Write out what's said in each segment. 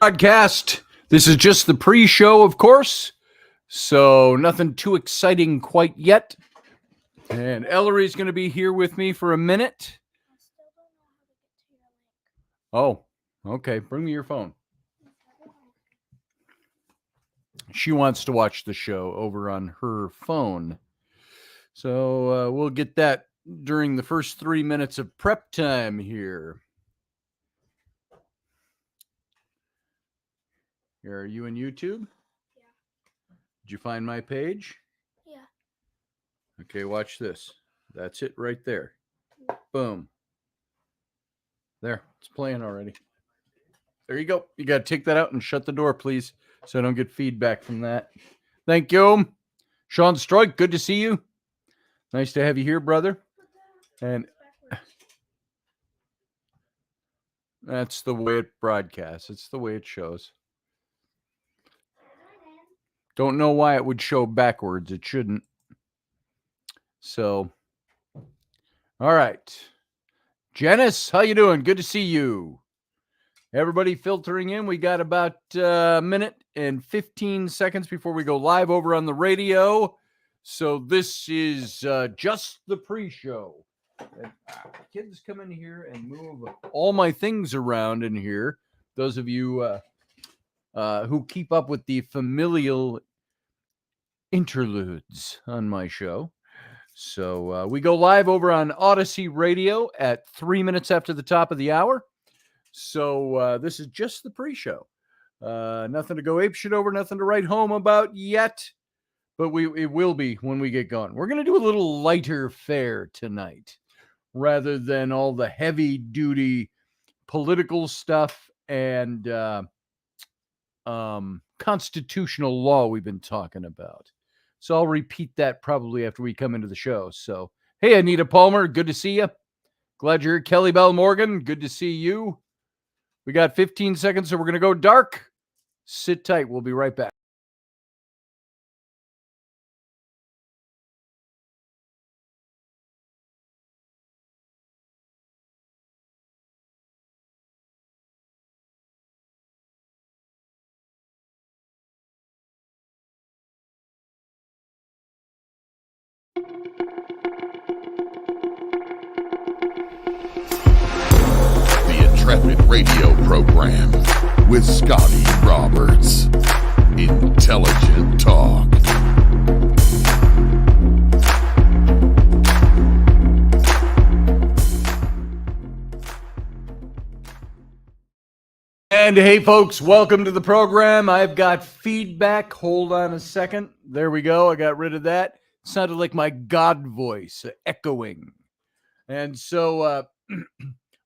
Podcast. This is just the pre-show, of course, so nothing too exciting quite yet. And Ellery's going to be here with me for a minute. Oh, okay. Bring me your phone. She wants to watch the show over on her phone. So we'll get that during the first 3 minutes of prep time here. Are you in YouTube? Yeah. Did you find my page? Yeah. Okay, watch this. That's it right there. Boom. There, it's playing already. There you go. You got to take that out and shut the door, please, so I don't get feedback from that. Thank you. Sean Stroik, good to see you. Nice to have you here, brother. And that's the way it broadcasts. It's the way it shows. Don't know why it would show backwards. It shouldn't. So, all right. Janice, how you doing? Good to see you. Everybody filtering in. We got about a minute and 15 seconds before we go live over on the radio. So this is just the pre-show. Kids come in here and move all my things around in here. Those of you who keep up with the familial interludes on my show. So we go live over on Odyssey Radio at 3 minutes after the top of the hour. So this is just the pre-show. Nothing to go apeshit over, nothing to write home about yet, but it will be when we get going. We're going to do a little lighter fare tonight rather than all the heavy-duty political stuff and constitutional law we've been talking about. So I'll repeat that probably after we come into the show. So, hey, Anita Palmer, good to see you. Glad you're here. Kelly Bell Morgan, good to see you. We got 15 seconds, so we're going to go dark. Sit tight. We'll be right back. The Intrepid radio program with Scotty Roberts. Intelligent talk. And hey, folks, welcome to the program. I've got feedback. Hold on a second. There we go. I got rid of that. It sounded like my God voice echoing. And so,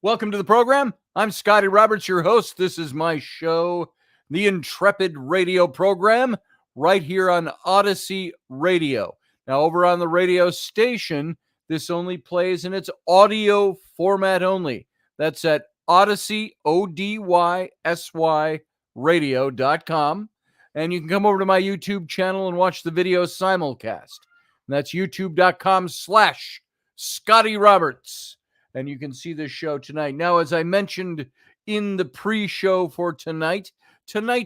welcome to the program. I'm Scotty Roberts, your host. This is my show, the Intrepid radio program, right here on Odyssey Radio. Now, over on the radio station, this only plays in its audio format only. That's at Odyssey, ODYSY radio.com. And you can come over to my YouTube channel and watch the video simulcast. And that's youtube.com/Scotty Roberts. And you can see this show tonight. Now, as I mentioned in the pre-show for tonight's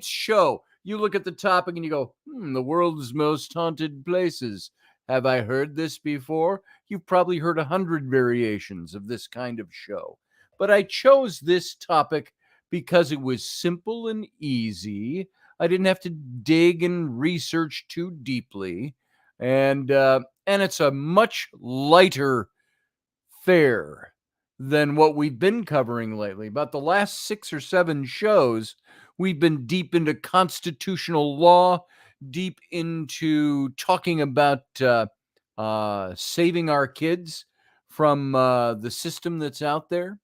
show, you look at the topic and you go, the world's most haunted places. Have I heard this before? You've probably heard 100 variations of this kind of show. But I chose this topic because it was simple and easy. I didn't have to dig and research too deeply. And it's a much lighter fare than what we've been covering lately. About the last 6 or 7 shows, we've been deep into constitutional law, deep into talking about saving our kids from the system that's out there,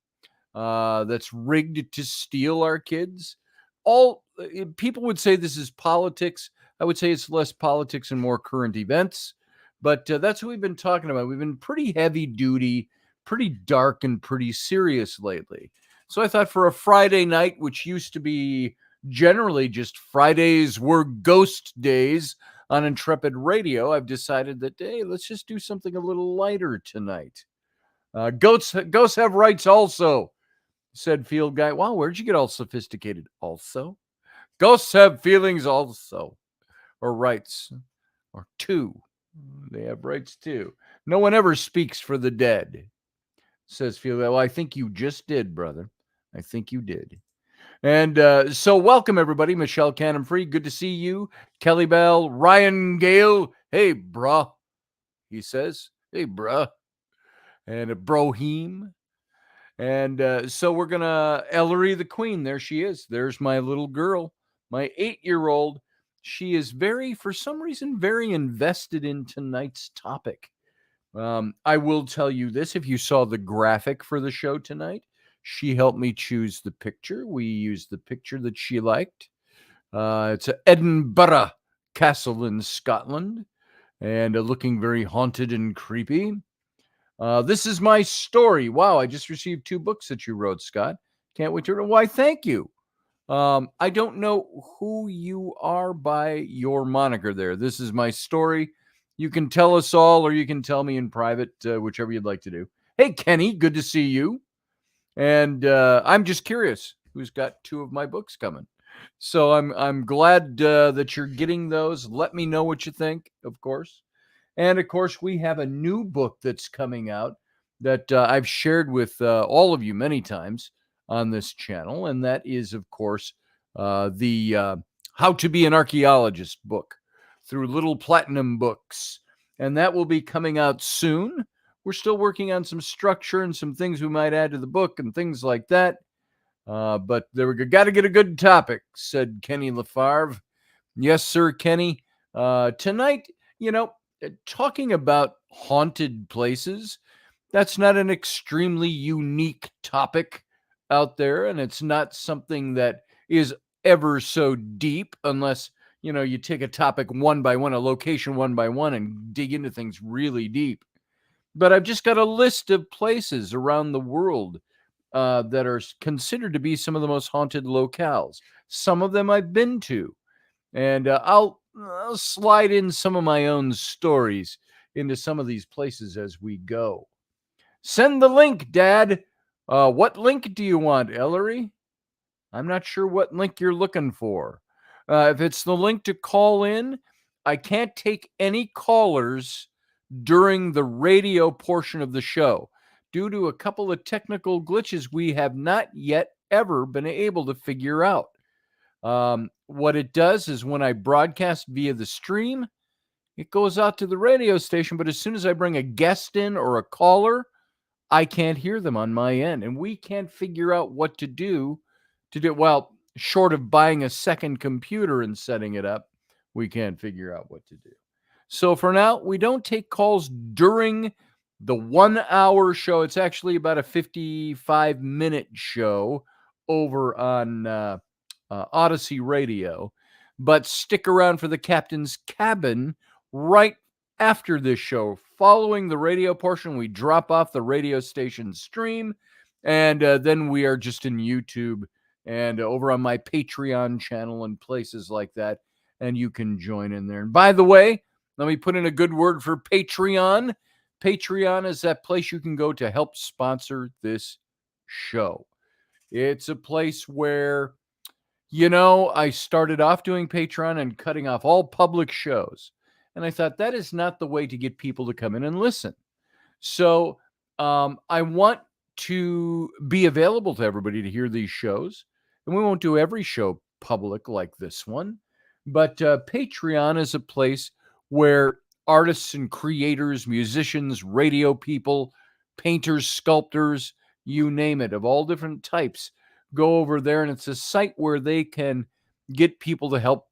that's rigged to steal our kids. All people would say this is politics. I would say it's less politics and more current events. But that's what we've been talking about. We've been pretty heavy duty, pretty dark, and pretty serious lately. So I thought for a Friday night, which used to be generally just Fridays were ghost days on Intrepid Radio, I've decided that, hey, let's just do something a little lighter tonight. Ghosts have rights also, said Field Guy. Wow, where'd you get all sophisticated? Also, Ghosts have feelings also, or rights, or too. They have rights too. No one ever speaks for the dead, says Felix. Well, I think you just did, brother. I think you did. And so welcome, everybody. Michelle Cannon Free, good to see you. Kelly Bell, Ryan Gale. Hey, bruh, he says. Hey, bruh. And Brohim. And so we're going to, Ellery the Queen, there she is. There's my little girl, my 8-year-old. She is for some reason, very invested in tonight's topic. I will tell you this, if you saw the graphic for the show tonight, she helped me choose the picture. We used the picture that she liked. It's an Edinburgh Castle in Scotland, and looking very haunted and creepy. This is my story. Wow, I just received 2 books that you wrote, Scott. Can't wait to read. Why, thank you. I don't know who you are by your moniker there. This is my story. You can tell us all, or you can tell me in private, whichever you'd like to do. Hey, Kenny, good to see you. And I'm just curious who's got 2 of my books coming. So I'm glad that you're getting those. Let me know what you think, of course. And of course, we have a new book that's coming out that I've shared with all of you many times on this channel. And that is, of course, the How to Be an Archaeologist book through Little Platinum Books. And that will be coming out soon. We're still working on some structure and some things we might add to the book and things like that. But there we go. Got to get a good topic, said Kenny Lafarve. Yes, sir, Kenny. Tonight, talking about haunted places, that's not an extremely unique topic out there, and it's not something that is ever so deep unless, you take a topic one by one, a location one by one, and dig into things really deep. But I've just got a list of places around the world that are considered to be some of the most haunted locales. Some of them I've been to. And I'll slide in some of my own stories into some of these places as we go. Send the link, Dad. What link do you want, Ellery? I'm not sure what link you're looking for. If it's the link to call in, I can't take any callers during the radio portion of the show. Due to a couple of technical glitches we have not yet ever been able to figure out. What it does is when I broadcast via the stream, it goes out to the radio station, but as soon as I bring a guest in or a caller, I can't hear them on my end, and we can't figure out what to do. Well, short of buying a second computer and setting it up, we can't figure out what to do. So for now, we don't take calls during the 1-hour show. It's actually about a 55-minute show over on Odyssey Radio, but stick around for the Captain's Cabin right after this show. Following the radio portion, we drop off the radio station stream, and then we are just in YouTube and over on my Patreon channel and places like that, and you can join in there. And by the way, let me put in a good word for Patreon. Patreon is that place you can go to help sponsor this show. It's a place where I started off doing Patreon and cutting off all public shows. And I thought that is not the way to get people to come in and listen. So I want to be available to everybody to hear these shows. And we won't do every show public like this one. But Patreon is a place where artists and creators, musicians, radio people, painters, sculptors, you name it, of all different types, go over there, and it's a site where they can get people to help.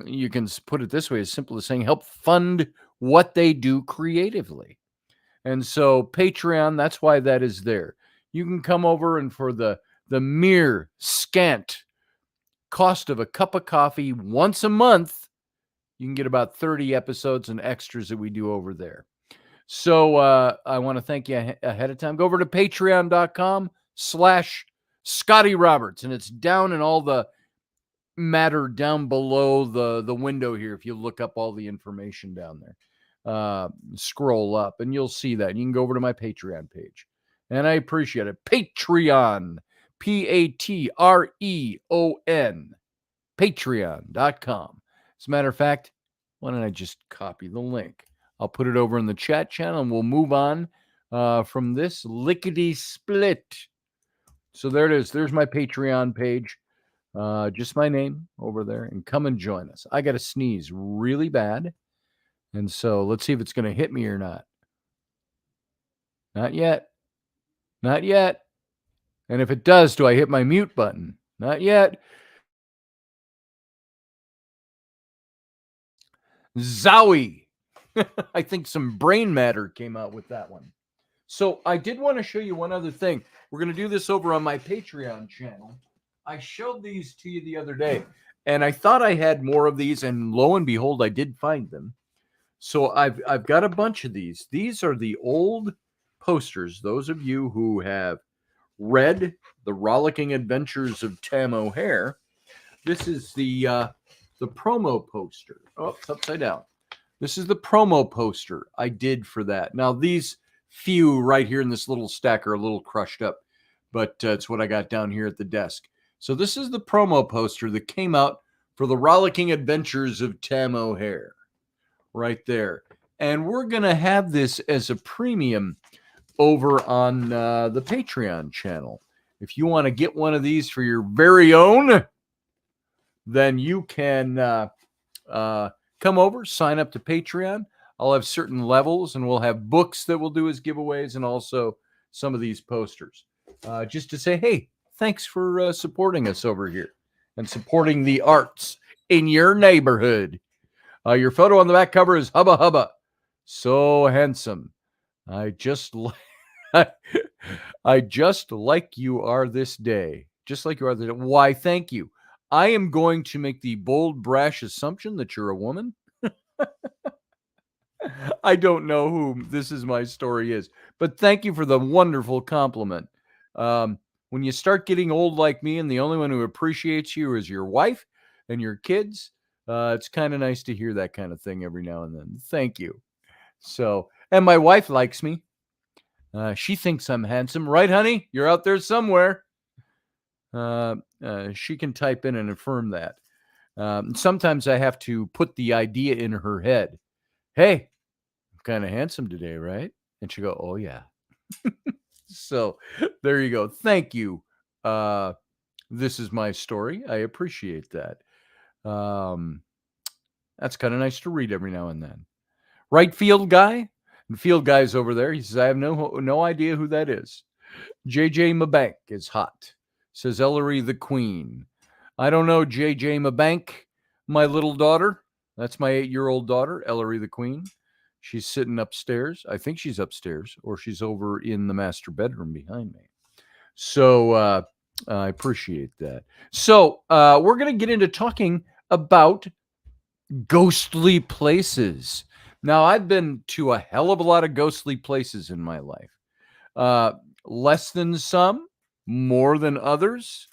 You can put it this way, as simple as saying help fund what they do creatively. And so Patreon, that's why that is there. You can come over, and for the mere scant cost of a cup of coffee once a month, you can get about 30 episodes and extras that we do over there. So I want to thank you ahead of time. Go over to patreon.com/Scotty Roberts, and it's down in all the matter down below the window here. If you look up all the information down there, scroll up and you'll see that. You can go over to my Patreon page, and I appreciate it. Patreon, Patreon. Patreon.com. As a matter of fact, why don't I just copy the link? I'll put it over in the chat channel and we'll move on from this lickety split. So there it is. There's my Patreon page. Just my name over there, and come and join us. I got to sneeze really bad. And so let's see if it's going to hit me or not. Not yet. Not yet. And if it does, do I hit my mute button? Not yet. Zowie. I think some brain matter came out with that one. So I did want to show you one other thing. We're going to do this over on my Patreon channel. I showed these to you the other day, and I thought I had more of these, and lo and behold, I did find them. So I've got a bunch of these. These are the old posters. Those of you who have read The Rollicking Adventures of Tam O'Hare, this is the promo poster. Oh, it's upside down. This is the promo poster I did for that. Now, these few right here in this little stack are a little crushed up, but it's what I got down here at the desk. So this is the promo poster that came out for The Rollicking Adventures of Tam O'Hare. Right there. And we're going to have this as a premium over on the Patreon channel. If you want to get one of these for your very own, then you can come over, sign up to Patreon. I'll have certain levels, and we'll have books that we'll do as giveaways, and also some of these posters. Just to say, hey, thanks for supporting us over here and supporting the arts in your neighborhood. Your photo on the back cover is Hubba Hubba. So handsome. I just like you are this day. Just like you are today. Why, thank you. I am going to make the bold, brash assumption that you're a woman. I don't know who This Is My Story is, but thank you for the wonderful compliment. When you start getting old like me and the only one who appreciates you is your wife and your kids, it's kind of nice to hear that kind of thing every now and then. Thank you. So, and my wife likes me. She thinks I'm handsome. Right, honey? You're out there somewhere. She can type in and affirm that. Sometimes I have to put the idea in her head. Hey, I'm kind of handsome today, right? And she go, oh, yeah. So there you go. Thank you. This is my story. I appreciate that. That's kind of nice to read every now and then. Right field guy? And field guy's over there. He says, I have no idea who that is. JJ Mabank is hot. Says Ellery the Queen. I don't know JJ Mabank, my little daughter. That's my 8-year-old daughter, Ellery the Queen. She's sitting upstairs. I think she's upstairs, or she's over in the master bedroom behind me. So I appreciate that. So we're going to get into talking about ghostly places. Now, I've been to a hell of a lot of ghostly places in my life. Less than some, more than others.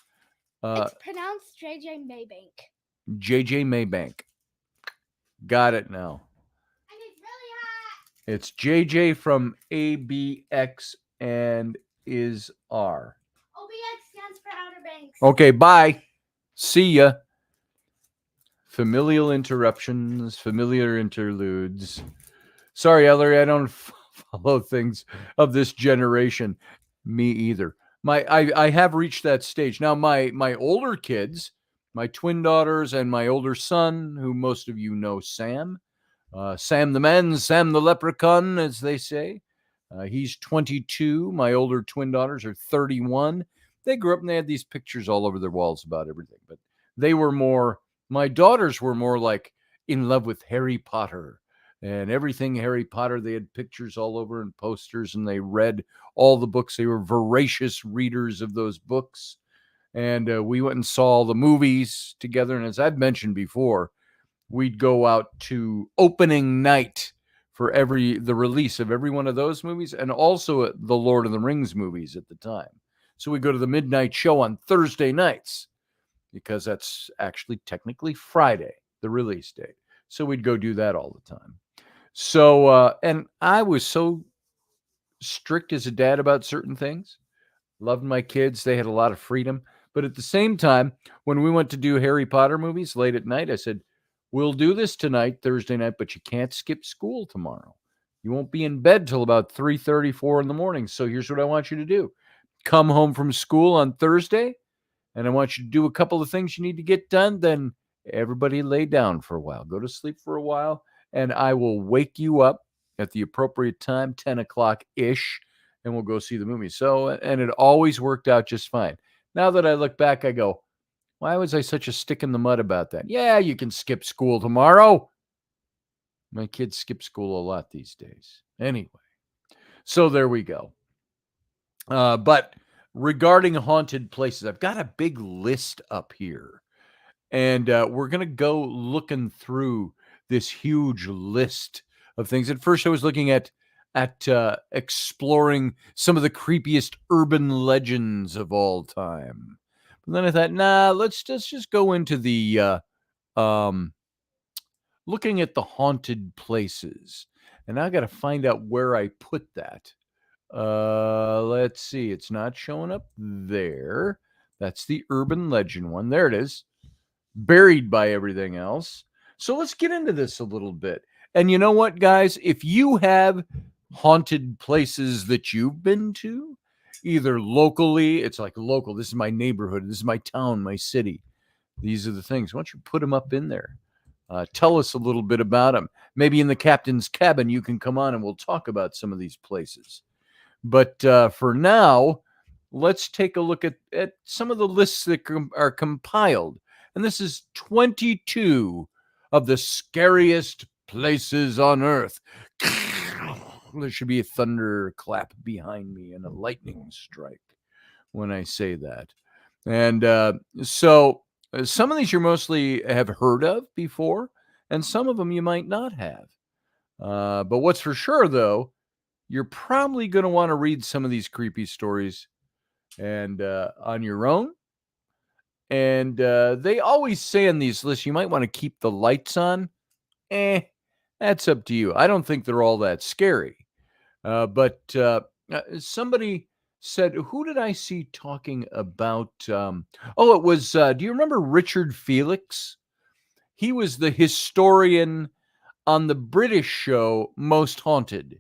It's pronounced JJ Maybank. JJ Maybank. Got it now. And it's really hot. It's JJ from ABX and is R. OBX stands for Outer Banks. Okay, bye. See ya. Familial interruptions, familiar interludes. Sorry, Ellery, I don't follow things of this generation. Me either. I have reached that stage. Now, my older kids, my twin daughters and my older son, who most of you know, Sam the man, Sam the leprechaun, as they say. He's 22. My older twin daughters are 31. They grew up and they had these pictures all over their walls about everything. But they were more, my daughters were more like in love with Harry Potter and everything Harry Potter. They had pictures all over and posters, and they read all the books. They were voracious readers of those books. And we went and saw the movies together. And as I've mentioned before, we'd go out to opening night for the release of every one of those movies, and also the Lord of the Rings movies at the time. So we go to the midnight show on Thursday nights, because that's actually technically Friday, the release date. So we'd go do that all the time. So, and I was so strict as a dad about certain things. Loved my kids. They had a lot of freedom. But at the same time, when we went to do Harry Potter movies late at night, I said, we'll do this tonight, Thursday night, but you can't skip school tomorrow. You won't be in bed till about 3:30, 4 in the morning. So here's what I want you to do. Come home from school on Thursday, and I want you to do a couple of things you need to get done. Then everybody lay down for a while. Go to sleep for a while, and I will wake you up at the appropriate time, 10 o'clock-ish, and we'll go see the movie. So, and it always worked out just fine. Now that I look back, I go, why was I such a stick in the mud about that? Yeah, you can skip school tomorrow. My kids skip school a lot these days. Anyway, so there we go. But regarding haunted places, I've got a big list up here. And we're going to go looking through this huge list of things. At first, I was looking at exploring some of the creepiest urban legends of all time. But then I thought, nah, let's just go into the looking at the haunted places. And I got to find out where I put that. Let's see. It's not showing up there. That's the urban legend one. There it is. Buried by everything else. So let's get into this a little bit. And you know what, guys? If you have haunted places that you've been to, either locally, it's like local, this is my neighborhood, this is my town, my city. These are the things. Why don't you put them up in there? Tell us a little bit about them. Maybe in the captain's cabin, you can come on and we'll talk about some of these places. But for now, let's take a look at some of the lists that are compiled. And this is 22 of the scariest places on Earth. There should be a thunderclap behind me and a lightning strike when I say that. And so some of these you mostly have heard of before, and some of them you might not have. But what's for sure, though, you're probably going to want to read some of these creepy stories and on your own. And they always say in these lists, you might want to keep the lights on. That's up to you. I don't think they're all that scary. But somebody said, who did I see talking about? It was, do you remember Richard Felix? He was the historian on the British show Most Haunted.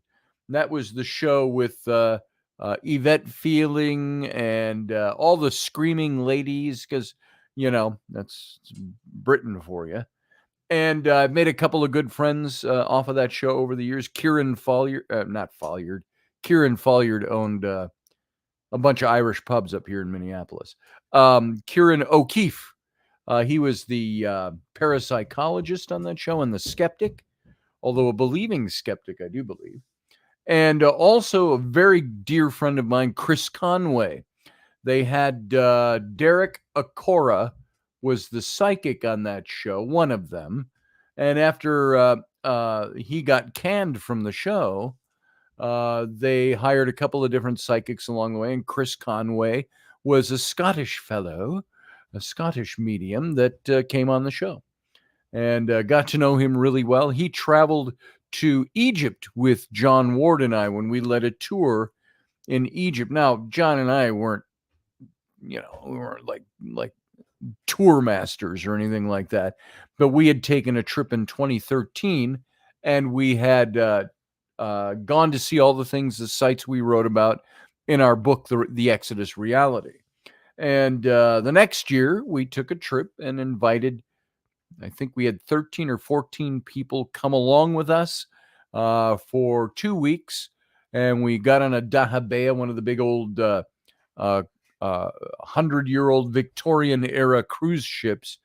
That was the show with Yvette Fielding and all the screaming ladies, because, you know, that's Britain for you. And I've made a couple of good friends off of that show over the years. Kieran Folliard owned a bunch of Irish pubs up here in Minneapolis. Kieran O'Keefe, he was the parapsychologist on that show and the skeptic, although a believing skeptic, I do believe. And also a very dear friend of mine, Chris Conway. They had Derek Acora was the psychic on that show, one of them. And after he got canned from the show, they hired a couple of different psychics along the way. And Chris Conway was a Scottish fellow, a Scottish medium that came on the show. And got to know him really well. He traveled to Egypt with John Ward and I when we led a tour in Egypt. Now, John and I weren't, we weren't like tour masters or anything like that, but we had taken a trip in 2013 and we had gone to see all the things, the sites we wrote about in our book, The Exodus Reality. And the next year we took a trip and invited, I think we had 13 or 14 people come along with us for 2 weeks. And we got on a dahabeah, one of the big old 100-year-old Victorian era cruise ships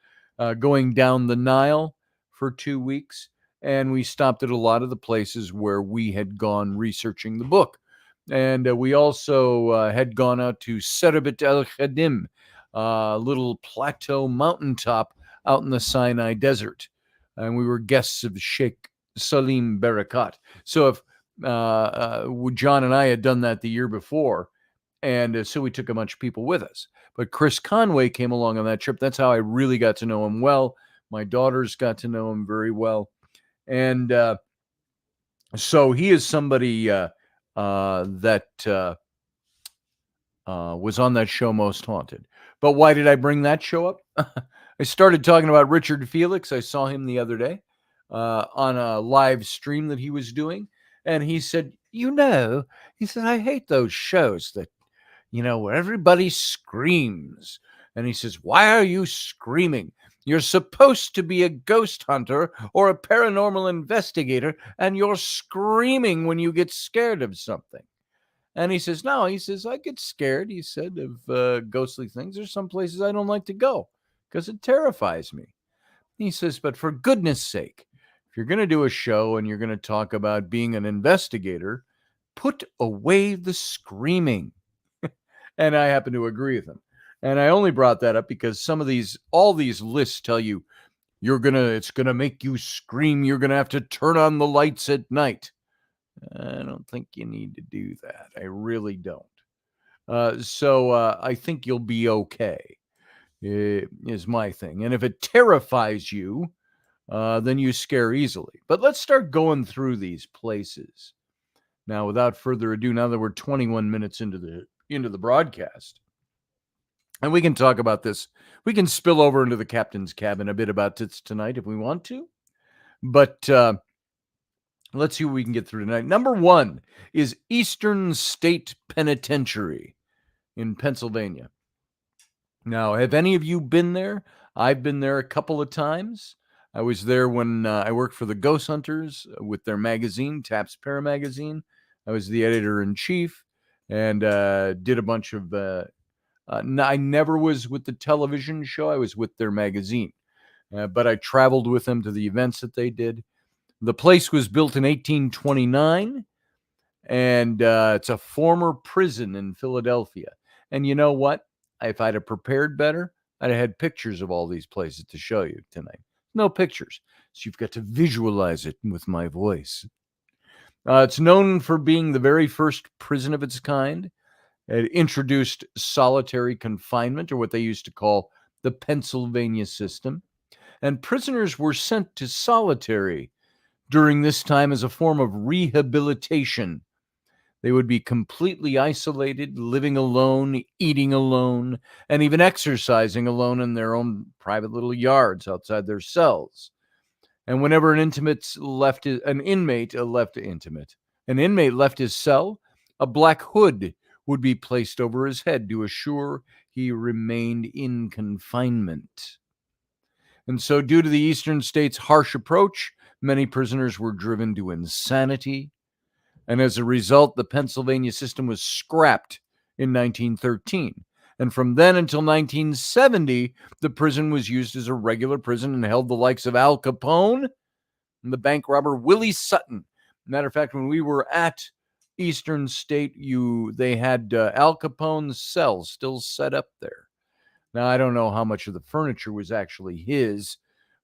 going down the Nile for 2 weeks. And we stopped at a lot of the places where we had gone researching the book. And we also had gone out to Serabit El Khadim, little plateau mountaintop out in the Sinai Desert. And we were guests of Sheikh Salim Barakat. So if John and I had done that the year before, and so we took a bunch of people with us. But Chris Conway came along on that trip. That's how I really got to know him well. My daughters got to know him very well. And so he is somebody that was on that show Most Haunted. But why did I bring that show up? I started talking about Richard Felix. I saw him the other day on a live stream that he was doing. And he said, he said, I hate those shows that, where everybody screams. And he says, why are you screaming? You're supposed to be a ghost hunter or a paranormal investigator, and you're screaming when you get scared of something. And he says, no, he says, I get scared, he said, of ghostly things. There's some places I don't like to go because it terrifies me. He says, but for goodness sake, if you're going to do a show and you're going to talk about being an investigator, put away the screaming. And I happen to agree with him. And I only brought that up because all these lists tell you it's going to make you scream. You're going to have to turn on the lights at night. I don't think you need to do that. I really don't. So I think you'll be okay, is my thing. And if it terrifies you, then you scare easily. But let's start going through these places. Now, without further ado, now that we're 21 minutes into the broadcast, and we can talk about this. We can spill over into the captain's cabin a bit about this tonight if we want to. But let's see what we can get through tonight. Number 1 is Eastern State Penitentiary in Pennsylvania. Now, have any of you been there? I've been there a couple of times. I was there when I worked for the Ghost Hunters with their magazine, Taps Para Magazine. I was the editor-in-chief and did a bunch of... I never was with the television show. I was with their magazine. But I traveled with them to the events that they did. The place was built in 1829, and it's a former prison in Philadelphia. And you know what? If I'd have prepared better, I'd have had pictures of all these places to show you tonight. No pictures, so you've got to visualize it with my voice. It's known for being the very first prison of its kind. It introduced solitary confinement, or what they used to call the Pennsylvania system. And prisoners were sent to solitary during this time as a form of rehabilitation. They would be completely isolated, living alone, eating alone, and even exercising alone in their own private little yards outside their cells. And whenever an inmate left his cell, a black hood would be placed over his head to assure he remained in confinement. And so, due to the Eastern states' harsh approach, many prisoners were driven to insanity. And as a result, the Pennsylvania system was scrapped in 1913. And from then until 1970, the prison was used as a regular prison and held the likes of Al Capone and the bank robber Willie Sutton. Matter of fact, when we were at Eastern State, they had Al Capone's cell still set up there. Now, I don't know how much of the furniture was actually his,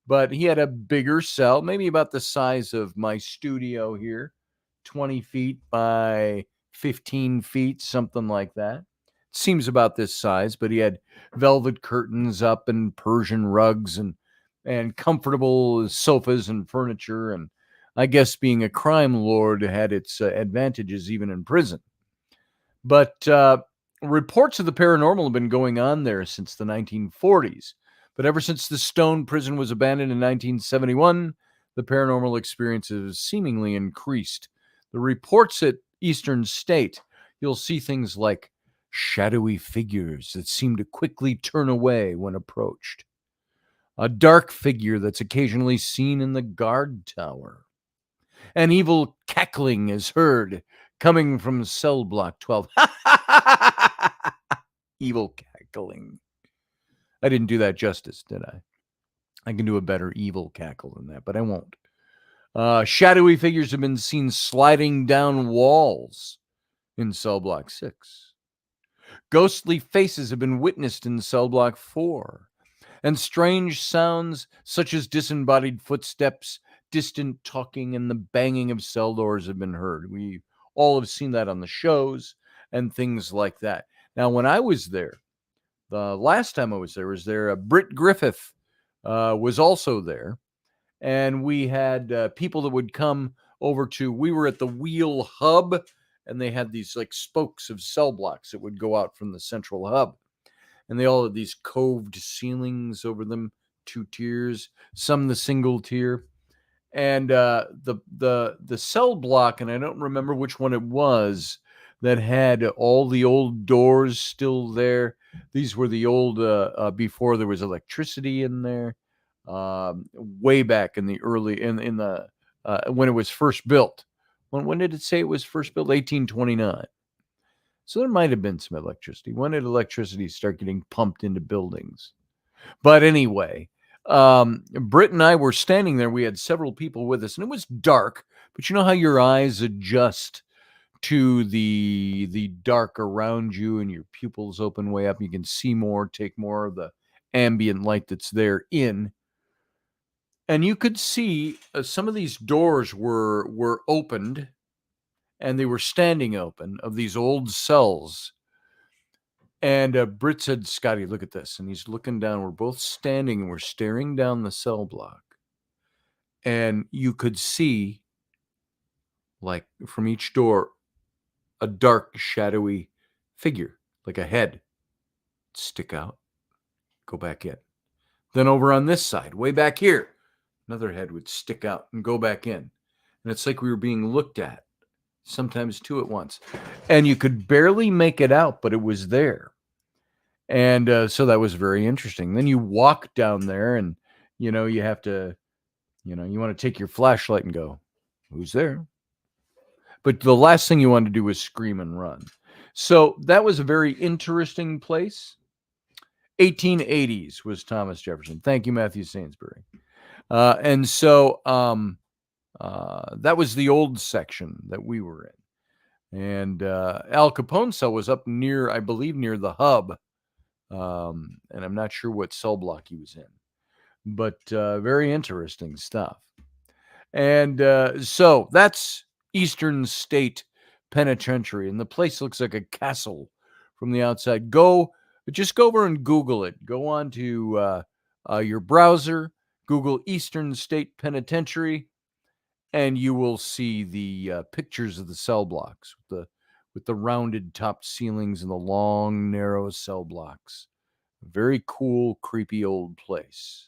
but he had a bigger cell, maybe about the size of my studio here, 20 feet by 15 feet, something like that. It seems about this size, but he had velvet curtains up and Persian rugs and comfortable sofas and furniture. And I guess being a crime lord had its advantages even in prison. But reports of the paranormal have been going on there since the 1940s. But ever since the Stone Prison was abandoned in 1971, the paranormal experiences seemingly increased. The reports at Eastern State, you'll see things like shadowy figures that seem to quickly turn away when approached. A dark figure that's occasionally seen in the guard tower. An evil cackling is heard coming from cell block 12. Evil cackling. I didn't do that justice, did I? I can do a better evil cackle than that, but I won't. Shadowy figures have been seen sliding down walls in cell block 6. Ghostly faces have been witnessed in cell block 4. And strange sounds such as disembodied footsteps, distant talking, and the banging of cell doors have been heard. We all have seen that on the shows and things like that. Now, when I was there, the last time I was there, Britt Griffith was also there. And we had people that would come over we were at the Wheel Hub, and they had these like spokes of cell blocks that would go out from the central hub. and they all had these coved ceilings over them, 2 tiers, some the single tier. And the cell block, and I don't remember which one it was, that had all the old doors still there. These were the old before there was electricity in there, way back in the early in the when it was first built. When did it say it was first built? 1829. So there might have been some electricity. When did electricity start getting pumped into buildings? But anyway, Britt and I were standing there. We had several people with us, and it was dark. But you know how your eyes adjust to the dark around you, and your pupils open way up. You can see more, take more of the ambient light that's there in. And you could see some of these doors were opened, and they were standing open, of these old cells. And Britt said, "Scotty, look at this." And he's looking down. We're both standing, and we're staring down the cell block. And you could see, like, from each door, a dark, shadowy figure, like a head, stick out, go back in. Then over on this side, way back here, another head would stick out and go back in. And it's like we were being looked at, sometimes two at once. And you could barely make it out, but it was there. And so that was very interesting. Then you walk down there, and, you have to, you want to take your flashlight and go, who's there? But the last thing you want to do is scream and run. So that was a very interesting place. 1880s was Thomas Jefferson. Thank you, Matthew Sainsbury. And so that was the old section that we were in. And Al Capone's cell was up near, I believe, near the hub. And I'm not sure what cell block he was in. But very interesting stuff. And so that's Eastern State Penitentiary. And the place looks like a castle from the outside. Just go over and Google it. Go on to your browser, Google Eastern State Penitentiary, and you will see the pictures of the cell blocks with the rounded top ceilings and the long, narrow cell blocks. Very cool, creepy old place.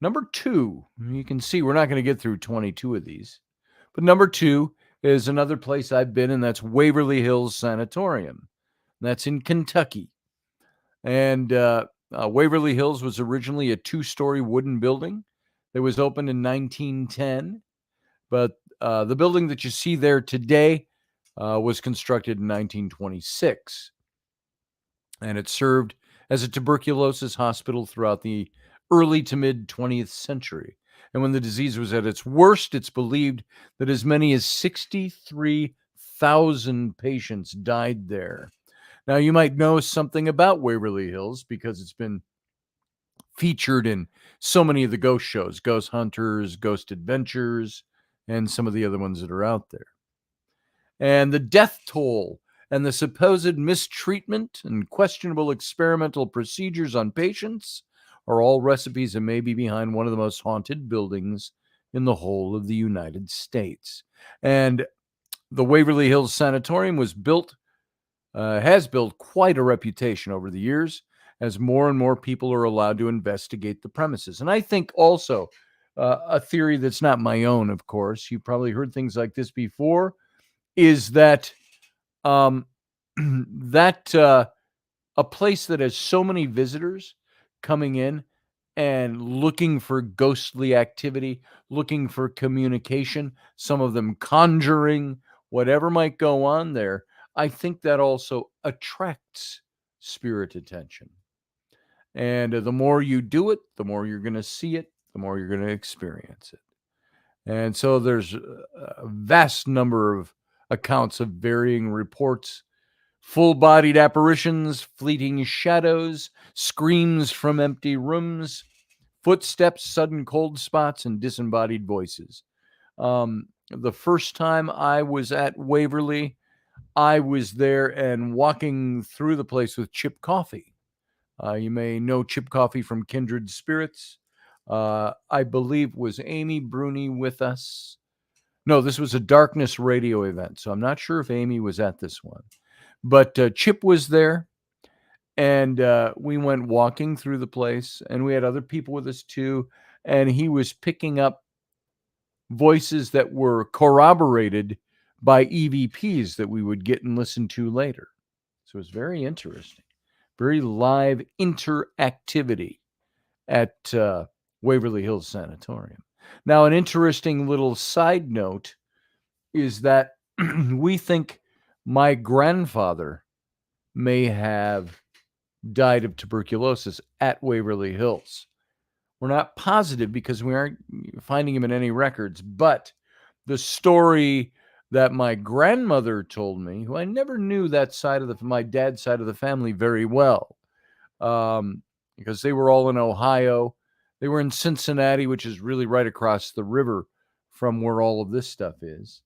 Number 2, you can see we're not going to get through 22 of these, but number 2 is another place I've been, and that's Waverly Hills Sanatorium. That's in Kentucky. And Waverly Hills was originally a 2-story wooden building that was opened in 1910. But the building that you see there today was constructed in 1926. And it served as a tuberculosis hospital throughout the early to mid 20th century. And when the disease was at its worst, it's believed that as many as 63,000 patients died there. Now, you might know something about Waverly Hills because it's been featured in so many of the ghost shows, Ghost Hunters, Ghost Adventures, and some of the other ones that are out there. And the death toll and the supposed mistreatment and questionable experimental procedures on patients are all recipes that may be behind one of the most haunted buildings in the whole of the United States. And the Waverly Hills Sanatorium has built quite a reputation over the years as more and more people are allowed to investigate the premises. And I think also a theory that's not my own, of course, you've probably heard things like this before, is that a place that has so many visitors coming in and looking for ghostly activity, looking for communication, some of them conjuring, whatever might go on there, I think that also attracts spirit attention. And the more you do it, the more you're going to see it, the more you're going to experience it. And so there's a vast number of accounts of varying reports, full-bodied apparitions, fleeting shadows, screams from empty rooms, footsteps, sudden cold spots, and disembodied voices. The first time I was at Waverly, I was there and walking through the place with Chip Coffey. You may know Chip Coffey from Kindred Spirits. I believe was Amy Bruni with us. No, this was a Darkness radio event, so I'm not sure if Amy was at this one. But Chip was there, And we went walking through the place, and we had other people with us too. And he was picking up voices that were corroborated by EVPs that we would get and listen to later. So it was very interesting, very live interactivity at Waverly Hills Sanatorium. Now, an interesting little side note is that we think my grandfather may have died of tuberculosis at Waverly Hills. We're not positive because we aren't finding him in any records, but the story that my grandmother told me, who I never knew that side of my dad's side of the family very well, because they were all in Ohio. They were in Cincinnati, which is really right across the river from where all of this stuff is.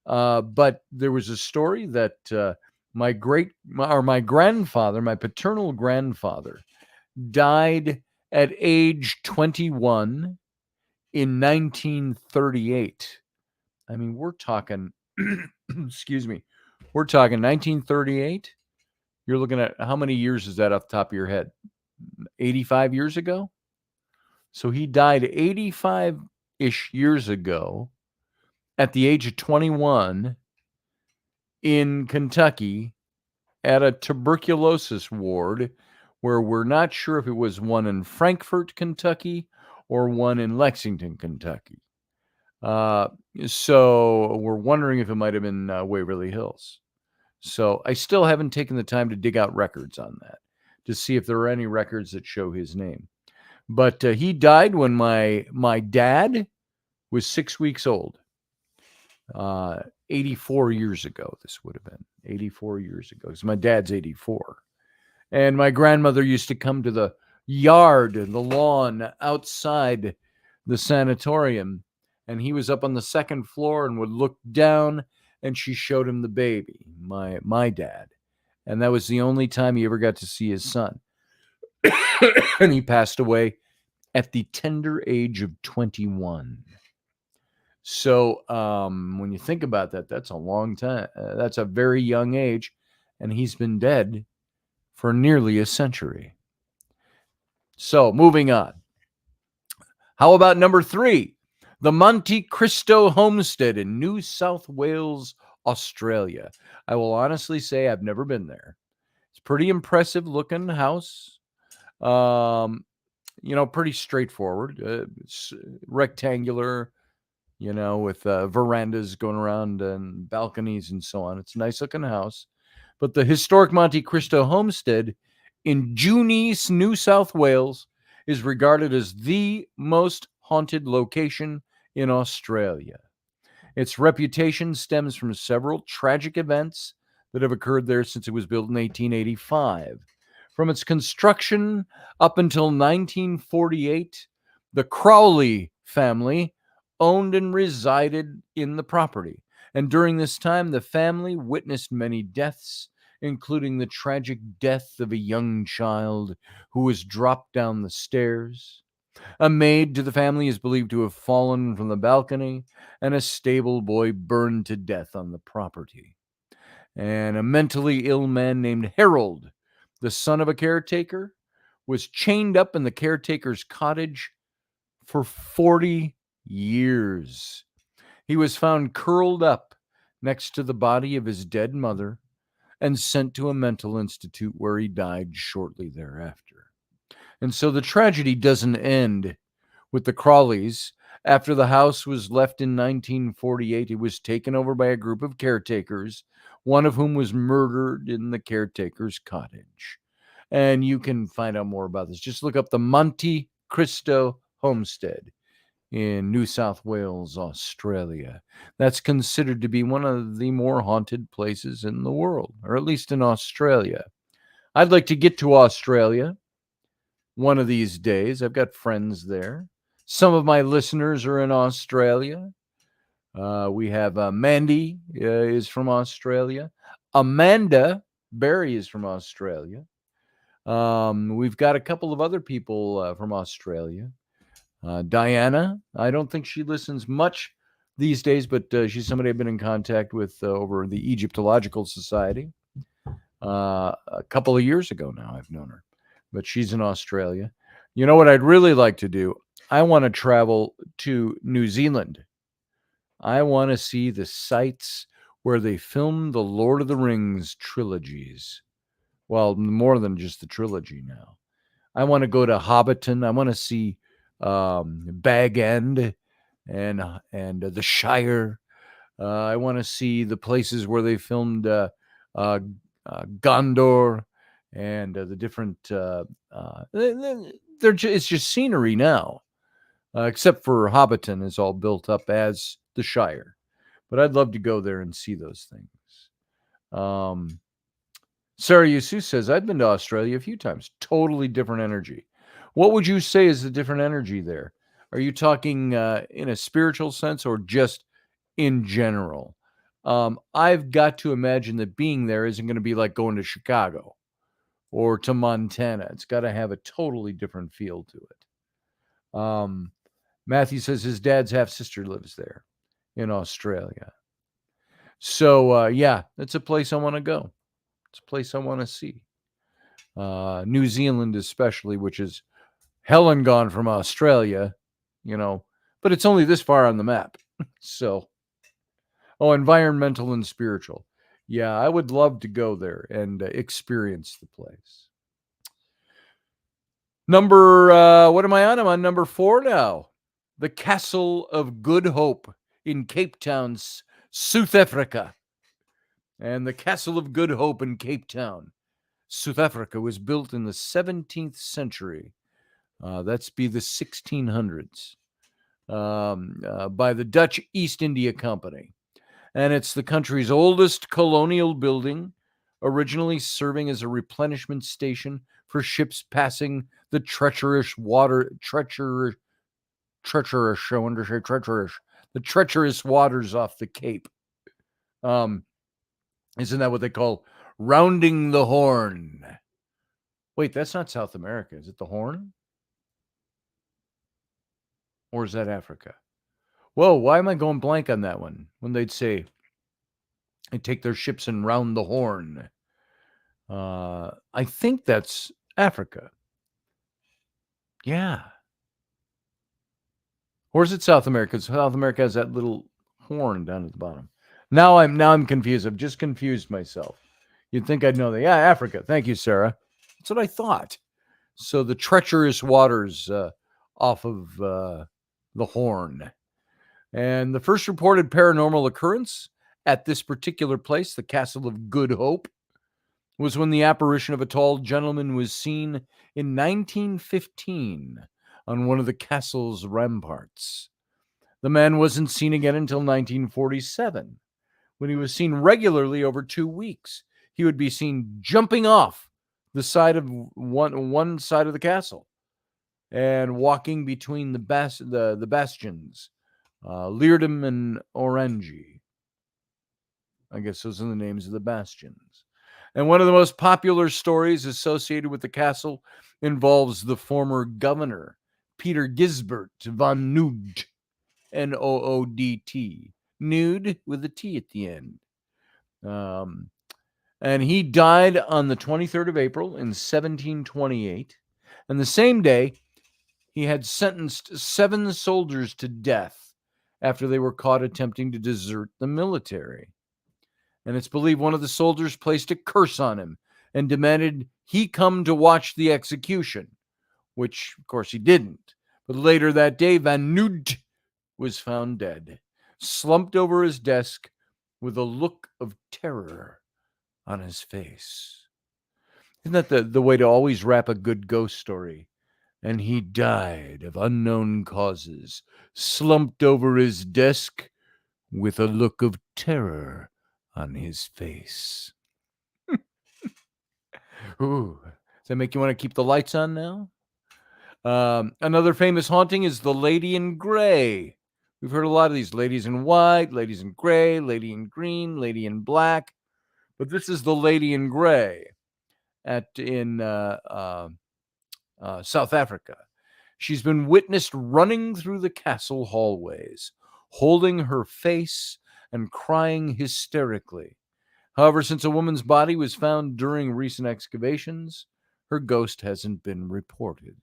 But there was a story that my grandfather, my paternal grandfather, died at age 21 in 1938. I mean, we're talking, excuse me, we're talking 1938. You're looking at how many years is that off the top of your head? 85 years ago? So he died 85-ish years ago at the age of 21 in Kentucky at a tuberculosis ward where we're not sure if it was one in Frankfort, Kentucky, or one in Lexington, Kentucky. So we're wondering if it might have been Waverly Hills. So I still haven't taken the time to dig out records on that to see if there are any records that show his name. But he died when my dad was 6 weeks old. 84 years ago, this would have been 84 years ago, because my dad's 84. And my grandmother used to come to the yard, the lawn outside the sanatorium, and he was up on the second floor and would look down, and she showed him the baby, my dad. And that was the only time he ever got to see his son. And he passed away at the tender age of 21. So when you think about that, that's a long time. That's a very young age, and he's been dead for nearly a century. So moving on. How about number 3? The Monte Cristo Homestead in New South Wales, Australia. I will honestly say I've never been there. It's a pretty impressive looking house. Pretty straightforward. It's rectangular, with verandas going around and balconies and so on. It's a nice looking house. But the historic Monte Cristo Homestead in Junice, New South Wales, is regarded as the most haunted location in Australia. Its reputation stems from several tragic events that have occurred there since it was built in 1885. From its construction up until 1948, the Crowley family owned and resided in the property. And during this time, the family witnessed many deaths, including the tragic death of a young child who was dropped down the stairs. A maid to the family is believed to have fallen from the balcony, and a stable boy burned to death on the property. And a mentally ill man named Harold, the son of a caretaker, was chained up in the caretaker's cottage for 40 years. He was found curled up next to the body of his dead mother and sent to a mental institute where he died shortly thereafter. And so the tragedy doesn't end with the Crawleys. After the house was left in 1948, it was taken over by a group of caretakers, one of whom was murdered in the caretaker's cottage. And you can find out more about this. Just look up the Monte Cristo Homestead in New South Wales, Australia. That's considered to be one of the more haunted places in the world, or at least in Australia. I'd like to get to Australia one of these days. I've got friends there. Some of my listeners are in Australia. We have Mandy is from Australia. Amanda Barry is from Australia. We've got a couple of other people from Australia. Diana, I don't think she listens much these days, but she's somebody I've been in contact with over the Egyptological Society. A couple of years ago now, I've known her, but she's in Australia. You know what I'd really like to do? I want to travel to New Zealand. I want to see the sites where they filmed the Lord of the Rings trilogies. Well, more than just the trilogy now. I want to go to Hobbiton. I want to see Bag End and the Shire. I want to see the places where they filmed Gondor and the different. It's just scenery now, except for Hobbiton is all built up as the Shire. But I'd love to go there and see those things. Sarah Yusu says, I've been to Australia a few times. Totally different energy. What would you say is the different energy there? Are you talking in a spiritual sense or just in general? I've got to imagine that being there isn't going to be like going to Chicago or to Montana. It's got to have a totally different feel to it. Matthew says his dad's half-sister lives there in Australia. So, yeah, it's a place I want to go. It's a place I want to see. New Zealand especially, which is hell and gone from Australia, but it's only this far on the map. So, environmental and spiritual. Yeah, I would love to go there and experience the place. What am I on? I'm on number 4 now. The Castle of Good Hope in Cape Town, South Africa. And the Castle of Good Hope in Cape Town, South Africa, was built in the 17th century. That's be the 1600s. By the Dutch East India Company. And it's the country's oldest colonial building, originally serving as a replenishment station for ships passing the treacherous waters off the Cape. Isn't that what they call rounding the Horn? Wait, that's not South America. Is it the Horn? Or is that Africa? Whoa, why am I going blank on that one? When they'd say, they take their ships and round the Horn. I think that's Africa. Yeah. Or is it South America? South America has that little horn down at the bottom. Now I'm confused. I've just confused myself. You'd think I'd know that. Yeah, Africa. Thank you, Sarah. That's what I thought. So the treacherous waters off of the Horn. And the first reported paranormal occurrence at this particular place, the Castle of Good Hope, was when the apparition of a tall gentleman was seen in 1915 on one of the castle's ramparts. The man wasn't seen again until 1947, when he was seen regularly over 2 weeks. He would be seen jumping off the side of one side of the castle and walking between the bastions, Leerdam and Orangi. I guess those are the names of the bastions. And one of the most popular stories associated with the castle involves the former governor, Peter Gisbert van Nood, Noodt, Nude with a T at the end. And he died on the 23rd of April in 1728. And the same day, he had sentenced 7 soldiers to death after they were caught attempting to desert the military. And it's believed one of the soldiers placed a curse on him and demanded he come to watch the execution, which, of course, he didn't. But later that day, Van Nood was found dead, slumped over his desk with a look of terror on his face. Isn't that the way to always wrap a good ghost story? And he died of unknown causes, slumped over his desk with a look of terror on his face. Ooh, does that make you want to keep the lights on now? Another famous haunting is the Lady in Gray. We've heard a lot of these: ladies in white, ladies in gray, lady in green, lady in black. But this is the Lady in Gray in South Africa. She's been witnessed running through the castle hallways, holding her face and crying hysterically. However, since a woman's body was found during recent excavations, her ghost hasn't been reported.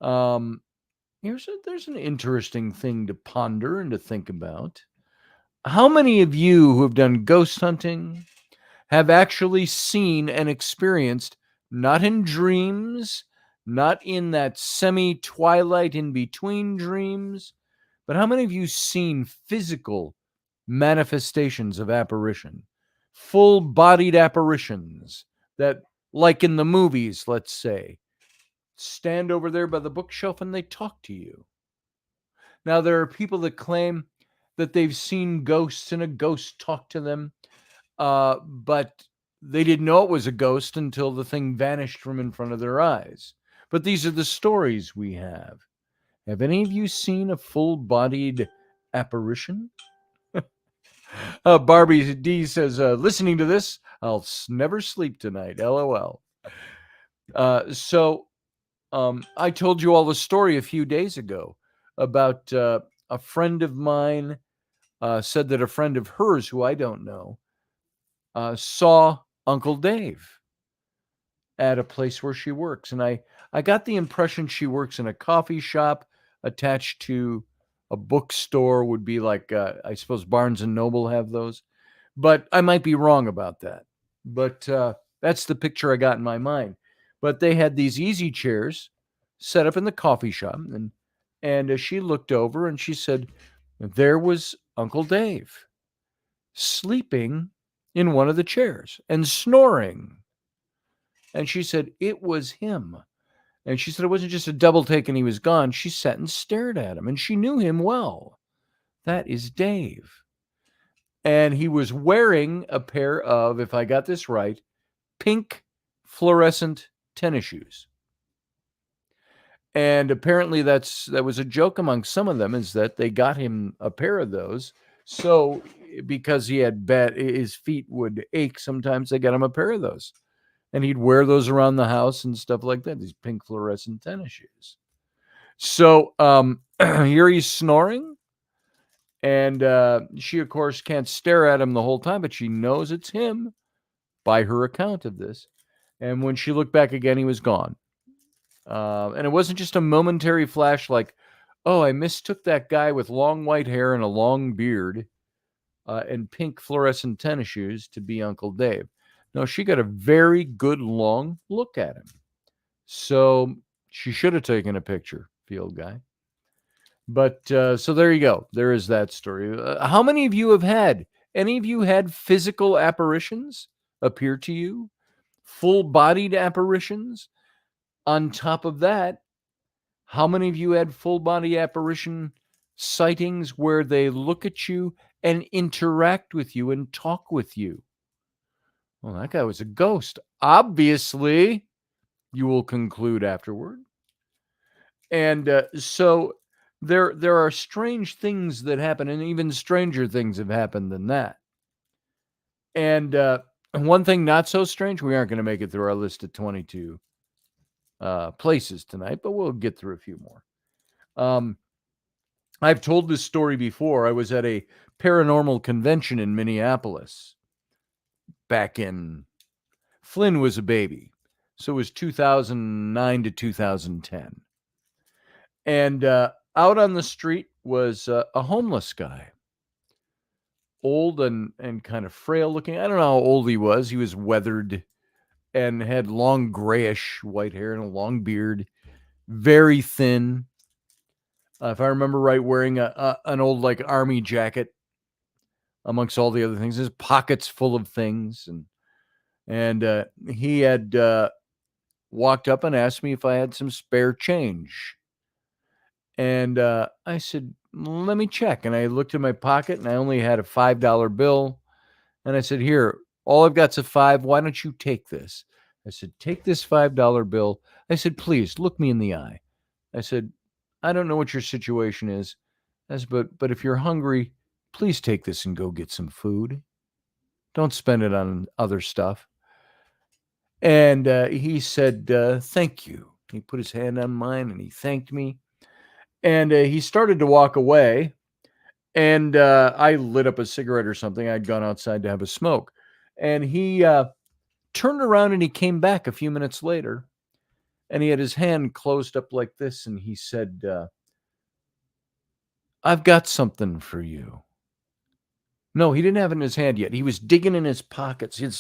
There's an interesting thing to ponder and to think about. How many of you who have done ghost hunting have actually seen and experienced, not in dreams, not in that semi-twilight in between dreams, but how many of you seen physical manifestations of apparition, full-bodied apparitions that, like in the movies, let's say, stand over there by the bookshelf and they talk to you? Now, there are people that claim that they've seen ghosts and a ghost talk to them, but they didn't know it was a ghost until the thing vanished from in front of their eyes. But these are the stories we have. Have any of you seen a full-bodied apparition? Barbie D says, listening to this, I'll never sleep tonight. LOL. I told you all the story a few days ago about a friend of mine said that a friend of hers, who I don't know, saw Uncle Dave at a place where she works. And I got the impression she works in a coffee shop attached to a bookstore, would be like, I suppose Barnes and Noble have those. But I might be wrong about that. But that's the picture I got in my mind. But they had these easy chairs set up in the coffee shop. And she looked over and she said, there was Uncle Dave sleeping in one of the chairs and snoring. And she said, it was him. And she said, it wasn't just a double take and he was gone. She sat and stared at him and she knew him well. That is Dave. And he was wearing a pair of, if I got this right, pink fluorescent tennis shoes. And apparently that was a joke among some of them, is that they got him a pair of those. So because he had his feet would ache sometimes, they got him a pair of those. And he'd wear those around the house and stuff like that, these pink fluorescent tennis shoes. So here he's snoring. And she, of course, can't stare at him the whole time, but she knows it's him by her account of this. And when she looked back again, he was gone. And it wasn't just a momentary flash like, oh, I mistook that guy with long white hair and a long beard and pink fluorescent tennis shoes to be Uncle Dave. No, she got a very good long look at him. So she should have taken a picture, field guy. But so there you go. There is that story. How many of you have had, any of you had physical apparitions appear to you? Full-bodied apparitions? On top of that, how many of you had full-body apparition sightings where they look at you and interact with you and talk with you? Well, that guy was a ghost. Obviously, you will conclude afterward. And so there are strange things that happen, and even stranger things have happened than that. And one thing not so strange, we aren't going to make it through our list of 22 places tonight, but we'll get through a few more. I've told this story before. I was at a paranormal convention in Minneapolis back in, Flynn was a baby. So it was 2009 to 2010. And out on the street was a homeless guy. Old and kind of frail looking. I don't know how old he was. He was weathered and had long grayish white hair and a long beard. Very thin. If I remember right, wearing an old like army jacket amongst all the other things. His pockets full of things. And he had walked up and asked me if I had some spare change. And I said, let me check. And I looked in my pocket and I only had a $5 bill. And I said, here, all I've got's a $5. Why don't you take this? I said, take this $5 bill. I said, please look me in the eye. I said, I don't know what your situation is. I said, but if you're hungry, please take this and go get some food. Don't spend it on other stuff. And he said, thank you. He put his hand on mine and he thanked me. And he started to walk away. And I lit up a cigarette or something. I'd gone outside to have a smoke. And he turned around and he came back a few minutes later. And he had his hand closed up like this. And he said, I've got something for you. No, he didn't have it in his hand yet. He was digging in his pockets. I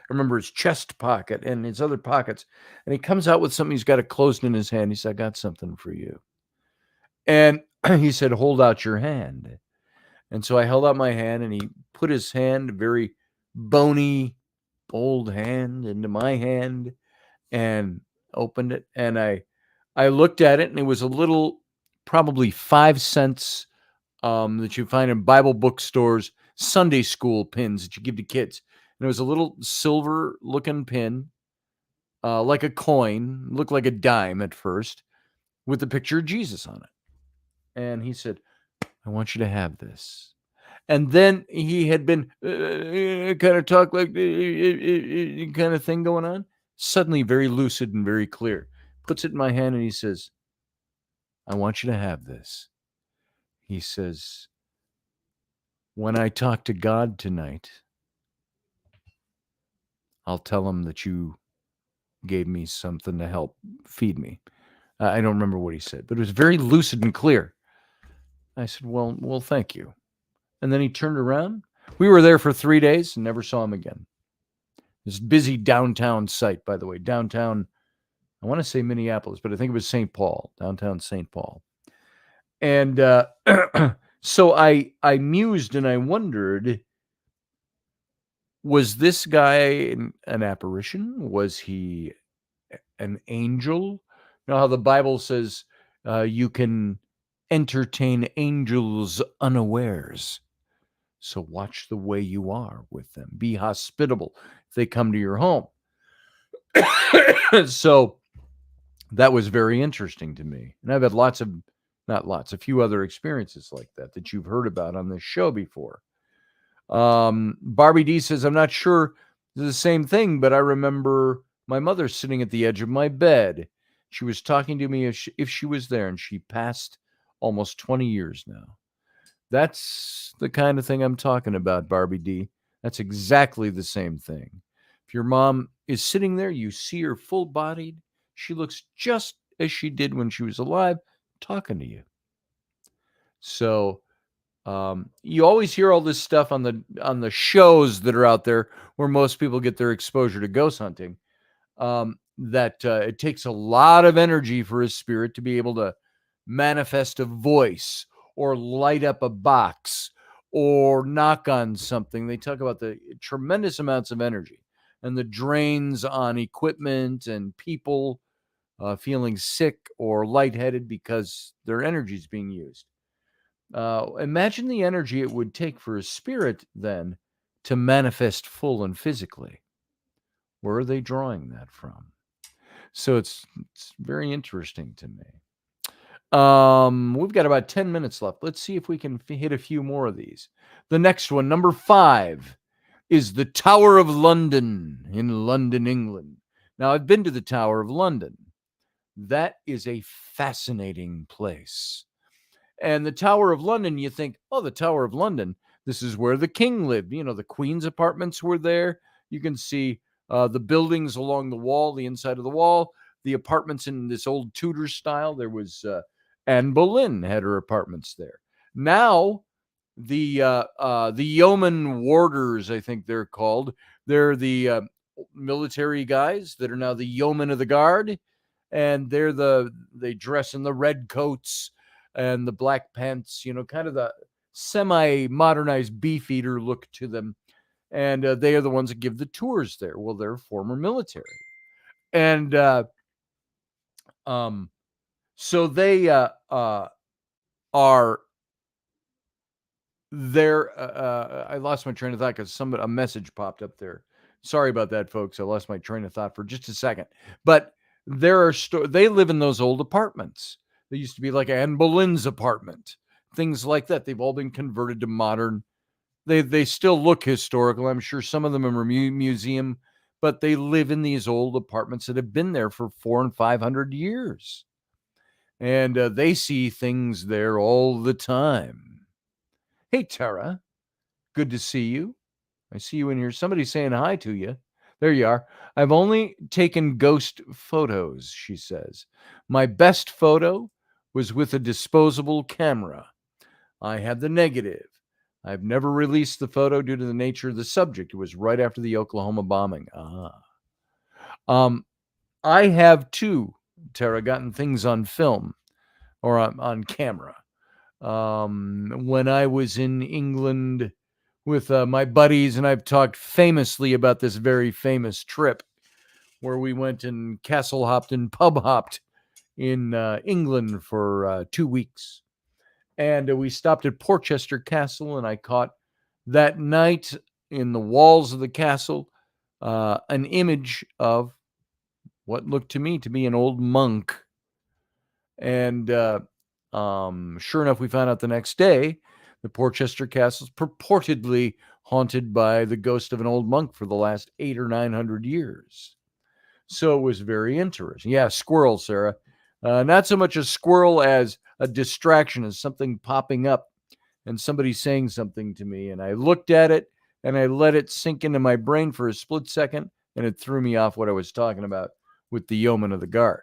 remember his chest pocket and his other pockets. And he comes out with something he's got it closed in his hand. He said, I got something for you. And he said, hold out your hand. And so I held out my hand and he put his hand, very bony, old hand, into my hand and opened it. And I looked at it and it was a little, probably 5 cents that you find in Bible bookstores, Sunday school pins that you give to kids. And it was a little silver looking pin, like a coin, looked like a dime at first, with the picture of Jesus on it. And he said, I want you to have this. And then he had been kind of talk like kind of thing going on. Suddenly very lucid and very clear. Puts it in my hand and he says, I want you to have this. He says, when I talk to God tonight, I'll tell him that you gave me something to help feed me. I don't remember what he said, but it was very lucid and clear. I said, well, thank you. And then he turned around. We were there for 3 days and never saw him again. This busy downtown site, by the way, downtown, I want to say Minneapolis, but I think it was St. Paul, downtown St. Paul. And so I mused and I wondered, was this guy an apparition? Was he an angel? You know how the Bible says you can entertain angels unawares. So watch the way you are with them. Be hospitable if they come to your home. So that was very interesting to me. And I've had a few other experiences like that you've heard about on this show before. Barbie D says, I'm not sure it's the same thing, but I remember my mother sitting at the edge of my bed. She was talking to me if she was there, and she passed almost 20 years now. That's the kind of thing I'm talking about, Barbie D. That's exactly the same thing. If your mom is sitting there, you see her full-bodied. She looks just as she did when she was alive, talking to you. So you always hear all this stuff on the shows that are out there where most people get their exposure to ghost hunting. That it takes a lot of energy for a spirit to be able to manifest a voice or light up a box or knock on something. They talk about the tremendous amounts of energy and the drains on equipment and people feeling sick or lightheaded because their energy is being used. Imagine the energy it would take for a spirit then to manifest full and physically. Where are they drawing that from? So it's very interesting to me. We've got about 10 minutes left. Let's see if we can hit a few more of these. The next one, number 5, is the Tower of London in London, England. Now, I've been to the Tower of London. That is a fascinating place. And the Tower of London, you think, oh, the Tower of London, this is where the king lived. You know, the Queen's apartments were there. You can see the buildings along the wall, the inside of the wall, the apartments in this old Tudor style. There was Anne Boleyn had her apartments there. Now, the yeoman warders, I think they're called. They're the military guys that are now the yeomen of the guard, and they dress in the red coats and the black pants. You know, kind of the semi-modernized beefeater look to them. And they are the ones that give the tours there. Well, they're former military. And so they are there. I lost my train of thought because a message popped up there. Sorry about that, folks. I lost my train of thought for just a second. But they live in those old apartments. They used to be like Anne Boleyn's apartment. Things like that. They've all been converted to modern. They still look historical. I'm sure some of them are museum, but they live in these old apartments that have been there for 400 and 500 years. And they see things there all the time. Hey, Tara. Good to see you. I see you in here. Somebody's saying hi to you. There you are. I've only taken ghost photos, she says. My best photo was with a disposable camera. I have the negative. I've never released the photo due to the nature of the subject. It was right after the Oklahoma bombing. I have too, Tara, gotten things on film or on camera. When I was in England with my buddies, and I've talked famously about this very famous trip where we went and castle hopped and pub hopped in England for 2 weeks. And we stopped at Portchester Castle, and I caught that night in the walls of the castle an image of what looked to me to be an old monk. And sure enough, we found out the next day the Portchester Castle is purportedly haunted by the ghost of an old monk for the last 800 or 900 years. So it was very interesting. Yeah, squirrel, Sarah. Not so much a squirrel as a distraction, as something popping up and somebody saying something to me. And I looked at it and I let it sink into my brain for a split second, and it threw me off what I was talking about with the yeoman of the guard.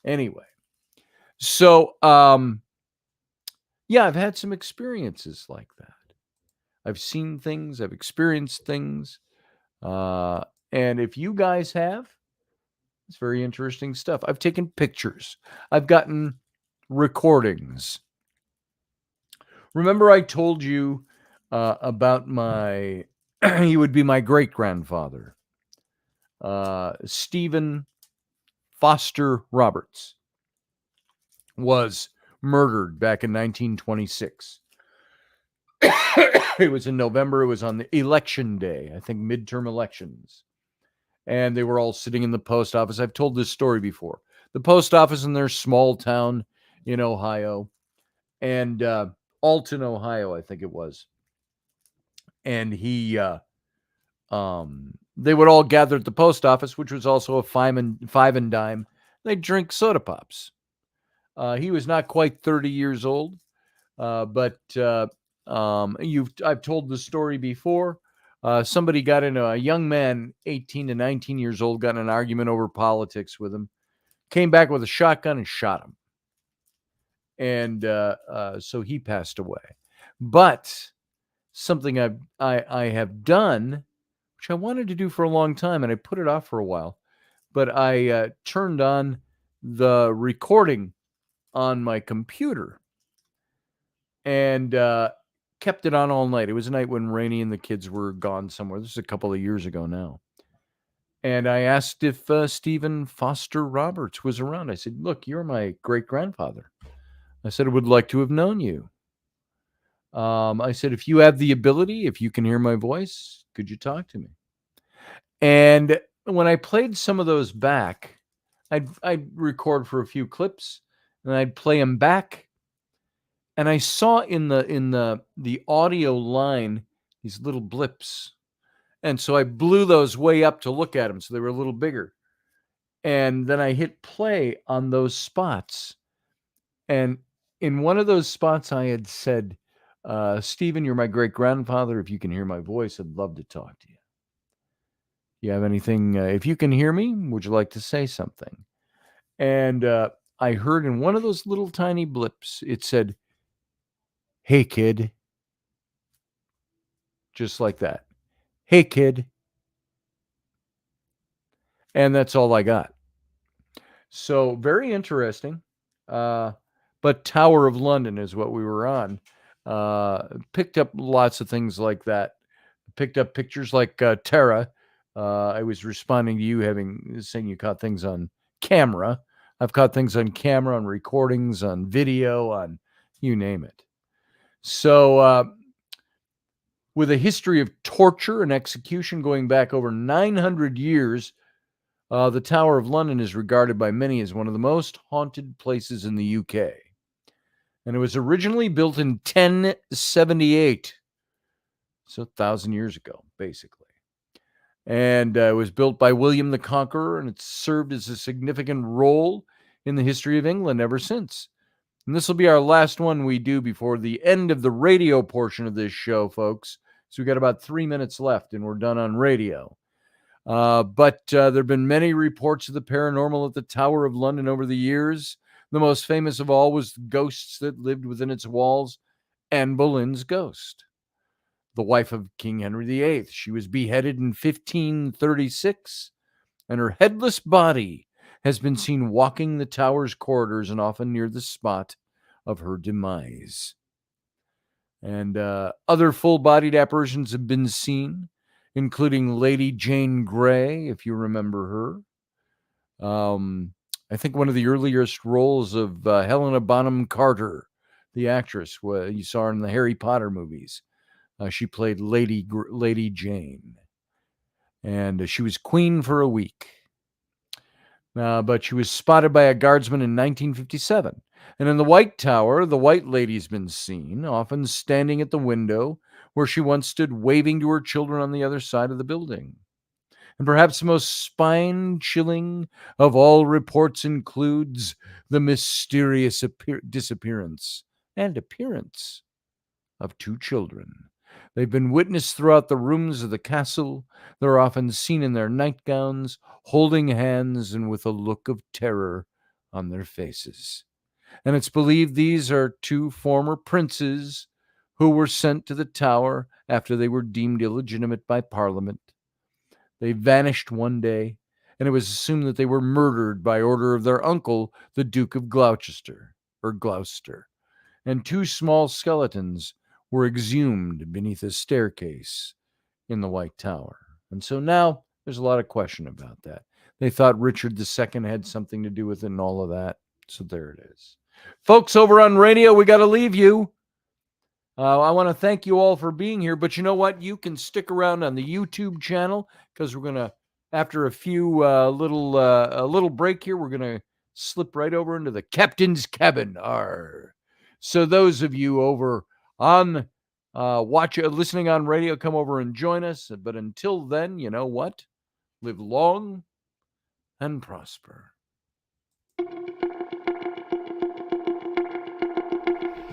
Anyway, so yeah, I've had some experiences like that. I've seen things, I've experienced things. And if you guys have, it's very interesting stuff. I've taken pictures. I've gotten recordings. Remember I told you about my, he would be my great-grandfather, Stephen Foster Roberts, was murdered back in 1926. It was in November. It was on the election day, I think midterm elections. And they were all sitting in the post office. I've told this story before. The post office in their small town in Ohio, and Alton, Ohio, I think it was. And they would all gather at the post office, which was also a five and dime. They'd drink soda pops. He was not quite 30 years old, but I've told the story before. Somebody got into a young man, 18 to 19 years old, got in an argument over politics with him, came back with a shotgun and shot him. And so he passed away. But something I have done, which I wanted to do for a long time, and I put it off for a while, but I turned on the recording on my computer and kept it on all night. It was a night when Rainey and the kids were gone somewhere. This is a couple of years ago now. And I asked if Stephen Foster Roberts was around. I said, look, you're my great-grandfather. I said, I would like to have known you. I said, if you have the ability, if you can hear my voice, could you talk to me? And when I played some of those back, I'd record for a few clips, and I'd play them back. And I saw in the audio line these little blips. And so I blew those way up to look at them, so they were a little bigger. And then I hit play on those spots. And in one of those spots, I had said, Stephen, you're my great-grandfather. If you can hear my voice, I'd love to talk to you. You have anything? If you can hear me, would you like to say something? And I heard in one of those little tiny blips, it said, hey, kid. Just like that. Hey, kid. And that's all I got. So very interesting. But Tower of London is what we were on. Picked up lots of things like that. Picked up pictures like Tara. I was responding to you saying you caught things on camera. I've caught things on camera, on recordings, on video, on you name it. So with a history of torture and execution going back over 900 years, the Tower of London is regarded by many as one of the most haunted places in the UK. And it was originally built in 1078. So 1,000 years ago, basically. And it was built by William the Conqueror, and it's served as a significant role in the history of England ever since. And this will be our last one we do before the end of the radio portion of this show, folks. So we got about 3 minutes left and we're done on radio. But there have been many reports of the paranormal at the Tower of London over the years. The most famous of all was the ghosts that lived within its walls, Anne Boleyn's ghost, the wife of King Henry VIII. She was beheaded in 1536, and her headless body has been seen walking the tower's corridors and often near the spot of her demise. And other full-bodied apparitions have been seen, including Lady Jane Grey, if you remember her. I think one of the earliest roles of Helena Bonham Carter, the actress, you saw her in the Harry Potter movies. She played Lady Jane. And she was queen for a week. But she was spotted by a guardsman in 1957. And in the White Tower, the White Lady's been seen, often standing at the window where she once stood waving to her children on the other side of the building. And perhaps the most spine-chilling of all reports includes the mysterious disappearance and appearance of 2 children. They've been witnessed throughout the rooms of the castle. They're often seen in their nightgowns, holding hands and with a look of terror on their faces. And it's believed these are 2 former princes who were sent to the tower after they were deemed illegitimate by Parliament. They vanished one day, and it was assumed that they were murdered by order of their uncle, the Duke of Gloucester. And 2 small skeletons were exhumed beneath a staircase in the White Tower. And so now there's a lot of question about that. They thought Richard II had something to do with it and all of that. So there it is. Folks, over on radio, we got to leave you. I want to thank you all for being here, but you know what? You can stick around on the YouTube channel because we're going to, after a few a little break here, we're going to slip right over into the captain's cabin. So those of you over on listening on radio, come over and join us. But until then, you know what? Live long and prosper.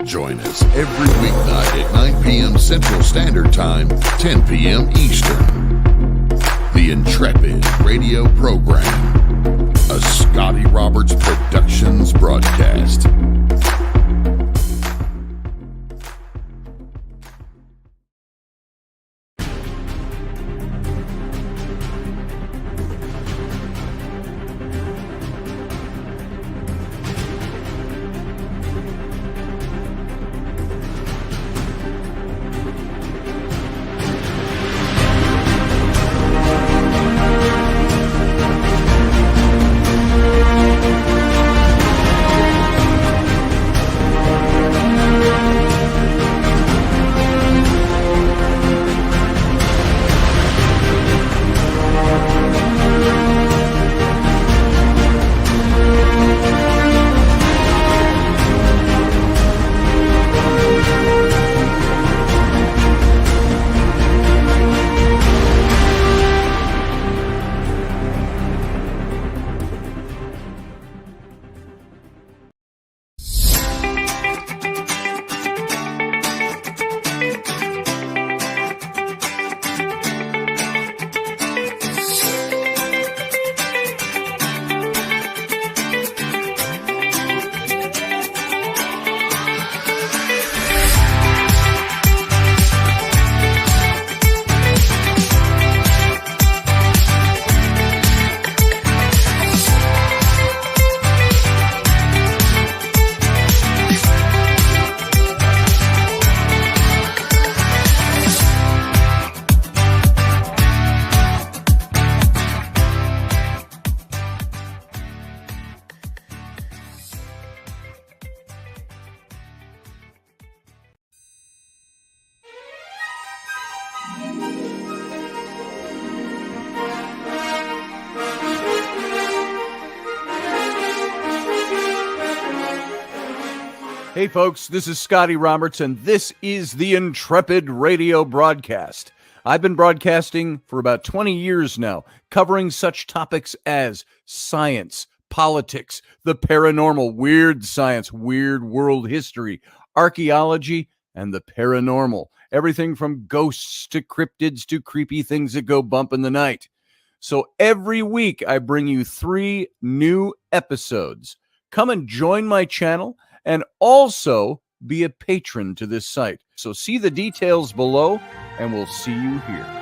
Join us every weeknight at 9 p.m. Central Standard Time, 10 p.m. Eastern. The Intrepid Radio Program, a Scotty Roberts Productions broadcast. Hey folks, this is Scotty Roberts, and this is the Intrepid Radio broadcast. I've been broadcasting for about 20 years now, covering such topics as science, politics, the paranormal, weird science, weird world history, archaeology, and the paranormal. Everything from ghosts to cryptids to creepy things that go bump in the night. So every week I bring you 3 new episodes. Come and join my channel and also be a patron to this site. So see the details below, and we'll see you here.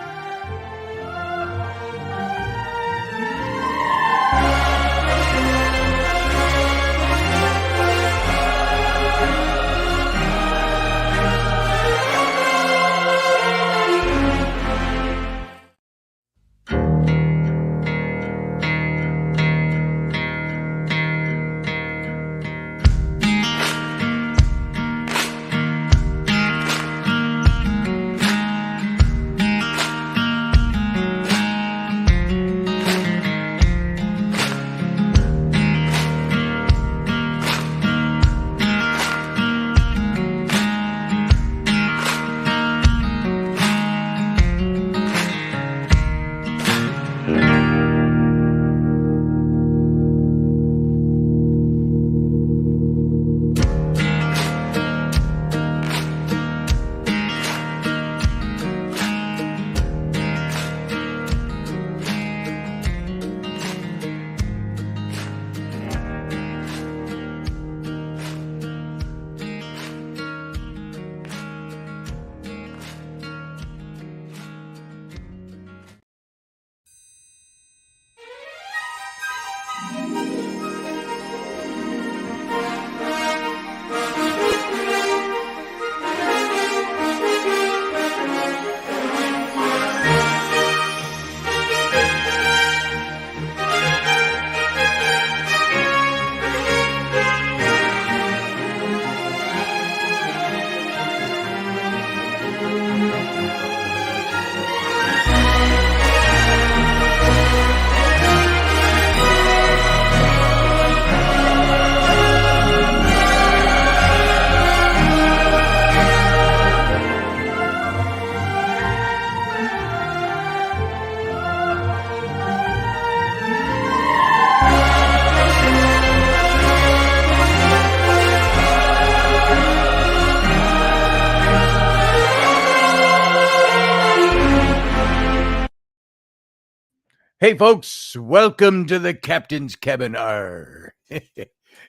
Hey, folks, welcome to the Captain's Cabin.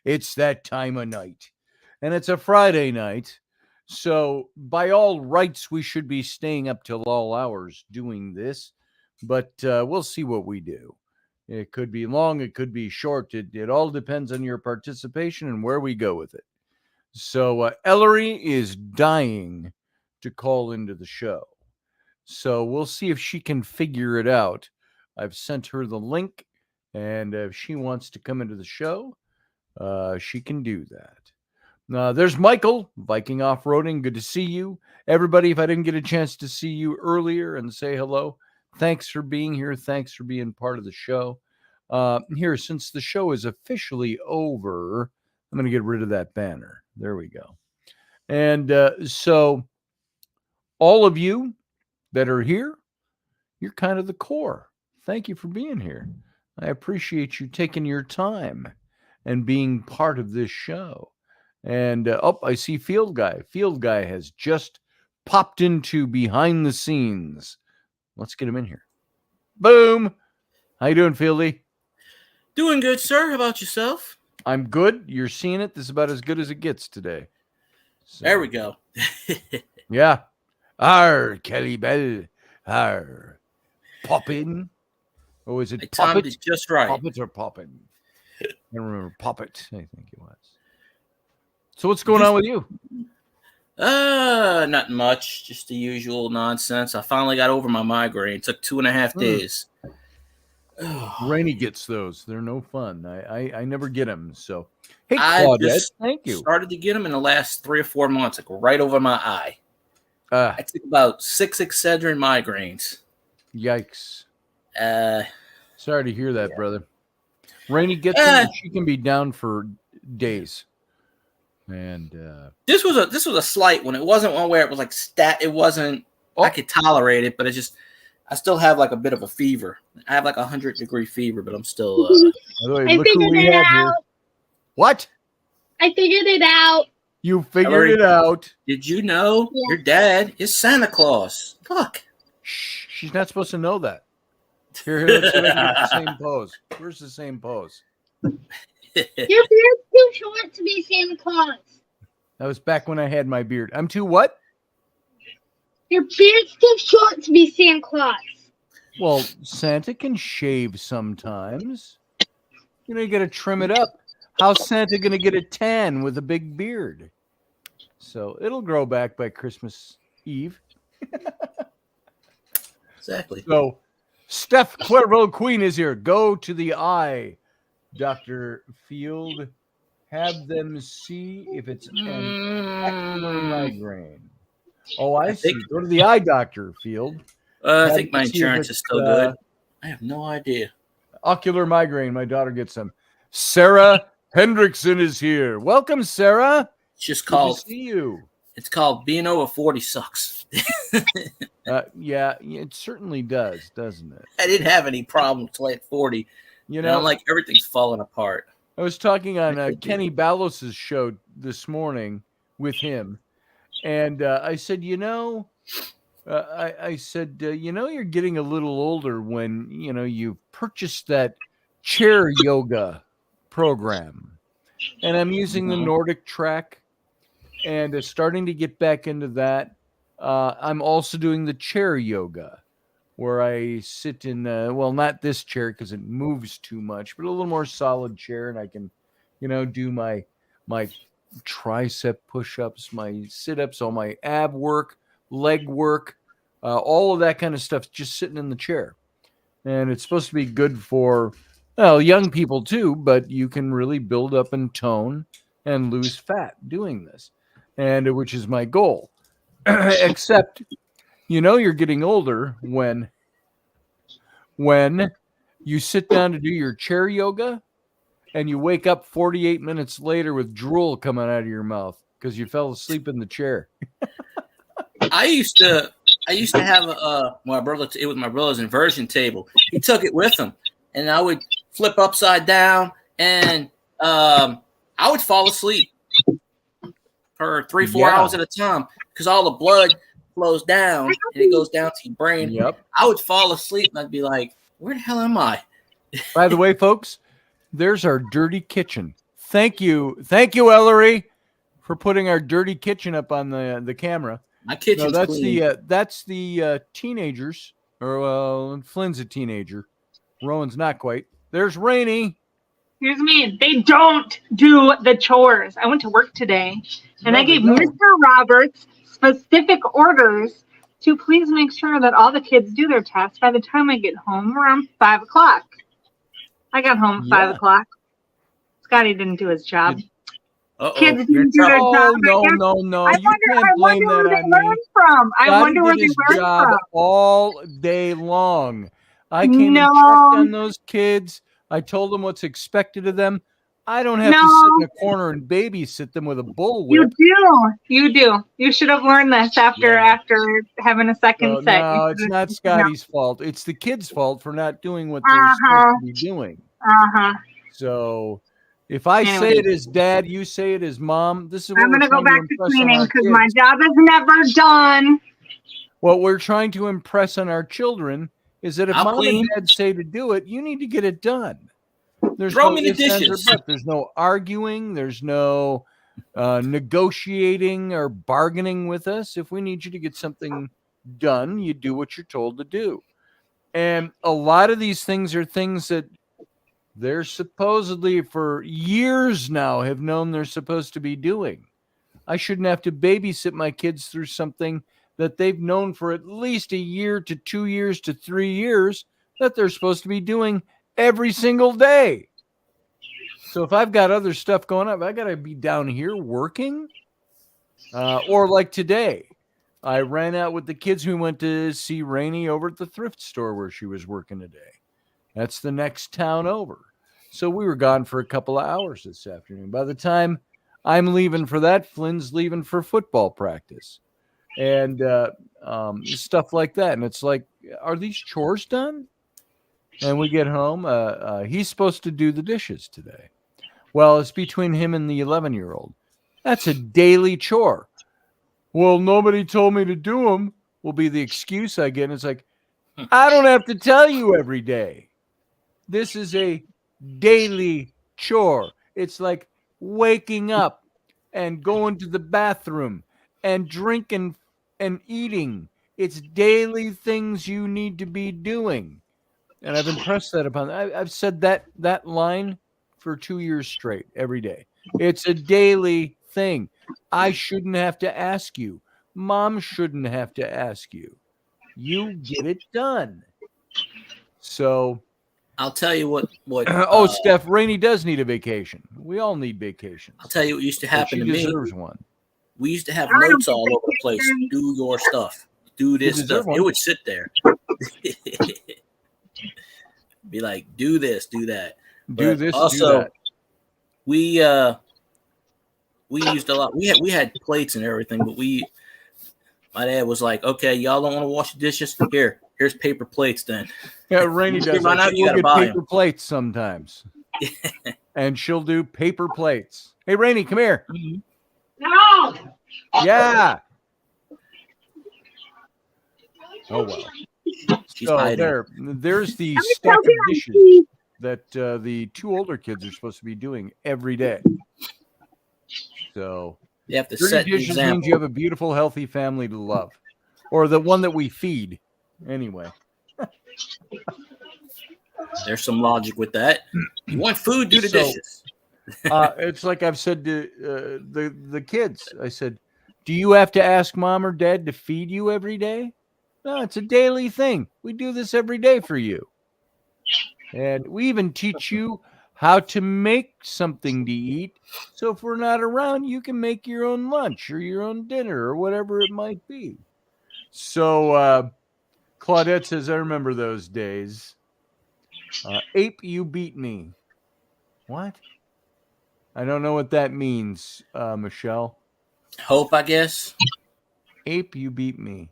It's that time of night, and it's a Friday night, so by all rights, we should be staying up till all hours doing this, but we'll see what we do. It could be long, it could be short. It all depends on your participation and where we go with it. So Ellery is dying to call into the show, so we'll see if she can figure it out. I've sent her the link, and if she wants to come into the show, she can do that. There's Michael, Viking Off-Roading. Good to see you. Everybody, if I didn't get a chance to see you earlier and say hello, thanks for being here. Thanks for being part of the show. Here, since the show is officially over, I'm going to get rid of that banner. There we go. And so all of you that are here, you're kind of the core. Thank you for being here. I appreciate you taking your time and being part of this show. And I see Field Guy. Field Guy has just popped into behind the scenes. Let's get him in here. Boom. How you doing, Fieldy? Doing good, sir. How about yourself? I'm good. You're seeing it. This is about as good as it gets today. So, there we go. Yeah. Arr, Kelly Bell. Arr. Poppin'. Or is it I timed it just right. Poppet or Poppin'? I don't remember. Poppet, I think it was. So what's going on with you? Not much. Just the usual nonsense. I finally got over my migraine. It took 2.5 days. Rainey gets those. They're no fun. I never get them. So, hey, Claudette, thank you. Started to get them in the last 3 or 4 months, like right over my eye. I took about 6 Excedrin migraines. Yikes. Sorry to hear that, brother. Rainey gets them, she can be down for days. And this was a slight one. It wasn't one where it was like it wasn't I could tolerate it, but I still have like a bit of a fever. I have like 100-degree fever, but I'm still. By the way, I look who figured we it have here. out. What? I figured it out. You figured it out. Did you know your dad is Santa Claus? Look. Shh, she's not supposed to know that. Here, let's see if I can get the same pose. Where's the same pose? Your beard's too short to be Santa Claus. That was back when I had my beard. I'm too what? Your beard's too short to be Santa Claus. Well, Santa can shave sometimes. You got to trim it up. How's Santa going to get a tan with a big beard? So it'll grow back by Christmas Eve. Exactly. So Steph Clairville Queen is here. Go to the eye, Dr. Field. Have them see if it's an ocular migraine. Oh, I see. Go to the eye doctor, Field. I think my insurance is still good. I have no idea. Ocular migraine. My daughter gets them. Sarah Hendrickson is here. Welcome, Sarah. It's just called. Good to see you. It's called being over 40 sucks. Yeah, it certainly does, doesn't it? I didn't have any problems till at 40. Like everything's falling apart. I was talking on Kenny Ballos' show this morning with him, and I said, I said, you're getting a little older when, you purchased that chair yoga program. And I'm using the Nordic track and starting to get back into that. I'm also doing the chair yoga where I sit in, not this chair because it moves too much, but a little more solid chair. And I can, do my tricep push-ups, my sit-ups, all my ab work, leg work, all of that kind of stuff just sitting in the chair. And it's supposed to be good for, young people too, but you can really build up and tone and lose fat doing this, and which is my goal. Except, you're getting older when you sit down to do your chair yoga and you wake up 48 minutes later with drool coming out of your mouth because you fell asleep in the chair. I used to have my brother. It was my brother's inversion table. He took it with him, and I would flip upside down, and I would fall asleep for 3-4 hours at a time because all the blood flows down and it goes down to your brain. Yep. I would fall asleep, and I'd be like, "Where the hell am I?" By the way, folks, there's our dirty kitchen. Thank you, Ellery, for putting our dirty kitchen up on the camera. My kitchen's clean. That's the teenagers, or Flynn's a teenager. Rowan's not quite. There's Rainey. Here's me. They don't do the chores. I went to work today, and I gave Mr. Roberts specific orders to please make sure that all the kids do their tests by the time I get home around 5 o'clock. I got home at 5 o'clock. Scotty didn't do his job. Kids didn't do their job. No. I wonder where they learned from. I wonder where they learned from. All day long. I came and checked on those kids. I told them what's expected of them. I don't have to sit in a corner and babysit them with a bullwhip. You do. You should have learned this after having a second set. No, it's not Scotty's fault. It's the kids' fault for not doing what they're supposed to be doing. So if I say it as dad, you say it as mom. This is what I'm going to go back to cleaning because my job is never done. What we're trying to impress on our children is that if mom and dad say to do it, you need to get it done. There's Throw me the dishes. There's no arguing. There's no negotiating or bargaining with us. If we need you to get something done, you do what you're told to do. And a lot of these things are things that they're supposedly for years now have known they're supposed to be doing. I shouldn't have to babysit my kids through something that they've known for at least a year to 2 years to 3 years that they're supposed to be doing every single day. So if I've got other stuff going on, I got to be down here working. Or like today, I ran out with the kids who went to see Rainey over at the thrift store where she was working today. That's the next town over. So we were gone for a couple of hours this afternoon. By the time I'm leaving for that, Flynn's leaving for football practice and stuff like that. And it's like, are these chores done? And we get home. He's supposed to do the dishes today. Well, it's between him and the 11-year-old. That's a daily chore. Well, nobody told me to do them, will be the excuse I get. And it's like, I don't have to tell you every day. This is a daily chore. It's like waking up and going to the bathroom and drinking and eating. It's daily things you need to be doing. And I've impressed that upon. I've said that line for 2 years straight every day. It's a daily thing. I shouldn't have to ask you. Mom shouldn't have to ask you. You get it done. So I'll tell you what. Steph, Rainey does need a vacation. We all need vacations. I'll tell you what used to happen to she me. deserves one. We used to have notes all over the place. Do your stuff. Do this stuff. It would sit there. Be like, do this, do that. Do this, also, do that. We used a lot. We had plates and everything, but my dad was like, okay, y'all don't want to wash the dishes? Here's paper plates then. Yeah, Rainey does. Run out, you we'll gotta get buy paper plates sometimes. And she'll do paper plates. Hey, Rainey, come here. No. Yeah. Oh, well. She's So hiding. there's the stack of dishes that the two older kids are supposed to be doing every day. So You have to dirty set the dishes example. means you have a beautiful, healthy family to love, or the one that we feed. Anyway, There's some logic with that. You want food, do the So- dishes. it's like I've said to the kids. I said, "Do you have to ask mom or dad to feed you every day?" No, it's a daily thing. We do this every day for you. And we even teach you how to make something to eat. So if we're not around, you can make your own lunch or your own dinner or whatever it might be. So Claudette says, I remember those days. Ape, you beat me. What? I don't know what that means, Michelle. Hope, I guess. Ape, you beat me.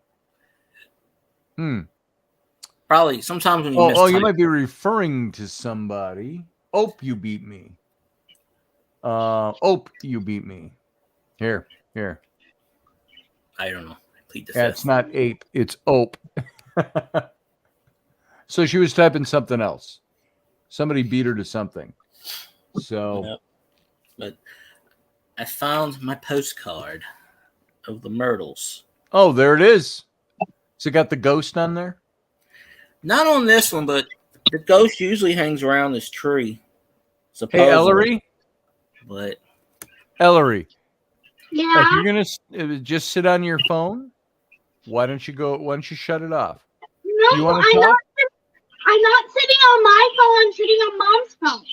Probably sometimes when you miss You might be referring to somebody. Ope, you beat me. Ope, you beat me. Here. I don't know. I plead the Yeah, fifth. it's not ape, it's ope. So she was typing something else. Somebody beat her to something. So Yep. But I found my postcard of the Myrtles. oh, there it is. So it got the ghost on there? Not on this one, but the ghost usually hangs around this tree. Hey, Supposedly. Ellery. But Ellery, Yeah. if you're gonna just sit on your phone, why don't you shut it off? No, You wanna I'm talk? not sitting on my phone. I'm sitting on mom's phone.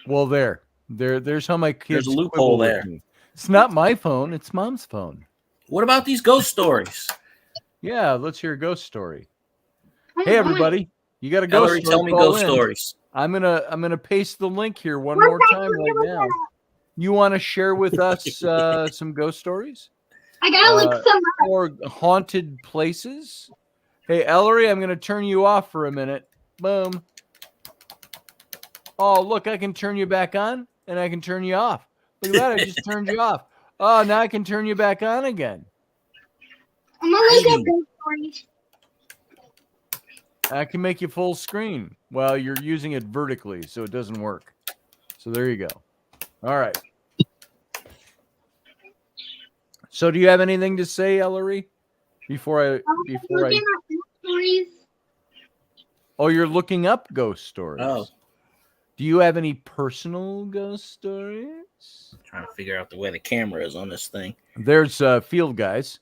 Well, there's how my kids There's a loophole quibble with there. me. It's not my phone, it's mom's phone. what about these ghost stories? Yeah, let's hear a ghost story. I Hey don't know. everybody, you got a ghost Ellery, story? tell me Call ghost in. stories. I'm gonna paste the link here one more time right now. You want to share with us some ghost stories I gotta look some up. or haunted places? Hey Ellery, I'm gonna turn you off for a minute. Boom. Oh, look, I can turn you back on and I can turn you off. Look at that, I just turned you off. Oh, now I can turn you back on again. I'm gonna look up ghost stories. I can make you full screen. Well, you're using it vertically, so it doesn't work. So there you go. All right. So do you have anything to say, Ellery? Before I Looking at ghost stories. Oh, you're looking up ghost stories. Oh. Do you have any personal ghost stories? Trying to figure out the way the camera is on this thing. There's field guys.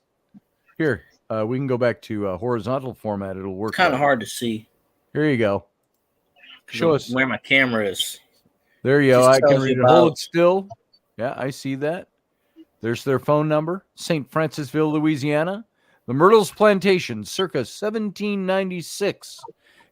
Here, we can go back to horizontal format. It'll work. Kind of better. hard to see. Here you go. Show us. Where my camera is. There you go. Just I can tells read you it. Hold about- it still. Yeah, I see that. There's their phone number. St. Francisville, Louisiana. The Myrtles Plantation, circa 1796,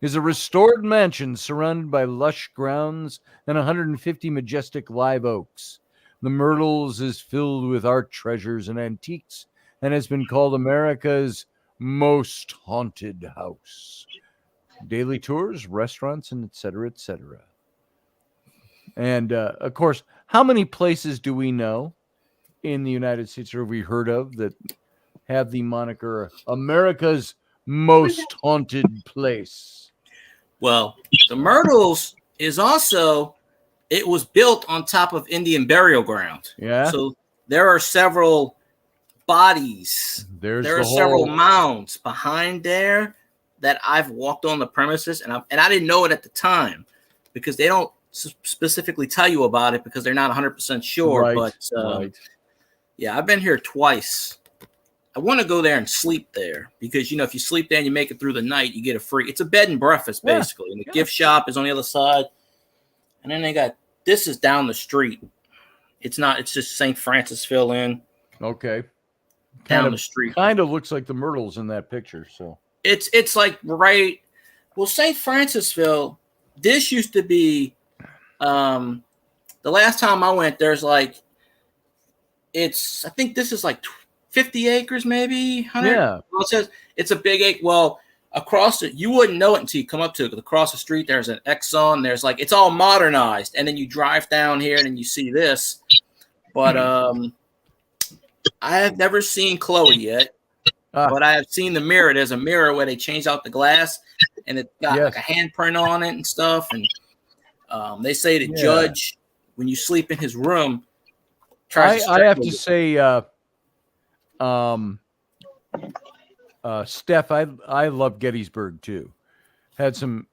is a restored mansion surrounded by lush grounds and 150 majestic live oaks. The Myrtles is filled with art treasures and antiques and has been called America's most haunted house. Daily tours, restaurants, and et cetera, et cetera. And of course, how many places do we know in the United States, or have we heard of, that have the moniker America's most haunted place? Well, the Myrtles is also, it was built on top of Indian burial ground. Yeah. So there are several bodies. There are several mounds behind there that I've walked on the premises, and I didn't know it at the time because they don't specifically tell you about it because they're not 100% sure. Right, but right. yeah, I've been here twice. I want to go there and sleep there because, if you sleep there and you make it through the night, you get a free. It's a bed and breakfast basically, and the gift shop is on the other side. And then this is down the street. It's not. It's just St. Francisville Inn. Okay. Down the street. Kind of looks like the Myrtles in that picture. So it's like right. Well, St. Francisville. This used to be. The last time I went, there's like. I think this is like 50 acres, maybe 100. Yeah. Well, it says it's a big acre. Well, across it, you wouldn't know it until you come up to it. Across the street, there's an Exxon. There's like it's all modernized, and then you drive down here, and then you see this. But I have never seen Chloe yet, but I have seen the mirror. There's a mirror where they changed out the glass, and it got like a handprint on it and stuff. And they say the judge, when you sleep in his room, I have to say, Steph, I love Gettysburg too. Had some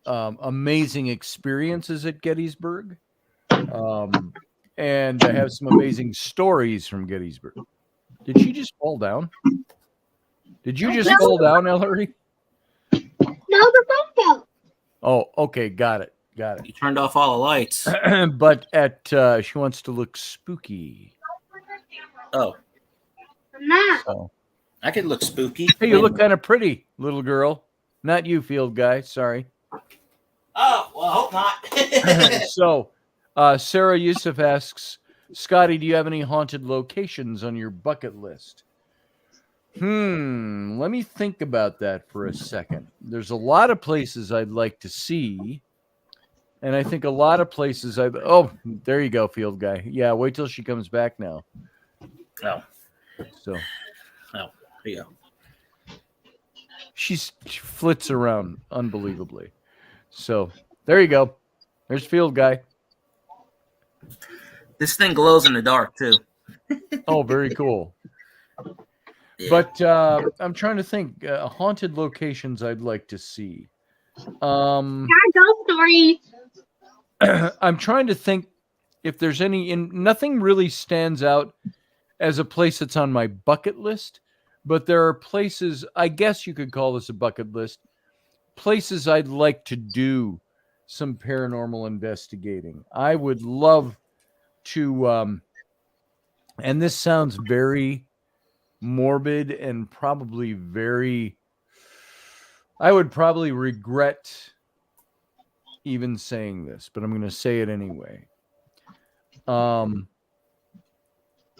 amazing experiences at Gettysburg. And I have some amazing stories from Gettysburg. Did she just fall down? Did you just fall down, Ellery? No, the phone fell. Oh, okay. Got it. You turned off all the lights. But she wants to look spooky. Oh. I'm not. So. I could look spooky. Hey, you look kind of pretty, little girl. Not you, field guy. Sorry. Oh, well, I hope not. So, Sarah Yusuf asks, Scotty, do you have any haunted locations on your bucket list? Let me think about that for a second. There's a lot of places I'd like to see. And I think a lot of places oh, there you go, field guy. Yeah, wait till she comes back now. Oh. So. Oh, there you go. She flits around unbelievably. So, there you go. There's field guy. This thing glows in the dark, too. Oh, very cool. Yeah. But I'm trying to think. Haunted locations I'd like to see. Ghost story. I'm trying to think if there's any. Nothing really stands out as a place that's on my bucket list. But there are places, I guess you could call this a bucket list, places I'd like to do some paranormal investigating. I would love to, and this sounds very morbid and probably I would probably regret even saying this, but I'm going to say it anyway.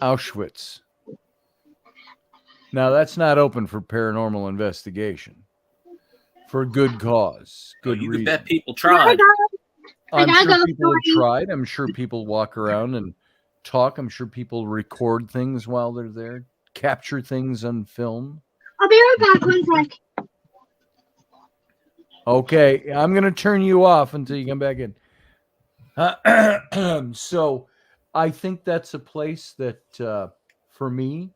Auschwitz. Now, that's not open for paranormal investigation. For good cause. Good reason. You bet people tried. I'm sure people have tried. I'm sure people walk around and talk. I'm sure people record things while they're there. Capture things on film. I'll be right back. 1 sec. Okay. I'm going to turn you off until you come back in. So, I think that's a place that, for me,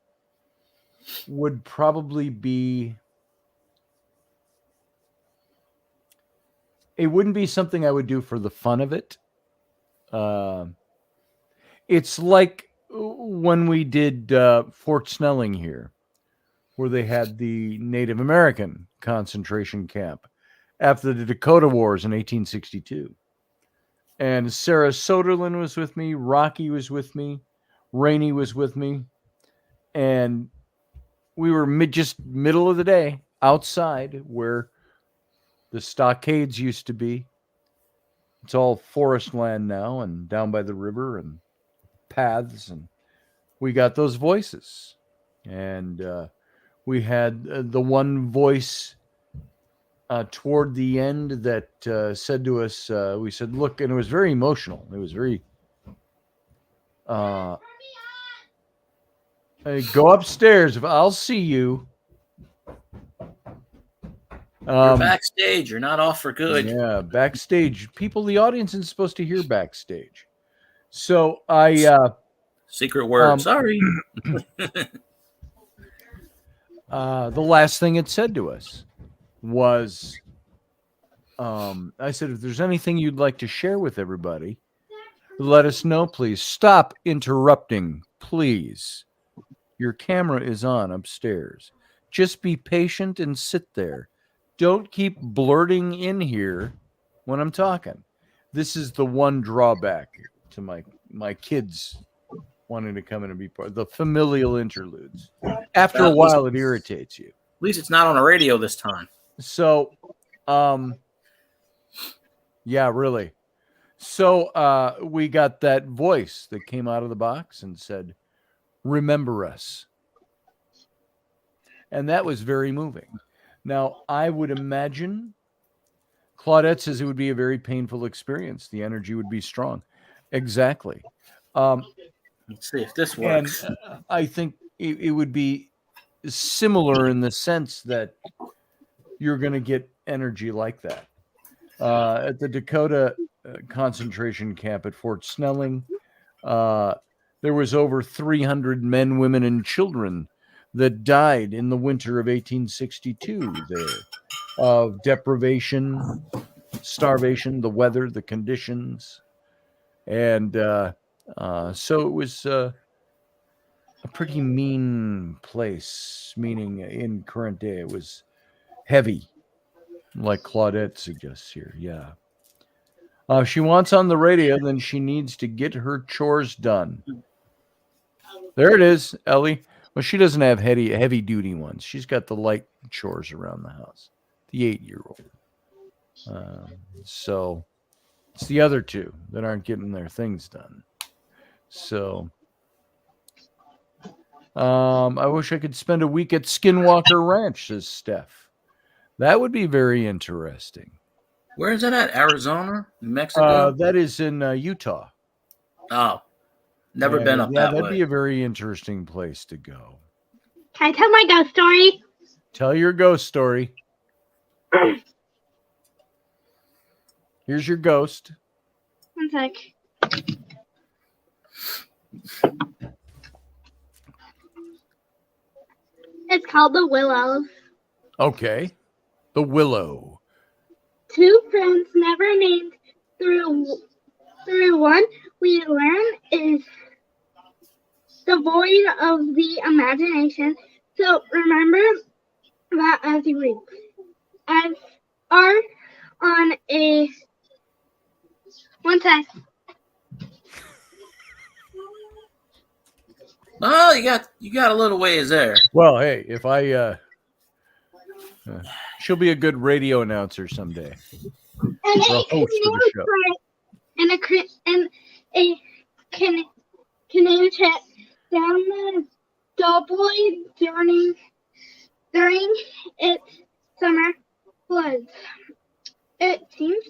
would probably be, it wouldn't be something I would do for the fun of it. It's like when we did Fort Snelling here, where they had the Native American concentration camp after the Dakota Wars in 1862. And Sarah Soderlin was with me, Rocky was with me, Rainey was with me, and we were just middle of the day outside where the stockades used to be. It's all forest land now and down by the river and paths. And we got those voices. And We had the one voice toward the end that said to us, we said, look, and it was very emotional. It was very, hey, go upstairs. I'll see you. You're backstage. You're not off for good. Yeah, backstage. People, the audience is supposed to hear backstage. So Secret word. Sorry. the last thing it said to us was, I said, if there's anything you'd like to share with everybody, let us know, please. Stop interrupting, please. Your camera is on upstairs. Just be patient and sit there. Don't keep blurting in here when I'm talking. This is the one drawback to my kids wanting to come in and be part of the familial interludes. After a while, it irritates you. At least it's not on the radio this time. So, yeah, really. So we got that voice that came out of the box and said, remember us. And that was very moving. Now, I would imagine Claudette says it would be a very painful experience. The energy would be strong. Exactly. Let's see if this works. And I think it would be similar in the sense that you're going to get energy like that. At the Dakota concentration camp at Fort Snelling, there was over 300 men, women, and children that died in the winter of 1862 there of deprivation, starvation, the weather, the conditions. And so it was a pretty mean place, meaning in current day, it was heavy, like Claudette suggests here. Yeah. If she wants on the radio, then she needs to get her chores done. There it is, Ellie. Well, she doesn't have heavy duty ones. She's got the light chores around the house. The 8-year-old. So it's the other two that aren't getting their things done. So I wish I could spend a week at Skinwalker Ranch, says Steph. That would be very interesting. Where is that at? Arizona? New Mexico? That is in Utah. Oh. Never been up that way. That'd be a very interesting place to go. Can I tell my ghost story? Tell your ghost story. Here's your ghost. One sec. It's called the Willows. Okay. The Willow. Two friends never named through one we learn is devoid of the imagination. So remember that as you read. As are on a one sec. Oh, you got a little ways there. Well, hey, if I she'll be a good radio announcer someday. And Or a host of the show. And a canoe trip down the Doughboy during its summer floods. It seems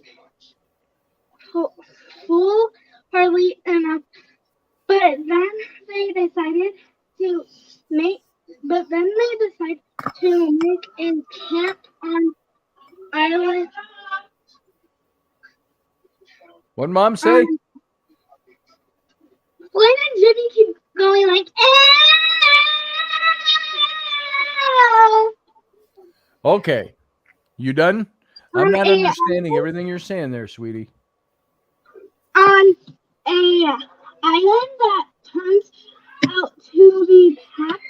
full hardly enough, but then they decided to make a camp on island. What'd Mom say? Why did Judy keep going like, "Ow"? Okay. You done? I'm On not a- understanding everything you're saying there, sweetie. On a island that turns out to be packed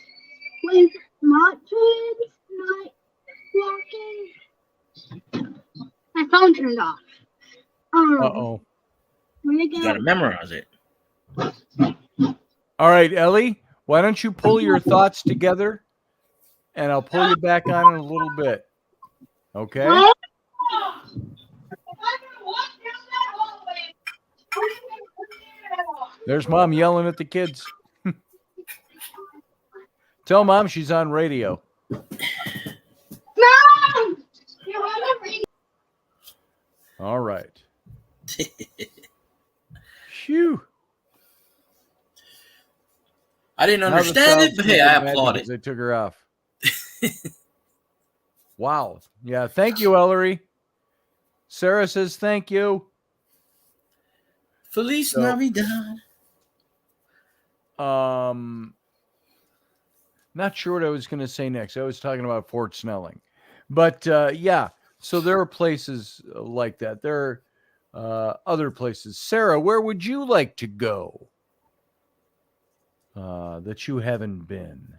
with not twins, not walking. My phone turned off. Uh-oh. You got to memorize it. All right, Ellie, why don't you pull your thoughts together, and I'll pull you back on in a little bit. Okay? What? There's Mom yelling at the kids. Tell Mom she's on radio. Phew. I didn't Now the understand it, sound's but gonna hey, get I mad applaud because it. I took her off. Wow. Yeah. Thank you, Ellery. Sarah says thank you. Feliz So- Navidad. Not sure what I was going to say next. I was talking about Fort Snelling, but yeah. So there are places like that. There are other places. Sarah, where would you like to go that you haven't been,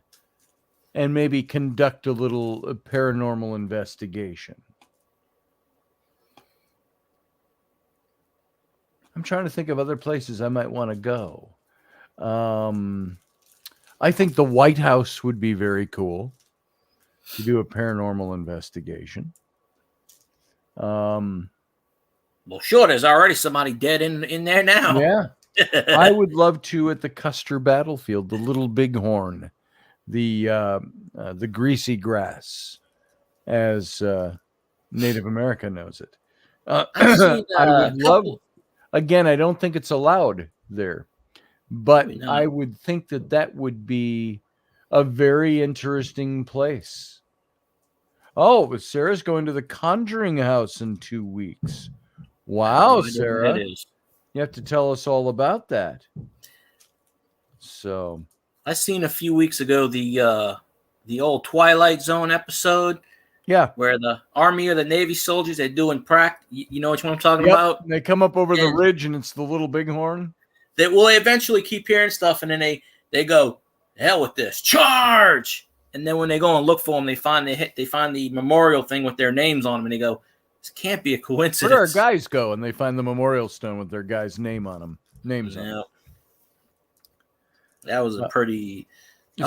and maybe conduct a little paranormal investigation? I'm trying to think of other places I might want to go. I think the White House would be very cool to do a paranormal investigation. Well, sure, there's already somebody dead in there now. Yeah, I would love to at the Custer Battlefield, the Little Bighorn, the greasy grass, as Native America knows it. I've seen I a would love. couple. Again, I don't think it's allowed there, but Maybe not. I would think that that would be a very interesting place. Oh, Sarah's going to the Conjuring House in 2 weeks. Wow, No idea where Sarah. that is. You have to tell us all about that. So, I seen a few weeks ago the old Twilight Zone episode yeah. where the Army or the Navy soldiers they're doing practice. You know which one I'm talking Yep, about? they come up over the And- ridge and it's the Little Bighorn. They eventually keep hearing stuff, and then they go, hell with this, charge! And then when they go and look for them, they find the memorial thing with their names on them, and they go, this can't be a coincidence. Where our guys go and they find the memorial stone with their guy's name on them. Names on them. Yeah. That was a pretty.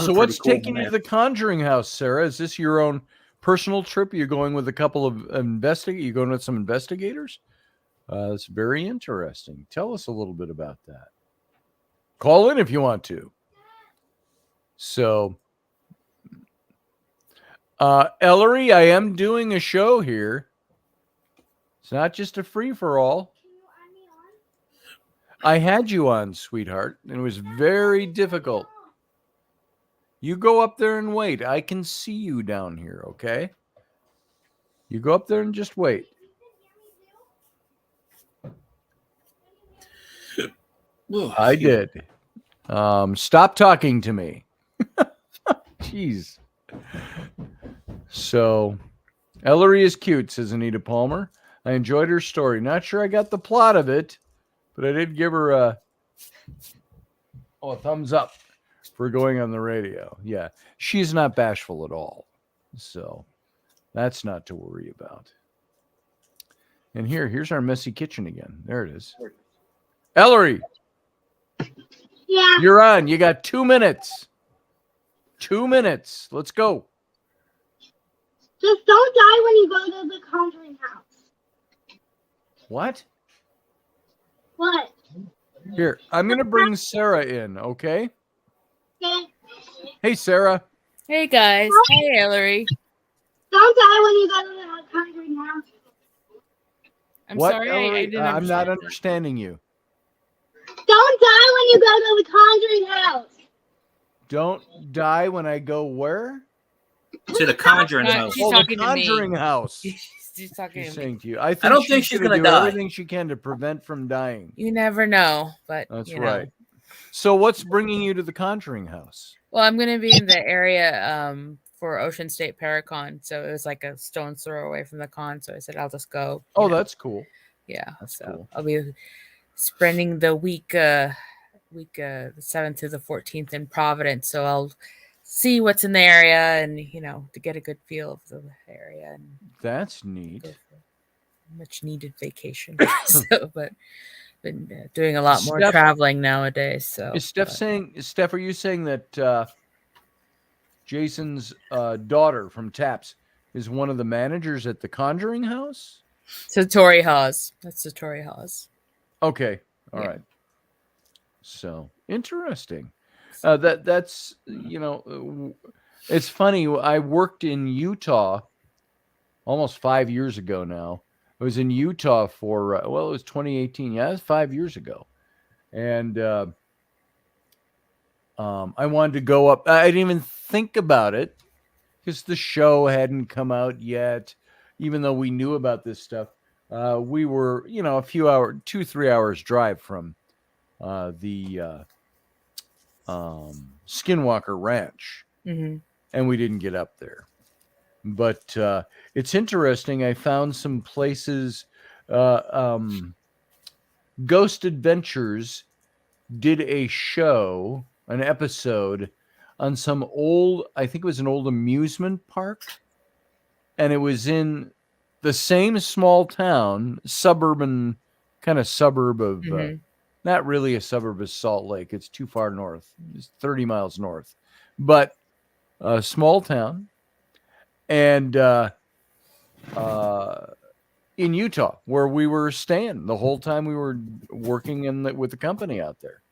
So what's taking you to the Conjuring House, Sarah? Is this your own personal trip? You're going with a couple of investigators? You going with some investigators? It's very interesting. Tell us a little bit about that. Call in if you want to. So, Ellery, I am doing a show here. It's not just a free-for-all. I had you on, sweetheart, and it was very difficult. You go up there and wait. I can see you down here, okay? You go up there and just wait. I did. Stop talking to me. Jeez. So, Ellery is cute, says Anita Palmer. I enjoyed her story. Not sure I got the plot of it, but I did give her a thumbs up for going on the radio. Yeah, she's not bashful at all. So, that's not to worry about. And here's our messy kitchen again. There it is. Ellery. Yeah. You're on. You got 2 minutes. 2 minutes. Let's go. Just don't die when you go to the Conjuring House. What? What? Here, I'm going to bring Sarah in, okay? Okay. Hey, Sarah. Hey guys. Hey Ellery. Don't die when you go to the Conjuring House. I'm What, sorry, Ellery? I didn't I'm not understand that. understanding you. Don't die when you go to the Conjuring House. Don't die when I go where? To the Conjuring Uh, House. she's Oh, the talking to me. Conjuring House. She's talking She's to me. saying to you. I don't think she's gonna gonna do die. everything she can to prevent from dying. You never know, but That's you know. right. So what's bringing you to the Conjuring House? Well, I'm gonna be in the area for Ocean State Paracon, so it was like a stone's throw away from the con. So I said I'll just go. Oh, you know. that's cool. Yeah. That's so cool. I'll be spending the week the 7th to the 14th in Providence. So I'll see what's in the area and to get a good feel of the area and That's neat. go for a much needed vacation. But been doing a lot more Steph- traveling nowadays. So Is Steph, are you saying that Jason's daughter from Taps is one of the managers at the Conjuring House? Satori Hawes. That's Satori Hawes. Okay. all Yeah. right. So interesting. That's it's funny. I worked in Utah almost 5 years ago now I was in Utah for it was 2018. Yeah, it was 5 years ago, and I wanted to go up. I didn't even think about it because the show hadn't come out yet. Even though we knew about this stuff, we were, a few hours, 2-3 hours drive from the Skinwalker Ranch, Mm-hmm. and we didn't get up there. But it's interesting. I found some places. Ghost Adventures did a show, an episode on some old, I think it was an old amusement park, and it was in the same small town, suburban, kind of suburb of, Mm-hmm. not really a suburb of Salt Lake. It's too far north. It's 30 miles north, but a small town. And in Utah, where we were staying the whole time we were working with the company out there.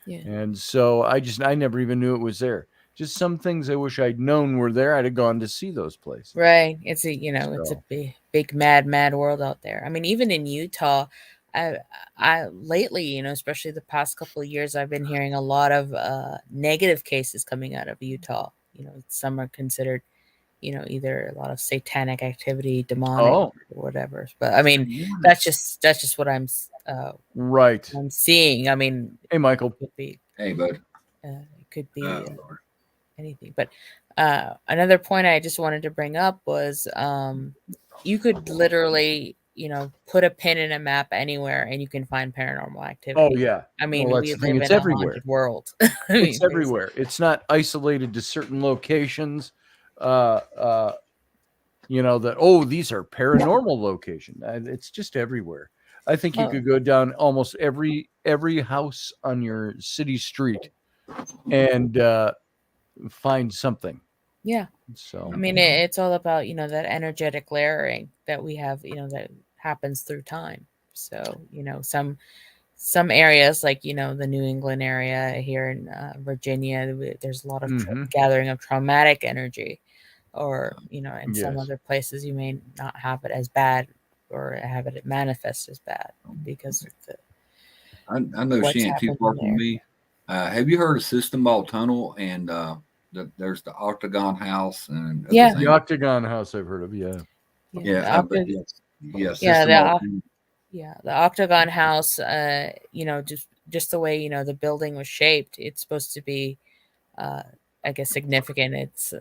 Yeah. And so I never even knew it was there. Just some things I wish I'd known were there. I'd have gone to see those places. Right. It's it's a big, mad world out there. I mean, even in Utah, I lately, especially the past couple of years, I've been hearing a lot of negative cases coming out of Utah. Some are considered, either a lot of satanic activity, demonic, or whatever. But I mean, that's just what I'm right. I'm seeing. I mean, hey, Michael. It could be, hey, bud. It could be anything. But another point I just wanted to bring up was you could literally, put a pin in a map anywhere and you can find paranormal activity. Oh yeah. I mean, well, we live in a haunted world. It's everywhere. It's not isolated to certain locations. That these are paranormal locations. It's just everywhere. I think you could go down almost every house on your city street and find something. Yeah. So I mean, it's all about that energetic layering that we have. That happens through time. So some areas like the New England area here in Virginia, there's a lot of gathering of traumatic energy, or in some other places you may not have it as bad or have it manifest as bad because of the. I know she ain't too far from me. Have you heard of System Ball Tunnel and there's the Octagon House and the Octagon House I've heard of. The Octagon House, just the way the building was shaped, it's supposed to be I guess significant. It's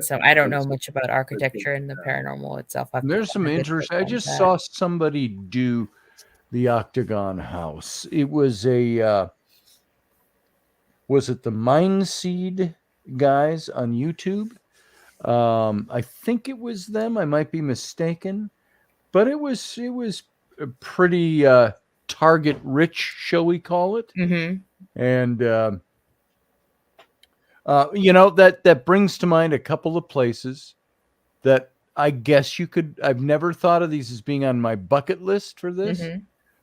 so I don't know much about architecture and the paranormal itself. There's some interest. I just saw somebody do the Octagon House. It was was it the Mind Seed guys on YouTube? I think it was them. I might be mistaken, but it was a pretty target rich, shall we call it? Mm-hmm. And that brings to mind a couple of places that I guess you could. I've never thought of these as being on my bucket list for this,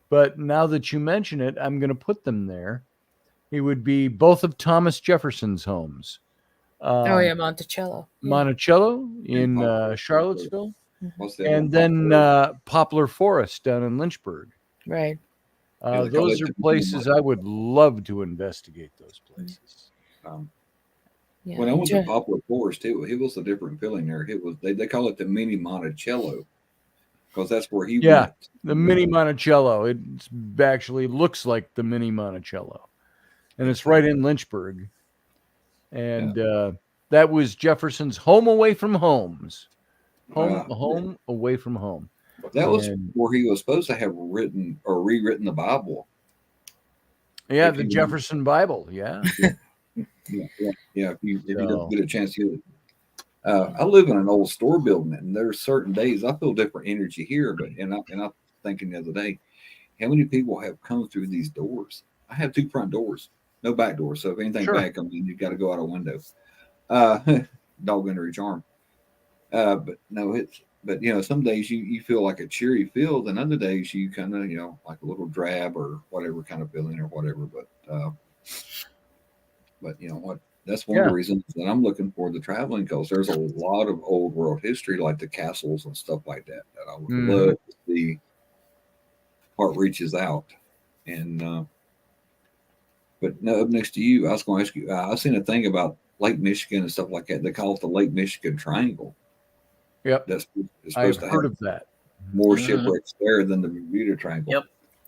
but now that you mention it, I'm going to put them there. It would be both of Thomas Jefferson's homes. Monticello. Monticello in Charlottesville. And then Poplar Forest down in Lynchburg. Right. Those are places I would love to investigate. Those places. When I went to Poplar Forest, it was a different feeling there. It was they call it the mini Monticello because that's where he went. The mini Monticello. It actually looks like the mini Monticello. And it's right in Lynchburg. And that was Jefferson's home away from homes. Home away from home. That was where he was supposed to have written or rewritten the Bible. Yeah, the Jefferson Bible. Yeah. If you don't get a chance to hear it. I live in an old store building, and there's certain days I feel different energy here. And I'm thinking the other day, how many people have come through these doors? I have 2 front doors, no back doors. So if anything bad comes in, you got to go out a window. Dog under each arm. But some days you feel like a cheery field, and other days you kind of like a little drab or whatever kind of feeling or whatever. But But you know what? That's one of the reasons that I'm looking for the traveling, because there's a lot of old world history, like the castles and stuff like that, that I would love to see part reaches out. And but no, up next to you, I was going to ask you. I've seen a thing about Lake Michigan and stuff like that. They call it the Lake Michigan Triangle. Yep, that's I've supposed to heard have of that. more shipwrecks there than the Bermuda Triangle. Yep.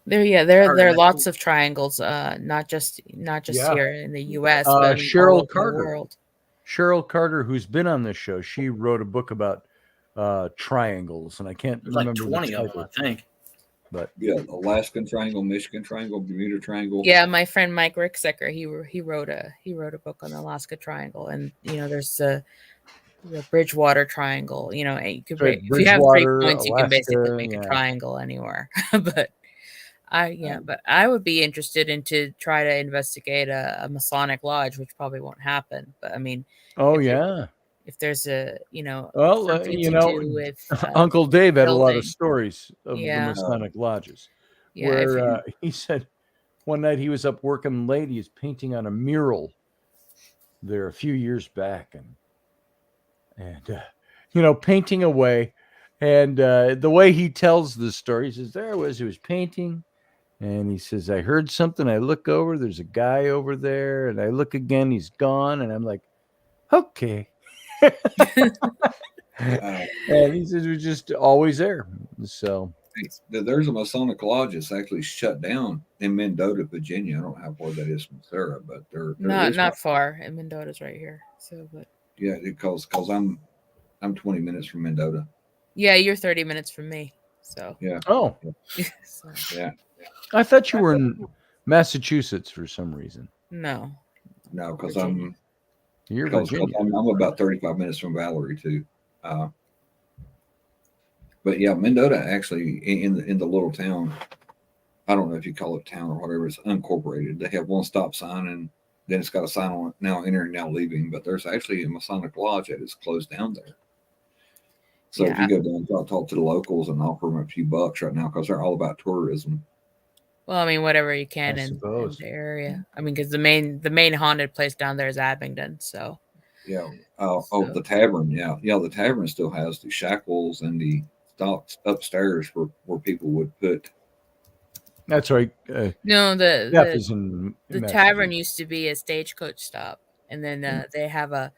There are lots of triangles, not just here in the U.S., but all Cheryl over Carter, the world. Cheryl Carter, who's been on this show, she wrote a book about triangles, and I can't remember like 20 of them, I think. But yeah, Alaskan Triangle, Michigan Triangle, Bermuda Triangle. Yeah, my friend Mike Ricksecker, he wrote a book on the Alaska Triangle, and there's the Bridgewater Triangle. You could if you have 3 points, you can basically make a triangle anywhere. But I would be interested in to try to investigate a Masonic lodge, which probably won't happen. But I mean, if there's a something to do with Uncle Dave had a lot of stories of the Masonic lodges, where he said one night he was up working late. He was painting on a mural there a few years back, and painting away, and the way he tells the story, he says he was painting. And he says, I heard something. I look over. There's a guy over there. And I look again. He's gone. And I'm like, okay. And he says, we're just always there. So there's a Masonic lodge that's actually shut down in Mendota, Virginia. I don't know how far that is from Sarah, but they're not far. And Mendota's right here. So, but yeah, because I'm 20 minutes from Mendota. Yeah, you're 30 minutes from me. So yeah. Oh, so. Yeah. I thought you were in Massachusetts for some reason. No, because you're Virginia. I'm about 35 minutes from Valerie too. But yeah, Mendota actually in the little town. I don't know if you call it town or whatever. It's unincorporated. They have one stop sign, and then it's got a sign on it: now entering, now leaving. But there's actually a Masonic lodge that is closed down there. So if you go down and talk to the locals and offer them a few bucks right now, because they're all about tourism. Well, I mean, whatever you can in the area. I mean, because the main haunted place down there is Abingdon. So yeah. The tavern. Yeah, the tavern still has the shackles and the stocks upstairs where people would put. That's right. No, the tavern used to be a stagecoach stop, and then they have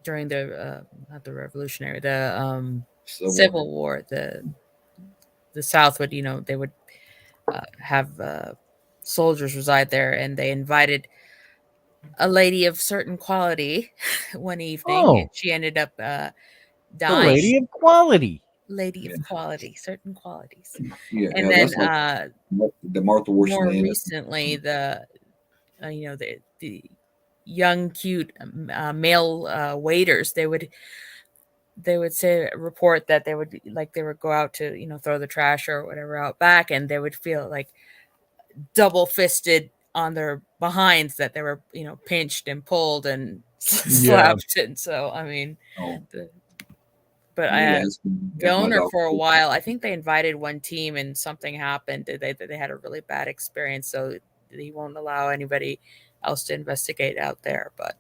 during the not the Revolutionary, the Civil War, the South would, they would have soldiers reside there, and they invited a lady of certain quality one evening, and she ended up dying. Lady of quality. Lady of quality, certain qualities. Yeah, and then like the Martha Washington. More recently, the young, cute male waiters, they would report that they would go out to throw the trash or whatever out back, and they would feel like double fisted on their behinds, that they were pinched and pulled and slapped. And so I mean, the owner for a while, I think they invited one team and something happened. They had a really bad experience, so he won't allow anybody else to investigate out there. But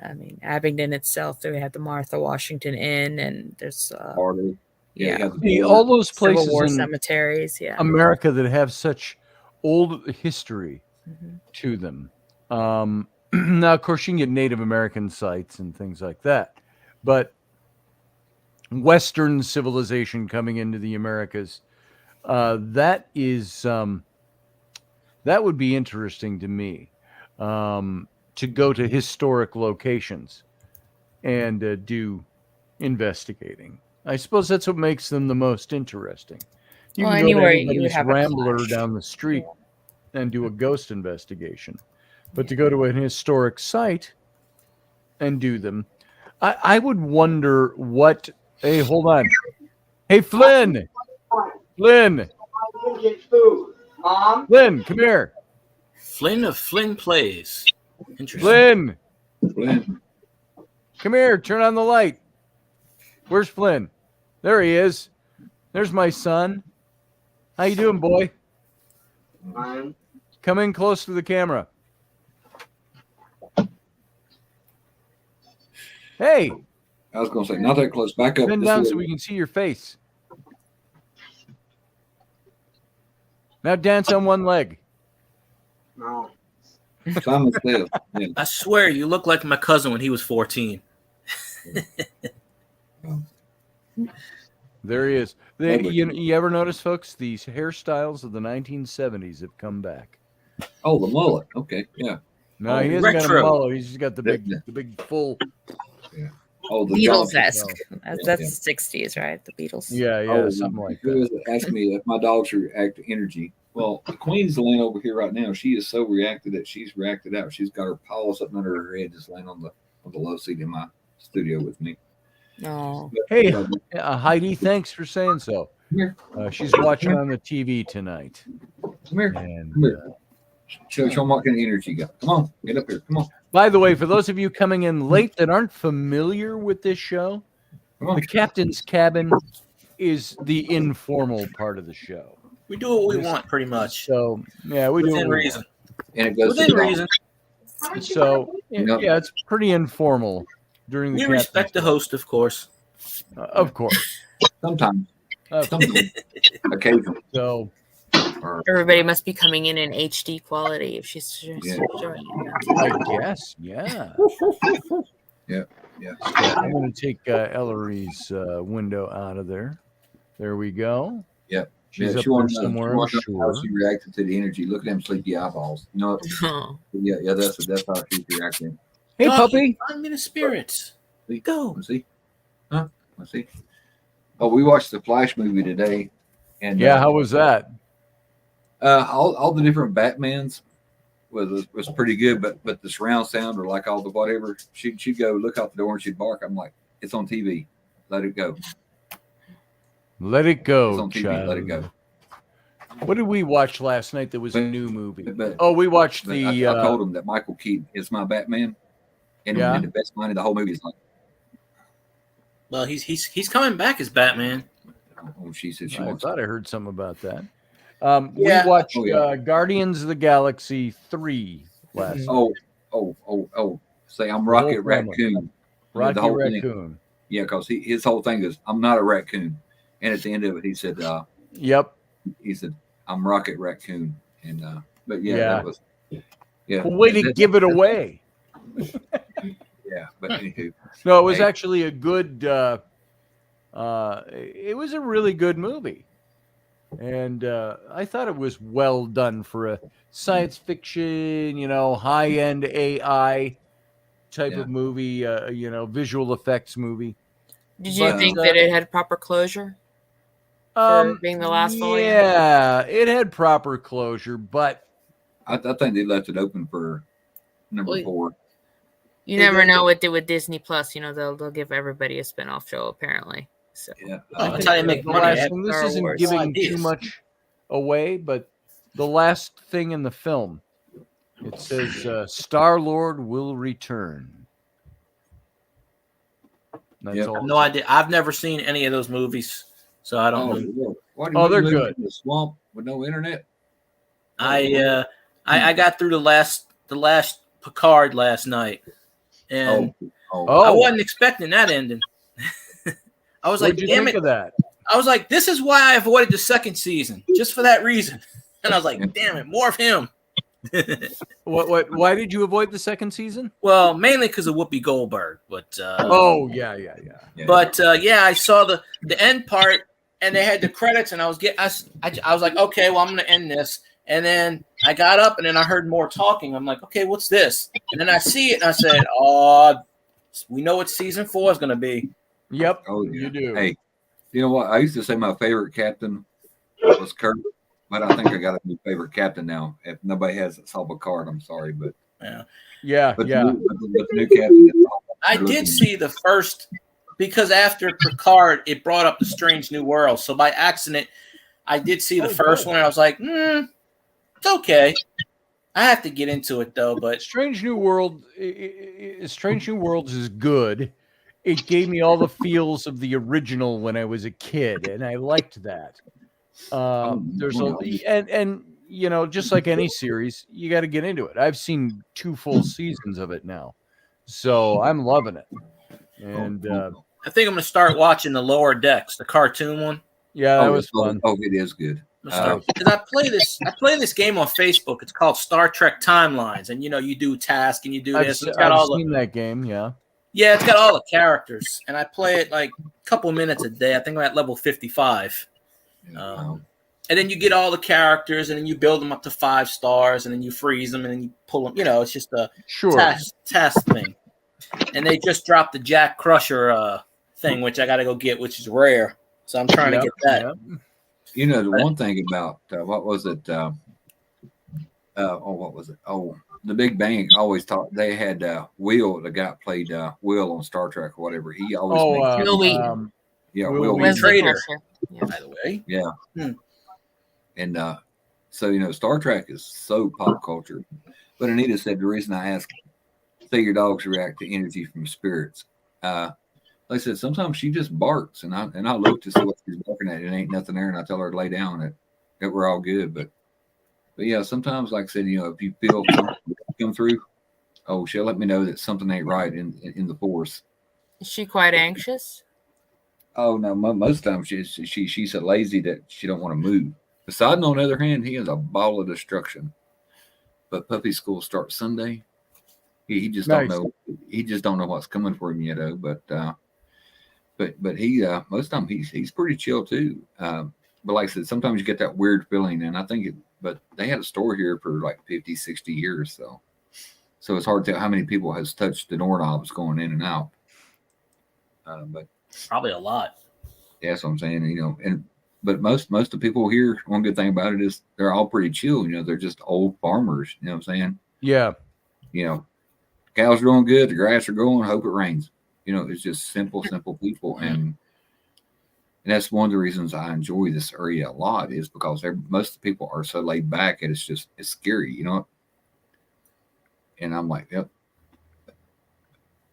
I mean, Abingdon itself, they had the Martha Washington Inn, and there's all those places, Civil War cemeteries, America, that have such old history to them. Now, of course, you can get Native American sites and things like that, but Western civilization coming into the Americas, that would be interesting to me. To go to historic locations and do investigating. I suppose that's what makes them the most interesting. You can anywhere go to you would have Rambler down the street and do a ghost investigation. But to go to an historic site and do them, I would wonder what... Hey, hold on. Hey, Flynn! Flynn! Flynn, come here. Flynn of Flynn Plays. Flynn, come here. Turn on the light. Where's Flynn? There he is. There's my son. How you doing, boy? Fine. Come in close to the camera. Hey, I was going to say, not that close. Back up. bend just a down so little we can see your face. Now dance on one leg. No. bit. Simon says, yeah. I swear, you look like my cousin when he was 14. There he is. Yeah, but- You ever notice, folks, these hairstyles of the 1970s have come back. Oh, the mullet. Okay, yeah. No, Oh, he hasn't got a retro. mullet. He's just got the Yeah. big full. Oh, the Beatles dog. esque. That's 60s, right? The Beatles. Yeah, Oh, something like who that. is it? Ask me if my dogs react to energy. Well, the queen's laying over here right now. She is so reacted that she's reacted out. She's got her paws up under her head, just laying on the low seat in my studio with me. No. Hey, But- Heidi, thanks for saying so. Come here. She's watching on the TV tonight. Come here. And Come here. Show them what kind of energy you got. Come on, get up here. Come on. by the way, for those of you coming in late that aren't familiar with this show, Come on. the captain's cabin is the informal part of the show. We do what we want, pretty much. So yeah, we do Within what we reason. And it goes to Within the reason. want. So Yep. yeah, it's pretty informal during the We captain's respect the cabin. host, of course. Of course. Sometimes. Of course. Sometimes. Occasionally. So Or, Everybody must be coming in HD quality if she's Yeah. showing it. I guess, yeah. yeah. I'm going to take Ellery's window out of there. There we go. Yep. She's Yeah, up she there wants somewhere, to I'm know sure. how she reacted to the energy. Look at them sleepy eyeballs. No, Oh. yeah, that's how she's reacting. Hey, Doggy, puppy. I'm in the spirits. See? Go. Let's see. Huh? Let's see. Oh, we watched the Flash movie today, and Yeah, how was that? all the different Batmans was pretty good, but the surround sound or like all the whatever, she'd go look out the door and she'd bark. I'm like, it's on TV, let it go. Let it It's go, on TV, child. let it go. What did we watch last night that was a new movie? But Oh, we watched but the. I told him that Michael Keaton is my Batman, and, Yeah. and the best line of the whole movie is like, Well, he's coming back as Batman. oh, she said she I wants. thought I heard something about that. Yeah. We watched Oh, yeah. Guardians of the Galaxy 3 last night. Oh! Say I'm Rocket whole family. Raccoon. Rocky the whole thing. Raccoon. Yeah, because his whole thing is I'm not a raccoon, and at the end of it, he said, Yep. I'm Rocket Raccoon, and but yeah, Yeah. that was yeah. Well, way to give it away. Yeah, but anywho, No, it was Hey. actually a good. It was a really good movie, and I thought it was well done for a science fiction, high end AI type Yeah. of movie, visual effects movie. Did you But, think that it had proper closure? Being the last volume? Yeah, it had proper closure, but I think they left it open for number Well, 4. You They never did. know what they with Disney Plus. They'll give everybody a spin-off show apparently. So Yeah, Oh, I that's how you think make the money. last Have thing, this Star isn't Wars. giving Ideas. too much away, but the last thing in the film, it says Star-Lord will return. That's Yep. I all. have no idea. I've never seen any of those movies, so I don't know. yeah. Why Oh, they're live good. in the swamp with no internet. I got through the last Picard last night, and Oh, I wasn't expecting that ending. I was What like, did you damn think it! of that? I was like, this is why I avoided the second season, just for that reason. And I was like, damn it, more of him. What? Why did you avoid the second season? Well, mainly because of Whoopi Goldberg, but Oh, yeah. yeah. yeah, I saw the end part, and they had the credits, and I was like, okay, well, I'm gonna end this, and then I got up, and then I heard more talking. I'm like, okay, what's this? And then I see it, and I said, oh, we know what season 4 is gonna be. Yep. Oh, yeah. You do. Hey, you know what? I used to say my favorite captain was Kirk, but I think I got a new favorite captain now. If nobody has saw Picard, I'm sorry, but Yeah. but Yeah. the new captain. I did see the first, because after Picard, it brought up the Strange New World. So by accident, I did see the first one, and I was like, it's okay. I have to get into it though, but Strange New World. Strange New Worlds is good. It gave me all the feels of the original when I was a kid, and I liked that. There's and just like any series, you got to get into it. I've seen 2 full seasons of it now, so I'm loving it. And I think I'm gonna start watching the Lower Decks, the cartoon one. yeah, that was fun. Oh, it is good. Because I play this game on Facebook. It's called Star Trek Timelines, and you do tasks and you do this. It's got I've all seen that game. Yeah. Yeah, it's got all the characters, and I play it like a couple minutes a day. I think I'm at level 55. And then you get all the characters, and then you build them up to 5 stars, and then you freeze them, and then you pull them. It's just a task thing. And they just dropped the Jack Crusher thing, which I got to go get, which is rare. So I'm trying to get that. Yep. The one thing about what was it? What was it? Oh, the Big Bang always taught. They had Will, the guy that played Will on Star Trek or whatever. He always Will Wheaton. Will Trader. Yeah. By the way, yeah. And so Star Trek is so pop culture. But Anita said the reason I asked, say your dogs react to energy from spirits. Like I said, sometimes she just barks, and I look to see what she's barking at. It ain't nothing there, and I tell her to lay down. That we're all good, but yeah, sometimes, like I said, if you feel something come through, she'll let me know that something ain't right in the force. Is she quite anxious? Oh no, most times she's so lazy that she don't want to move. Poseidon, on the other hand, he is a ball of destruction. But puppy school starts Sunday. He just don't know. He just don't know what's coming for him yet. But he most of the time he's pretty chill too. But like I said, sometimes you get that weird feeling, and I think but they had a store here for like 50, 60 years, so it's hard to tell how many people has touched the doorknobs going in and out. But probably a lot. Yeah, that's what I'm saying. But most of the people here, one good thing about it is they're all pretty chill. They're just old farmers. You know what I'm saying? Yeah. Cows are growing good, the grass are growing. Hope it rains. It's just simple people, and that's one of the reasons I enjoy this area a lot is because most of the people are so laid back, and it's scary, And I'm like, yep.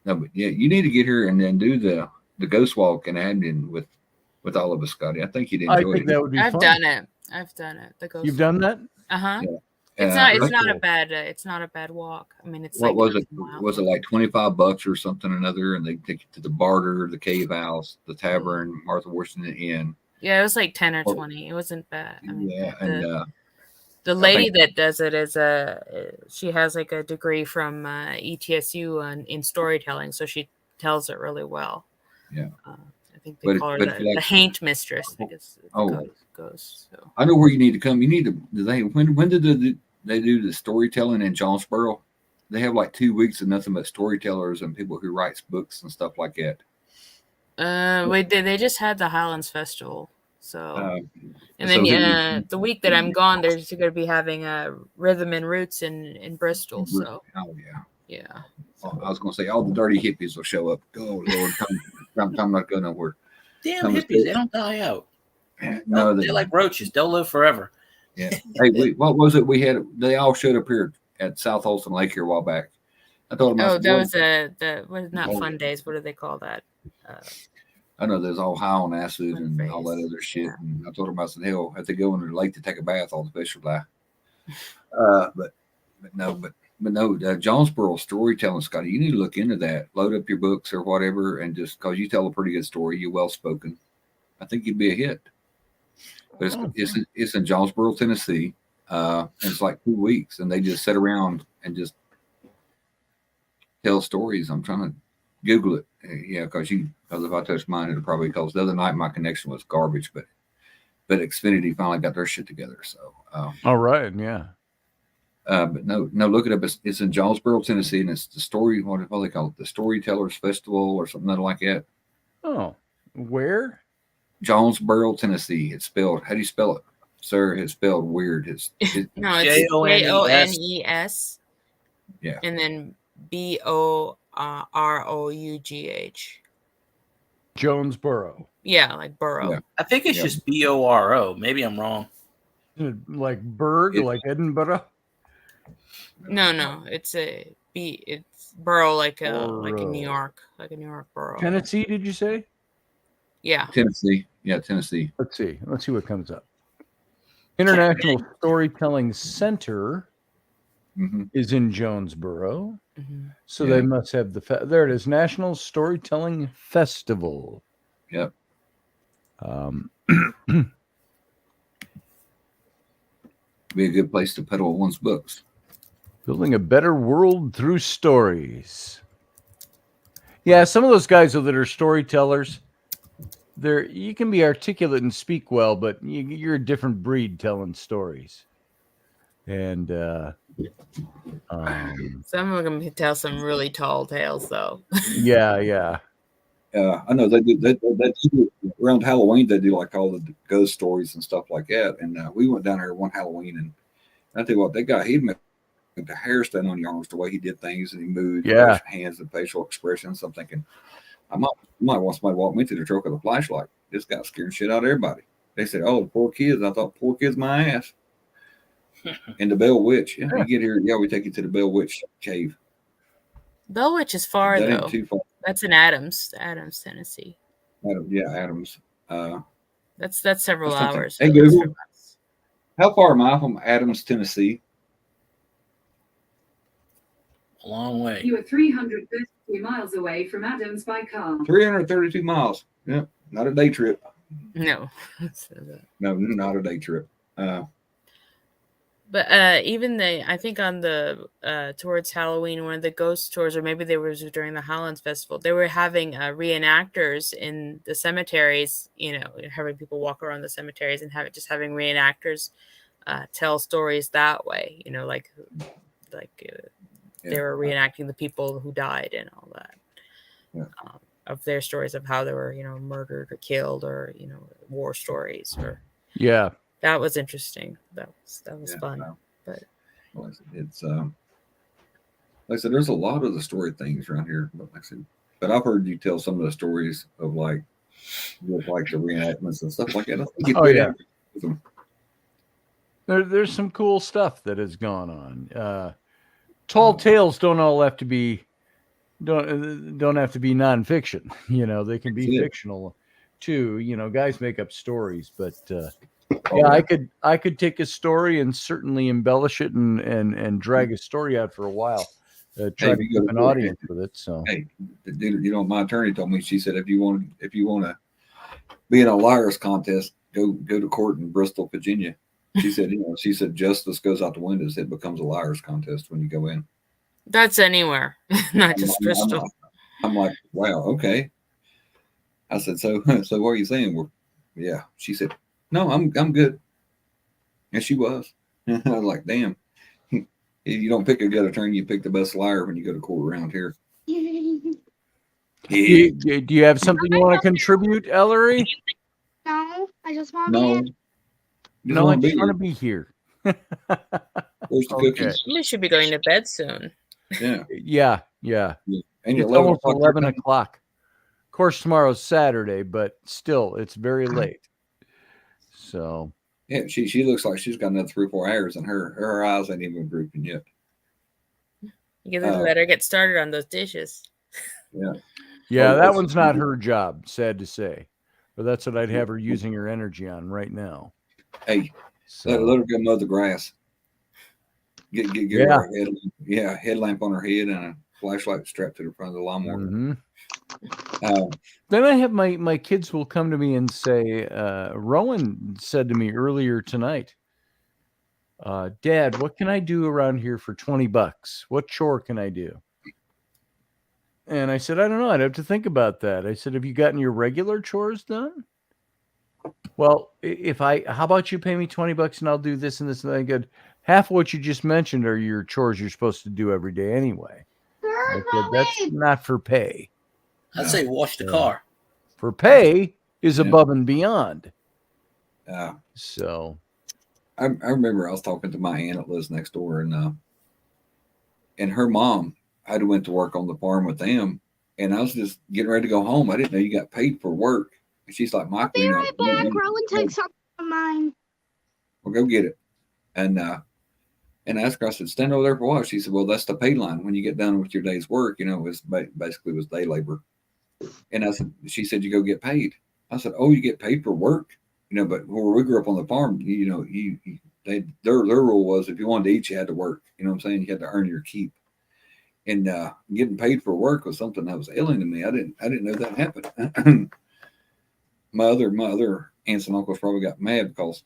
No, but yeah, you need to get here and then do the ghost walk in Abingdon with all of us, Scotty. I think you'd enjoy it. I think that would be fun. I've done it. The ghost. You've done that? Uh-huh. Yeah. It's not a bad walk. I mean, it's what was it? Was it like $25 or something or another? And they take you to the Barter, the Cave House, the Tavern, Martha Washington Inn. Yeah, it was like 10 or 20. It wasn't bad. I mean, yeah, the lady that does it is she has like a degree from ETSU in storytelling, so she tells it really well. Yeah. I think they call her the Haint Mistress because it goes. So I know where you need to come. You need to. When did they do the storytelling in Jonesboro? They have like 2 weeks of nothing but storytellers and people who writes books and stuff like that. They just had the Highlands Festival. So, and then the week that I'm gone, they're going to be having Rhythm and Roots in Bristol. So, yeah. So. I was going to say all the dirty hippies will show up. Oh Lord, I'm not going nowhere. Damn hippies, they don't die out. No, they're like roaches. They'll live forever. Yeah. Hey, what was it we had? They all showed up here at South Holston Lake here a while back. I told them. That was not Fun Days. What do they call that? I know there's all high on acid and all that other shit. Yeah. And I told them, I said, hell, if they go in the lake to take a bath, all the fish will die. But no, Jonesboro storytelling, Scotty, you need to look into that. Load up your books or whatever, and just because you tell a pretty good story, you're well spoken. I think you'd be a hit. But it's in Jonesboro, Tennessee. And it's like 2 weeks, and they just sit around and just tell stories. I'm trying to Google it. Yeah, because if I touch mine, it'll probably cause the other night my connection was garbage, but Xfinity finally got their shit together. So all right, yeah. But no, look it up. It's in Jonesboro, Tennessee, and it's the story. What do they call it? The Storytellers Festival or something like that. Oh, where? Jonesboro, Tennessee. It's spelled. How do you spell it, sir? It's spelled weird. It's no, it's Jones. Yeah, and then BOROUGH. Jonesboro. Yeah, like borough. Yeah. I think it's just BORO. Maybe I'm wrong. Like Berg, like Edinburgh. No, it's borough like a New York, borough. Tennessee, did you say? Yeah. Tennessee. Yeah, Tennessee. Let's see what comes up. International Storytelling Center Mhm. is in Jonesboro. Mhm. So Yeah. they must have there it is, National Storytelling Festival. Yep. Be a good place to peddle one's books. Building a better world through stories. Yeah, some of those guys that are storytellers, you can be articulate and speak well, but you're a different breed telling stories. And Some of them can tell some really tall tales, though. yeah. I know they do. They do around Halloween. They do like all the ghost stories and stuff like that. And we went down there one Halloween, and I tell you what, that guy he'd make the hair stand on your arms the way he did things, and he moved, Yeah. hands and facial expressions. I'm thinking, I might want somebody to walk me through the truck with a flashlight. This guy scared shit out of everybody. They said, "Oh, the poor kids." I thought, "Poor kids, my ass." And the Bell Witch. Yeah, you get here. Yeah, we take you to the Bell Witch cave. Bell Witch is far, That though. ain't too far. That's in Adams, Tennessee. Adams. That's several hours. Hey, Google, how far am I from Adams, Tennessee? A long way. You are 332 miles away from Adams by car. 332 miles. Yeah, not a day trip. No. No, not a day trip. But even I think on the towards Halloween, one of the ghost tours, or maybe they were during the Highlands Festival, they were having reenactors in the cemeteries. Having people walk around the cemeteries and having reenactors tell stories that way. They were reenacting the people who died and all that. Yeah. Of their stories of how they were, murdered or killed, or war stories, or that was interesting. That was fun. But it's like I said, there's a lot of the story things around here. But I've heard you tell some of the stories of like the reenactments and stuff like that. There's some cool stuff that has gone on. Tall tales don't all have to be don't have to be nonfiction. They can be fictional too. Guys make up stories, but I could take a story and certainly embellish it and drag a story out for a while. Try to keep an audience with it. So hey, my attorney told me, she said, if you want to be in a liar's contest, go to court in Bristol, Virginia. She said, justice goes out the windows. It becomes a liar's contest when you go in. That's anywhere, not just Bristol. I'm like, wow, okay. I said, so what are you saying? Yeah. She said, no, I'm good. And she was. I was like, damn. You don't pick a good attorney, you pick the best liar when you go to court around here. Yeah. Do you have something you want to contribute, Ellery? No, I just want to be in. No, I just want to be here. Where's the cookies? We should be going to bed soon. Yeah. And it's almost 11 o'clock. Of course, tomorrow's Saturday, but still, it's very late. So yeah, she looks like she's got another 3 or 4 hours, and her eyes ain't even drooping yet. You gotta let her get started on those dishes. Yeah, that one's not her job, sad to say. But that's what I'd have her using her energy on right now. Hey, let her go mow the grass. Get her a headlamp on her head and a flashlight strapped to the front of the lawnmower. Mm-hmm. Then I have my kids will come to me and say, Rowan said to me earlier tonight, Dad, what can I do around here for $20? What chore can I do? And I said, I don't know. I'd have to think about that. I said, have you gotten your regular chores done? Well, how about you pay me $20 and I'll do this and this and that. Good. Half of what you just mentioned are your chores you're supposed to do every day anyway. I said, that's not for pay. I'd say wash the car. For pay is above and beyond. So I remember I was talking to my aunt that lives next door, and her mom, I went to work on the farm with them, and I was just getting ready to go home. I didn't know you got paid for work. And she's like, Michael, Be right back. Rowan took something of mine. Well, go get it. And I asked her, I said, stand over there for what? She said, well, that's the pay line. When you get done with your day's work, it was basically day labor. And she said, you go get paid. I said, oh, you get paid for work? but where we grew up on the farm, their rule was if you wanted to eat, you had to work. You know what I'm saying? You had to earn your keep. And getting paid for work was something that was alien to me. I didn't know that happened. my other aunts and uncles probably got mad because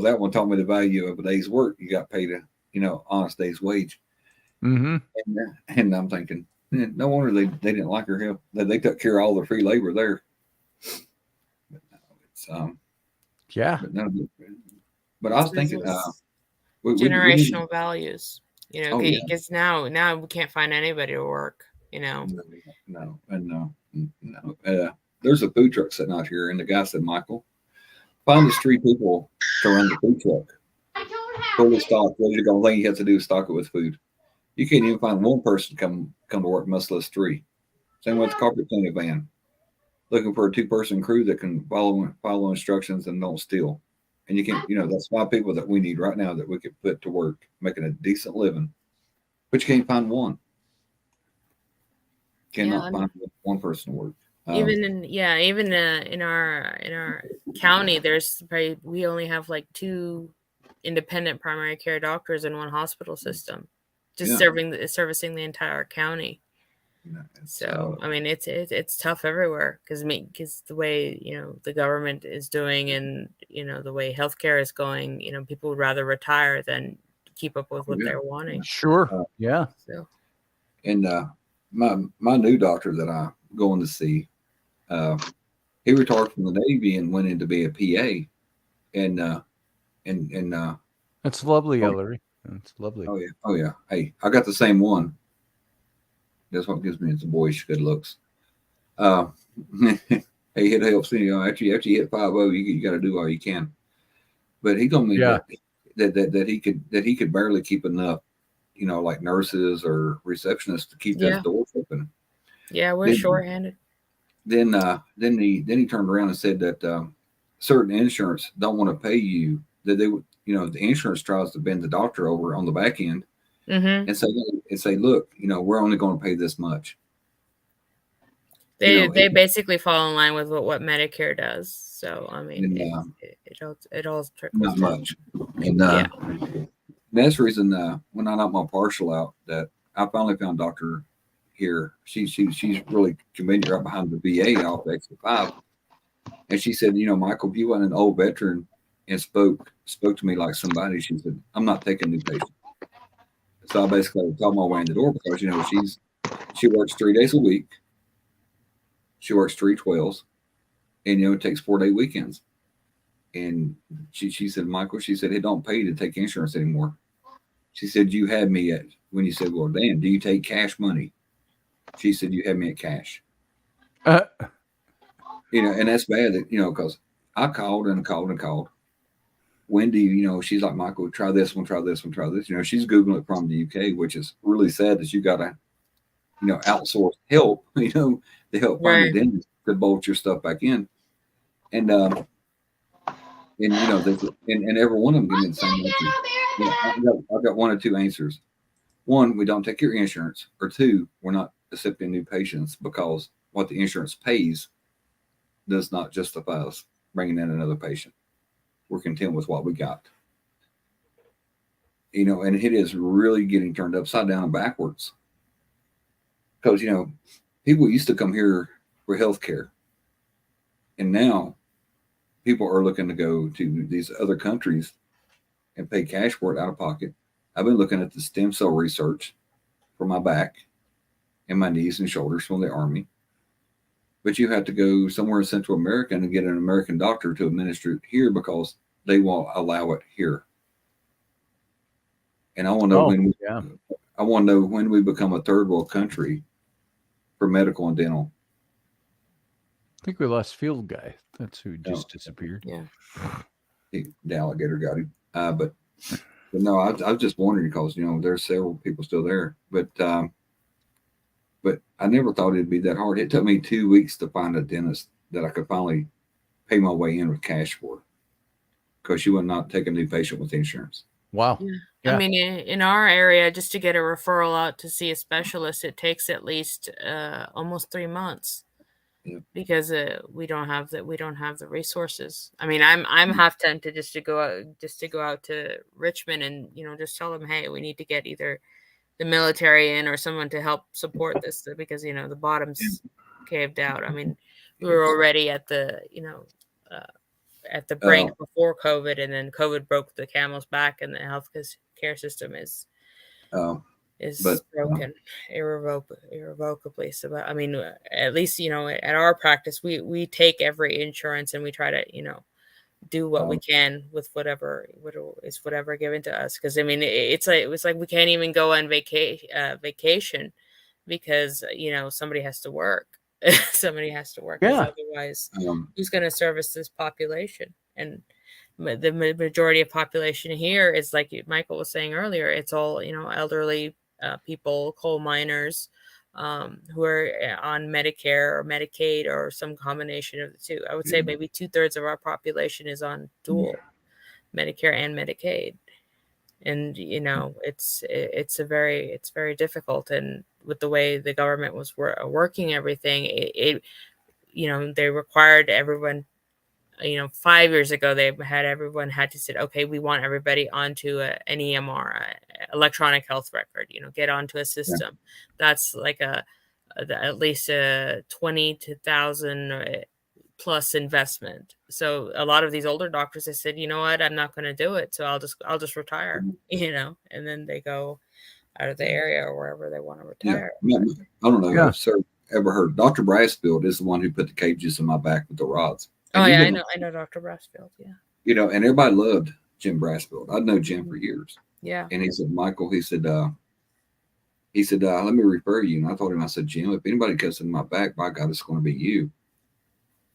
that one taught me the value of a day's work. You got paid a honest day's wage. Mm-hmm. And I'm thinking, no wonder they didn't like her help. They took care of all the free labor there. But no, it's Yeah. But I was thinking, generational values, because now we can't find anybody to work, No. There's a food truck sitting out here, and the guy said, Michael, find us 3 people to run the food truck. Fully stocked, ready to go. The thing you have to do is stock it with food. You can't even find one person come to work, much less 3. Same with the carpet cleaning van. Looking for a 2-person crew that can follow instructions and don't steal. And you can, that's 5 people that we need right now that we could put to work, making a decent living. But you can't find one. Cannot find one person to work. Even in our county, we only have like 2 independent primary care doctors in one hospital system, just servicing the entire county. So I mean, it's tough everywhere because the way the government is doing and the way healthcare is going, people would rather retire than keep up with what they're wanting. Sure. So, and my new doctor that I'm going to see, he retired from the Navy and went in to be a PA, and that's lovely, Ellery. That's lovely. Oh yeah. Hey, I got the same one. That's what gives me some boyish good looks. Hey, it helps. After you hit 5-0, you got to do all you can. But he told me that he could barely keep enough, like nurses or receptionists to keep those doors open. Yeah, we're shorthanded. Then he turned around and said that certain insurance don't want to pay you. That they would, the insurance tries to bend the doctor over on the back end. Mm-hmm. And say, look, we're only going to pay this much. They basically fall in line with what Medicare does. So I mean, it all trickles not down. much. And that's the reason when I knocked my partial out, that I finally found a doctor here. She's really convenient right behind the VA off exit 5. And she said, Michael, if you want an old veteran and spoke to me like somebody, she said, I'm not taking new patients. So I basically talked my way in the door because, she works 3 days a week. She works 3 12s, and, it takes 4-day weekends. And she said, Michael, she said, it don't pay to take insurance anymore. She said, you had me at, when you said, well, Dan, do you take cash money? She said, you had me at cash. And that's bad, because I called and called and called. When do you, she's like, Michael, try this one, try this one, try this. She's Googling it from the UK, which is really sad that you got to, outsource help, to help find a dentist to bolt your stuff back in. And every one of them give me the same answer. I've got 1 or 2 answers. 1, we don't take your insurance, or 2, we're not accepting new patients because what the insurance pays does not justify us bringing in another patient. We're content with what we got. And it is really getting turned upside down and backwards. Because, people used to come here for healthcare. And now people are looking to go to these other countries and pay cash for it out of pocket. I've been looking at the stem cell research for my back and my knees and shoulders from the Army. But you have to go somewhere in Central America and get an American doctor to administer it here because they won't allow it here. And I want to know when we become a third world country for medical and dental. I think we lost Field Guy. That's who just disappeared. Yeah. The alligator got him. But no, I was just wondering because, there's several people still there. But I never thought it'd be that hard. It took me 2 weeks to find a dentist that I could finally pay my way in with cash for, because she would not take a new patient with insurance. Wow. Yeah. I mean, in our area, just to get a referral out to see a specialist, it takes at least almost 3 months. because we don't have the resources. I mean, I'm half tempted just to go out to Richmond and just tell them, hey, we need to get either the military in or someone to help support this, because the bottom's caved out. I mean, we were already at the brink before COVID, and then COVID broke the camel's back, and the health care system is broken irrevocably. So, I mean, at least at our practice, we take every insurance and we try to do what we can with whatever given to us. Because I mean, it was like we can't even go on vacation because somebody has to work. Somebody has to work. Yeah. Otherwise, who's going to service this population? And the majority of population here is, like Michael was saying earlier, it's all elderly people, coal miners, who are on Medicare or Medicaid or some combination of the two. I would say maybe 2/3 of our population is on dual Medicare and Medicaid, and it's very difficult. And with the way the government was working everything, they required everyone. 5 years ago, everyone had to say, okay, we want everybody onto an EMR, electronic health record, get onto a system. That's like at least a 20,000 plus investment. So a lot of these older doctors, they said, you know what, I'm not going to do it. So I'll just retire, and then they go out of the area or wherever they want to retire. Yeah. I don't know if sir ever heard. Dr. Brassfield is the one who put the cages in my back with the rods. And I know Dr. Brassfield. Yeah. And everybody loved Jim Brassfield. I'd known Jim for years. Yeah. And he said, Michael, he said, let me refer you. And I told him, I said, Jim, if anybody cuts in my back, by God, it's going to be you.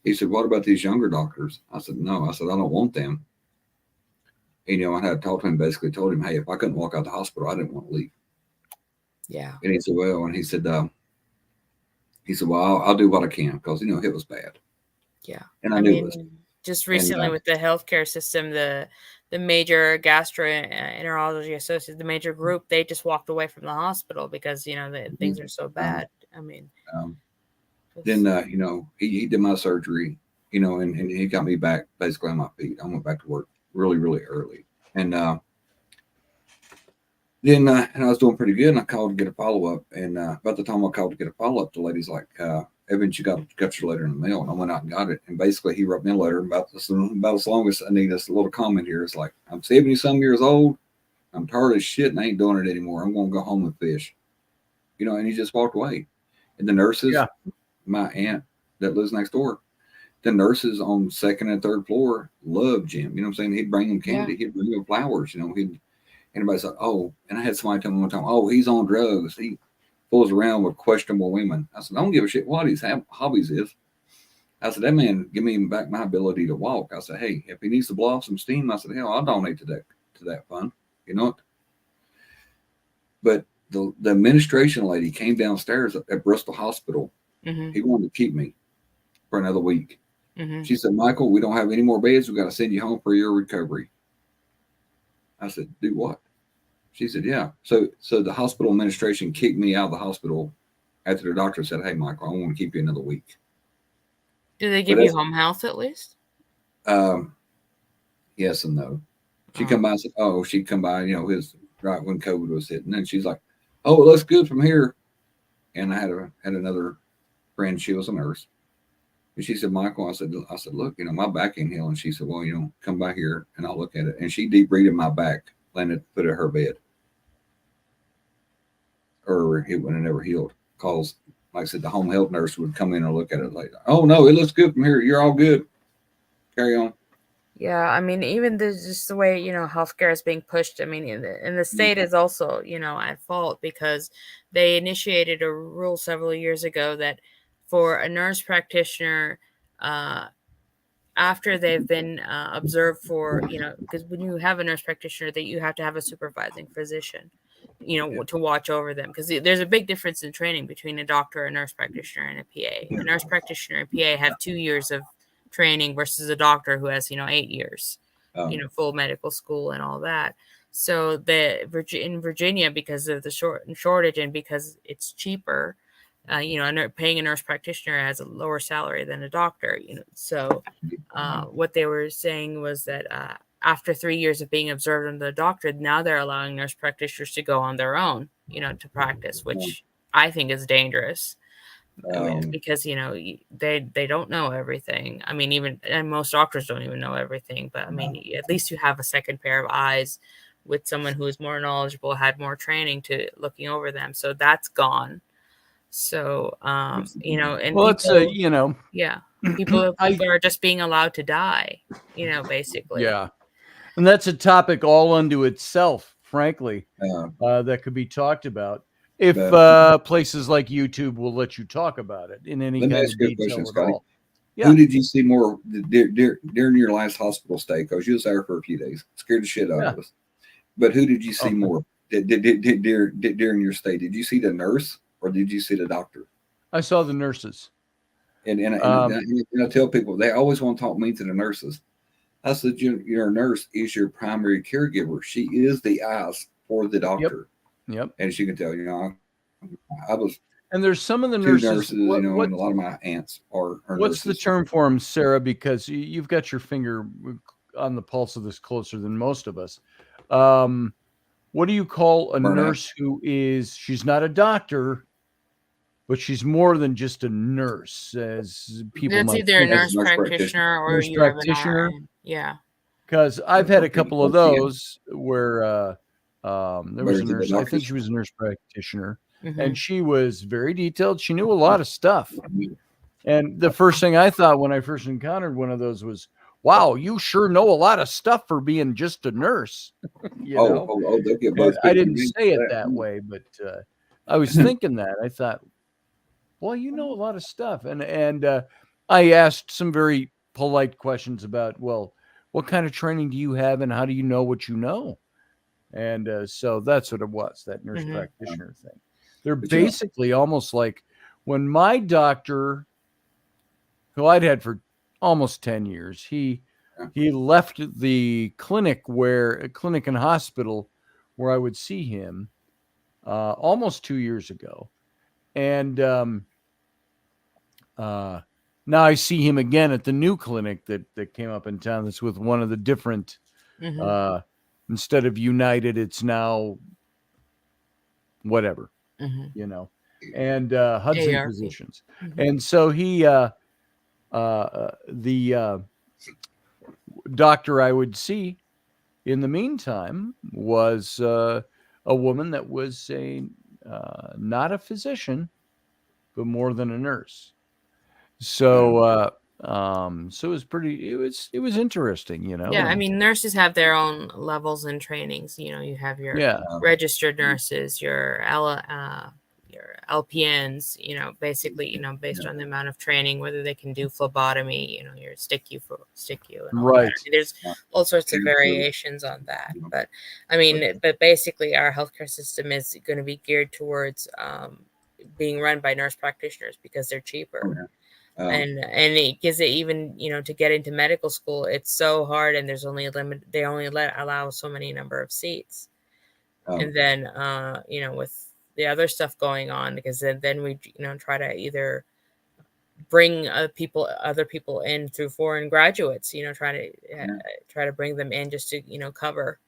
He said, what about these younger doctors? I said, no. I said, I don't want them. And, I had talked to him, basically told him, hey, if I couldn't walk out the hospital, I didn't want to leave. Yeah. And he said, well, and he said, well, I'll do what I can, because, it was bad. Yeah. And I knew it was. Just recently with the healthcare system, the major gastroenterology associates, the major group, they just walked away from the hospital because, things are so bad. I mean, then, he did my surgery, and he got me back basically on my feet. I went back to work really, really early. And then and I was doing pretty good, and I called to get a follow-up. And about the time I called to get a follow-up, the lady's like, Evans, you got your letter in the mail. And I went out and got it. And basically, he wrote me a letter about as long as I need this little comment here. It's like, I'm 70-some years old. I'm tired of shit and I ain't doing it anymore. I'm going to go home and fish. And he just walked away. And the nurses, my aunt that lives next door, the nurses on 2nd and 3rd floor loved Jim. You know what I'm saying? He'd bring them candy. He'd bring them flowers. Anybody's like, oh, and I had somebody tell me one time, oh, he's on drugs. He fools around with questionable women. I said, I don't give a shit what his hobbies is. I said, that man give me back my ability to walk. I said, hey, if he needs to blow off some steam, I said, hell, I'll donate to that fund. You know what? But the administration lady came downstairs at Bristol Hospital. He wanted to keep me for another week. She said, Michael, we don't have any more beds. We got to send you home for your recovery. I said, do what? She said, yeah. So the hospital administration kicked me out of the hospital after the doctor said, hey, Michael, I want to keep you another week. Do they give you home health at least? Yes and no. She'd come by and said, she'd come by, his right when COVID was hitting. And she's like, oh, it looks good from here. And I had another friend, she was a nurse. And she said, Michael, I said, look, my back ain't healing. She said, well, come by here and I'll look at it. And she deep breathing my back, landed, put it in her bed. Or it would have never healed. Because, like I said, the home health nurse would come in and look at it later. Oh, no, it looks good from here. You're all good. Carry on. Yeah, I mean, even just the way, healthcare is being pushed. I mean, and the state is also, at fault because they initiated a rule several years ago that for a nurse practitioner, after they've been observed for, because when you have a nurse practitioner, that you have to have a supervising physician, to watch over them. Because there's a big difference in training between a doctor, a nurse practitioner, and a PA. A nurse practitioner and PA have 2 years of training versus a doctor who has 8 years, full medical school and all that. So in Virginia, because of the shortage and because it's cheaper, Paying a nurse practitioner has a lower salary than a doctor. So what they were saying was that after 3 years of being observed under the doctor, now they're allowing nurse practitioners to go on their own, to practice, which I think is dangerous. Because they don't know everything. I mean, and most doctors don't even know everything. But I mean, at least you have a second pair of eyes with someone who is more knowledgeable, had more training to looking over them. So that's gone. So and well, people, people are just being allowed to die. Basically. Yeah, and that's a topic all unto itself, frankly, that could be talked about if places like YouTube will let you talk about it in any kind of detail at all. Yeah. Who did you see more during your last hospital stay? Because you was there for a few days, scared the shit out of us. But who did you see more during your stay? Did you see the nurse or did you see the doctor? I saw the nurses. And I tell people they always want to talk me to the nurses. I said, your nurse is your primary caregiver. She is the eyes for the doctor. Yep. And as you can tell, I was. And there's some of the nurses, and a lot of my aunts are what's nurses. The term for them, Sarah? Because you've got your finger on the pulse of this closer than most of us. What do you call a nurse who she's not a doctor, but she's more than just a nurse, as people That's might either a nurse practitioner or nurse practitioner. Yeah. Because I've had a couple of those where there was a nurse. I think she was a nurse practitioner, and she was very detailed. She knew a lot of stuff. And the first thing I thought when I first encountered one of those was, wow, you sure know a lot of stuff for being just a nurse. I didn't say it that way, but I was thinking that. I thought, well, you know a lot of stuff. And I asked some very polite questions about, well, what kind of training do you have and how do you know what you know? And so that's what it was, that nurse practitioner thing. They're basically almost like when my doctor, who I'd had for almost 10 years, he left the clinic and hospital where I would see him almost 2 years ago. And now I see him again at the new clinic that came up in town. That's with one of the different, instead of United, it's now whatever, and Hudson ARP. Physicians. And so he, the doctor I would see in the meantime was a woman that was not a physician, but more than a nurse. So so it was interesting, Yeah, I mean, nurses have their own levels and trainings. You have your registered nurses, your LPNs, basically, based on the amount of training, whether they can do phlebotomy, your stick you. And right. There's all sorts of variations on that. But I mean, but basically our healthcare system is going to be geared towards being run by nurse practitioners because they're cheaper. And it gives it even, to get into medical school, it's so hard and there's only a limit. They only allow so many number of seats. And then, with the other stuff going on, because then we, try to either bring other people in through foreign graduates, try to bring them in just to, cover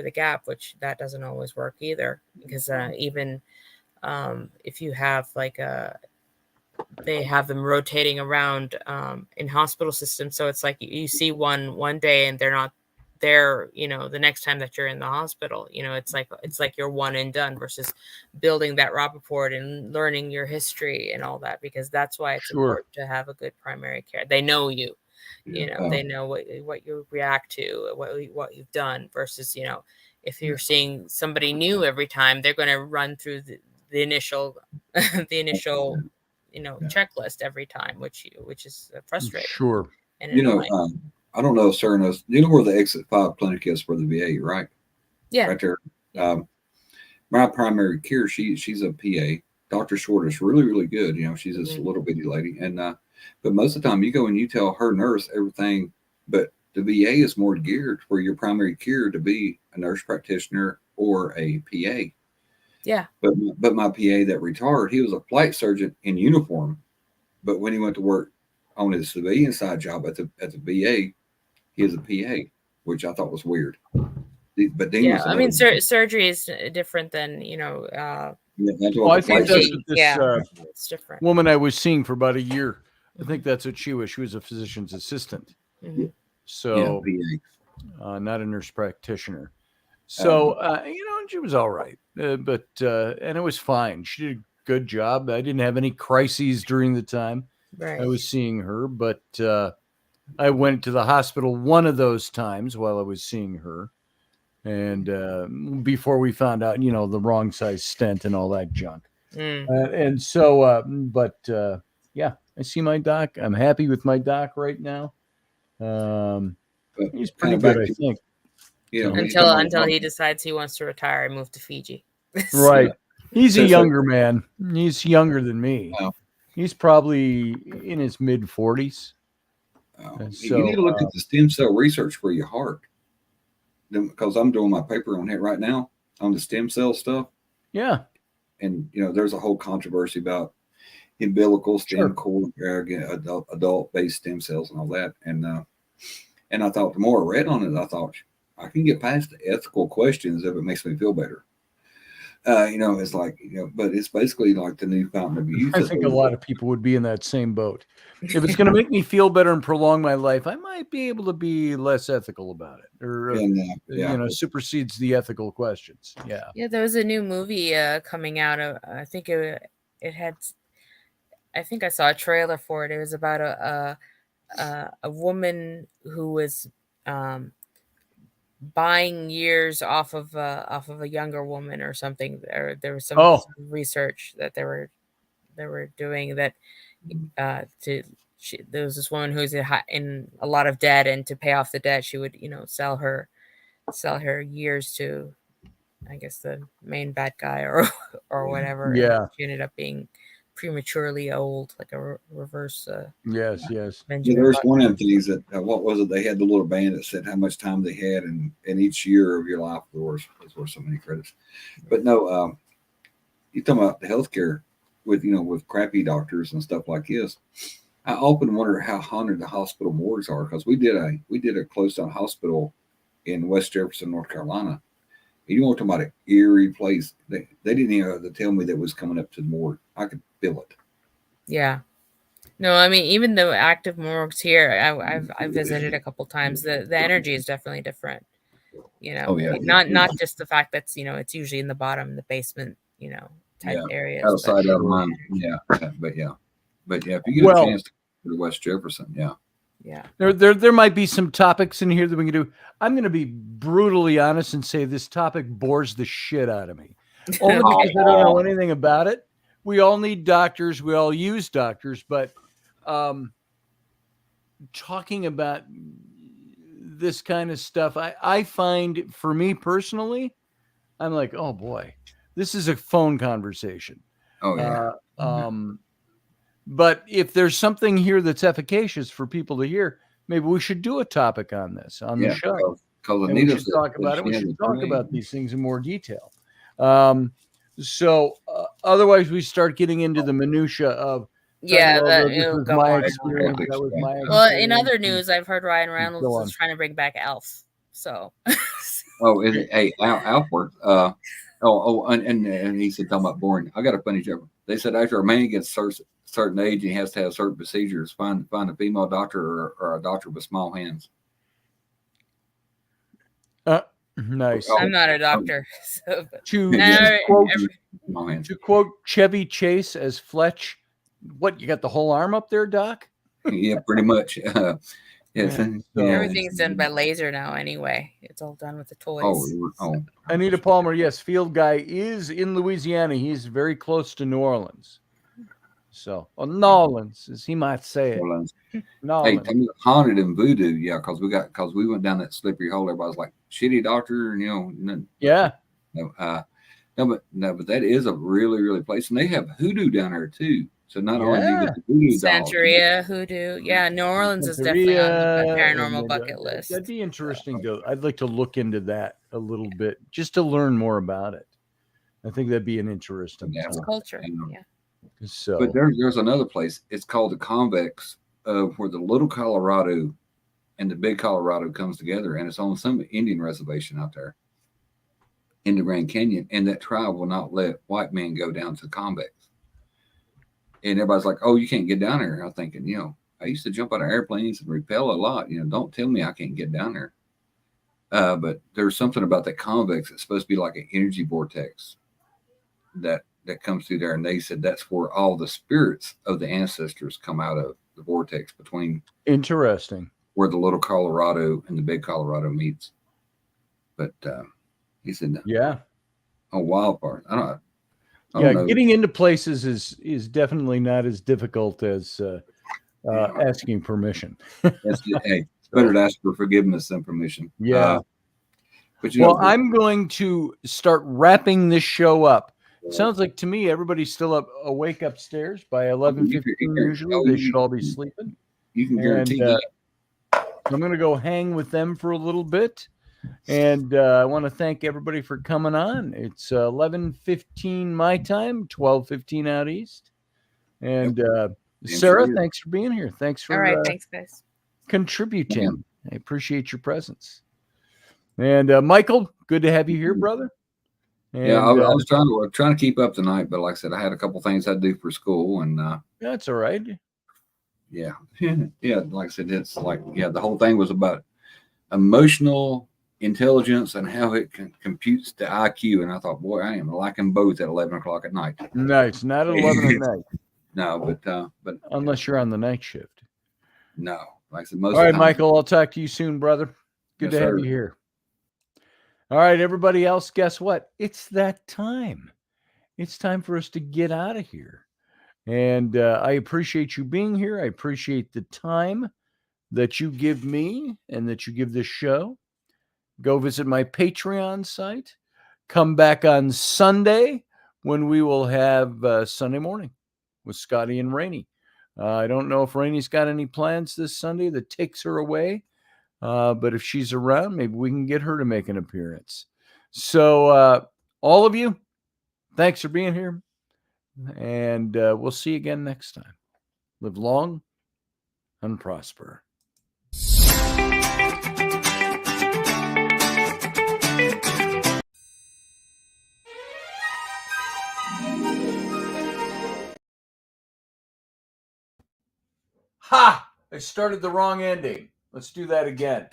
the gap, which that doesn't always work either. Because even if you have they have them rotating around in hospital systems. So it's like you see one day and they're not there, the next time that you're in the hospital, it's like you're one and done versus building that rapport and learning your history and all that, because that's why it's important to have a good primary care. They know you, they know what you react to, what you've done versus, if you're seeing somebody new every time, they're going to run through the initial checklist every time, which is frustrating. Sure. And I don't know if Sarah knows. You know where the Exit 5 clinic is for the VA, right? Yeah. Right there. My primary care, she's a PA. Dr. Short is really, really good. She's this little bitty lady. And but most of the time you go and you tell her nurse everything, but the VA is more geared for your primary care to be a nurse practitioner or a PA. Yeah. But my PA that retired, he was a flight surgeon in uniform. But when he went to work on his civilian side job at the VA, he was a PA, which I thought was weird. But Dean was I mean, another- surgery is different than that's Well, what I the think flight that's surgeon- what this it's different. woman I was seeing for about a year. I think that's what she was. She was a physician's assistant. Mhm. So, PA. not a nurse practitioner. So, she was all right. And it was fine. She did a good job. I didn't have any crises during the time Right. I was seeing her, but I went to the hospital one of those times while I was seeing her. And before we found out, the wrong size stent and all that junk. And so, yeah, I see my doc. I'm happy with my doc right now. He's pretty good, I think. Until he decides he wants to retire and move to Fiji. Right. He's a younger man. He's younger than me. Wow. He's probably in his mid 40s. You need to look at the stem cell research for your heart. Because I'm doing my paper on it right now on the stem cell stuff. Yeah. And, there's a whole controversy about umbilical stem cord, adult-based stem cells and all that. And I thought the more I read on it, I thought I can get past the ethical questions if it makes me feel better. It's like, but it's basically like the new fountain of youth. I think a lot of people would be in that same boat. If it's going to make me feel better and prolong my life, I might be able to be less ethical about it, or supersedes the ethical questions. Yeah. Yeah, there was a new movie coming out. I think it had. I think I saw a trailer for it. It was about a woman who was buying years off of a younger woman or something. There was some research that they were doing that there was this woman who's in a lot of debt, and to pay off the debt, she would sell her years to, I guess, the main bad guy or whatever. Yeah, and she ended up being prematurely old, like a reverse. Yes. There's one of the things that what was it? They had the little band that said how much time they had, and each year of your life was worth so many credits. But no, you're talking about the healthcare with crappy doctors and stuff like this. I often wonder how haunted the hospital morgues are, because we did a closed down hospital in West Jefferson, North Carolina. You want to talk about an eerie place? They didn't even tell me that was coming up to the morgue. I could feel it. Yeah. No, I mean, even the active morgues here, I've visited a couple times. The energy is definitely different. Not just the fact that it's usually in the bottom, in the basement, type areas. Outside out of mine. Yeah. But if you get a chance to go to West Jefferson, yeah. There might be some topics in here that we can do. I'm going to be brutally honest and say this topic bores the shit out of me. Only because I don't know anything about it. We all need doctors. We all use doctors. But talking about this kind of stuff, I find, for me personally, I'm like, oh boy, this is a phone conversation. Oh, yeah. But if there's something here that's efficacious for people to hear, maybe we should do a topic on this on the show. And we should talk about it. We should talk about these things in more detail. Otherwise, we start getting into the minutia of that was my experience. That was my experience. Well, in other news, I've heard Ryan Reynolds is trying to bring back Elf. So. Is it? Hey, Alf worked. And he said, talking about boring. I got a funny joke. They said after a man gets certain age, he has to have certain procedures. Find a female doctor or a doctor with small hands. Nice. I'm not a doctor. To quote Chevy Chase as Fletch, what, you got the whole arm up there, Doc? Yeah, pretty much. Everything's done by laser now anyway. It's all done with the toys. Anita Palmer, yes, Field Guy is in Louisiana. He's very close to New Orleans. So, Nolans, as he might say it. Hey, haunted and voodoo, because we went down that slippery hole. Everybody's like, shitty doctor, and yeah. But that is a really, really place, and they have hoodoo down there too. So not only do you get the voodoo Santeria, hoodoo, New Orleans is definitely on the paranormal bucket list. That'd be interesting. I'd like to look into that a little bit just to learn more about it. I think that'd be an interesting Yeah. It's time. culture. And, Yeah. So, but there's another place. It's called the Convex, where the Little Colorado and the Big Colorado comes together, and it's on some Indian reservation out there in the Grand Canyon. And that tribe will not let white men go down to the Convex. And everybody's like, "Oh, you can't get down there." I'm thinking, I used to jump out of airplanes and rappel a lot. Don't tell me I can't get down there. But there's something about that convex that's supposed to be like an energy vortex that comes through there. And they said that's where all the spirits of the ancestors come out of, the vortex between interesting. where the Little Colorado and the Big Colorado meets. But he said, Yeah. a wild part. I don't Yeah, know. getting into places is definitely not as difficult as asking permission. Hey, it's better to ask for forgiveness than permission. Yeah. But well, I'm going to start wrapping this show up. Sounds like to me everybody's still awake upstairs by 11:15. Usually they should all be sleeping. You can guarantee that. I'm going to go hang with them for a little bit. And I want to thank everybody for coming on. It's 11:15 my time, 12:15 out east. And Sarah, thanks for being here. Thanks for all right. Thanks, guys. Contributing. I appreciate your presence. And Michael, good to have you here, brother. And, I was trying to keep up tonight, but like I said, I had a couple things I had to do for school, and that's all right. Yeah, yeah. Like I said, it's like the whole thing was about emotional intelligence and how it computes the IQ. And I thought, boy, I am liking both at 11 o'clock at night. Nice, not at 11 at night. No, but unless you're on the night shift. No, like I said, most. All right, Michael, I'll talk to you soon, brother. Good to have you here. All right, everybody else, guess what? It's that time. It's time for us to get out of here. And I appreciate you being here. I appreciate the time that you give me and that you give this show. Go visit my Patreon site. Come back on Sunday when we will have Sunday morning with Scotty and Rainey. I don't know if Rainey's got any plans this Sunday that takes her away. But if she's around, maybe we can get her to make an appearance. So all of you, thanks for being here. And we'll see you again next time. Live long and prosper. Ha! I started the wrong ending. Let's do that again.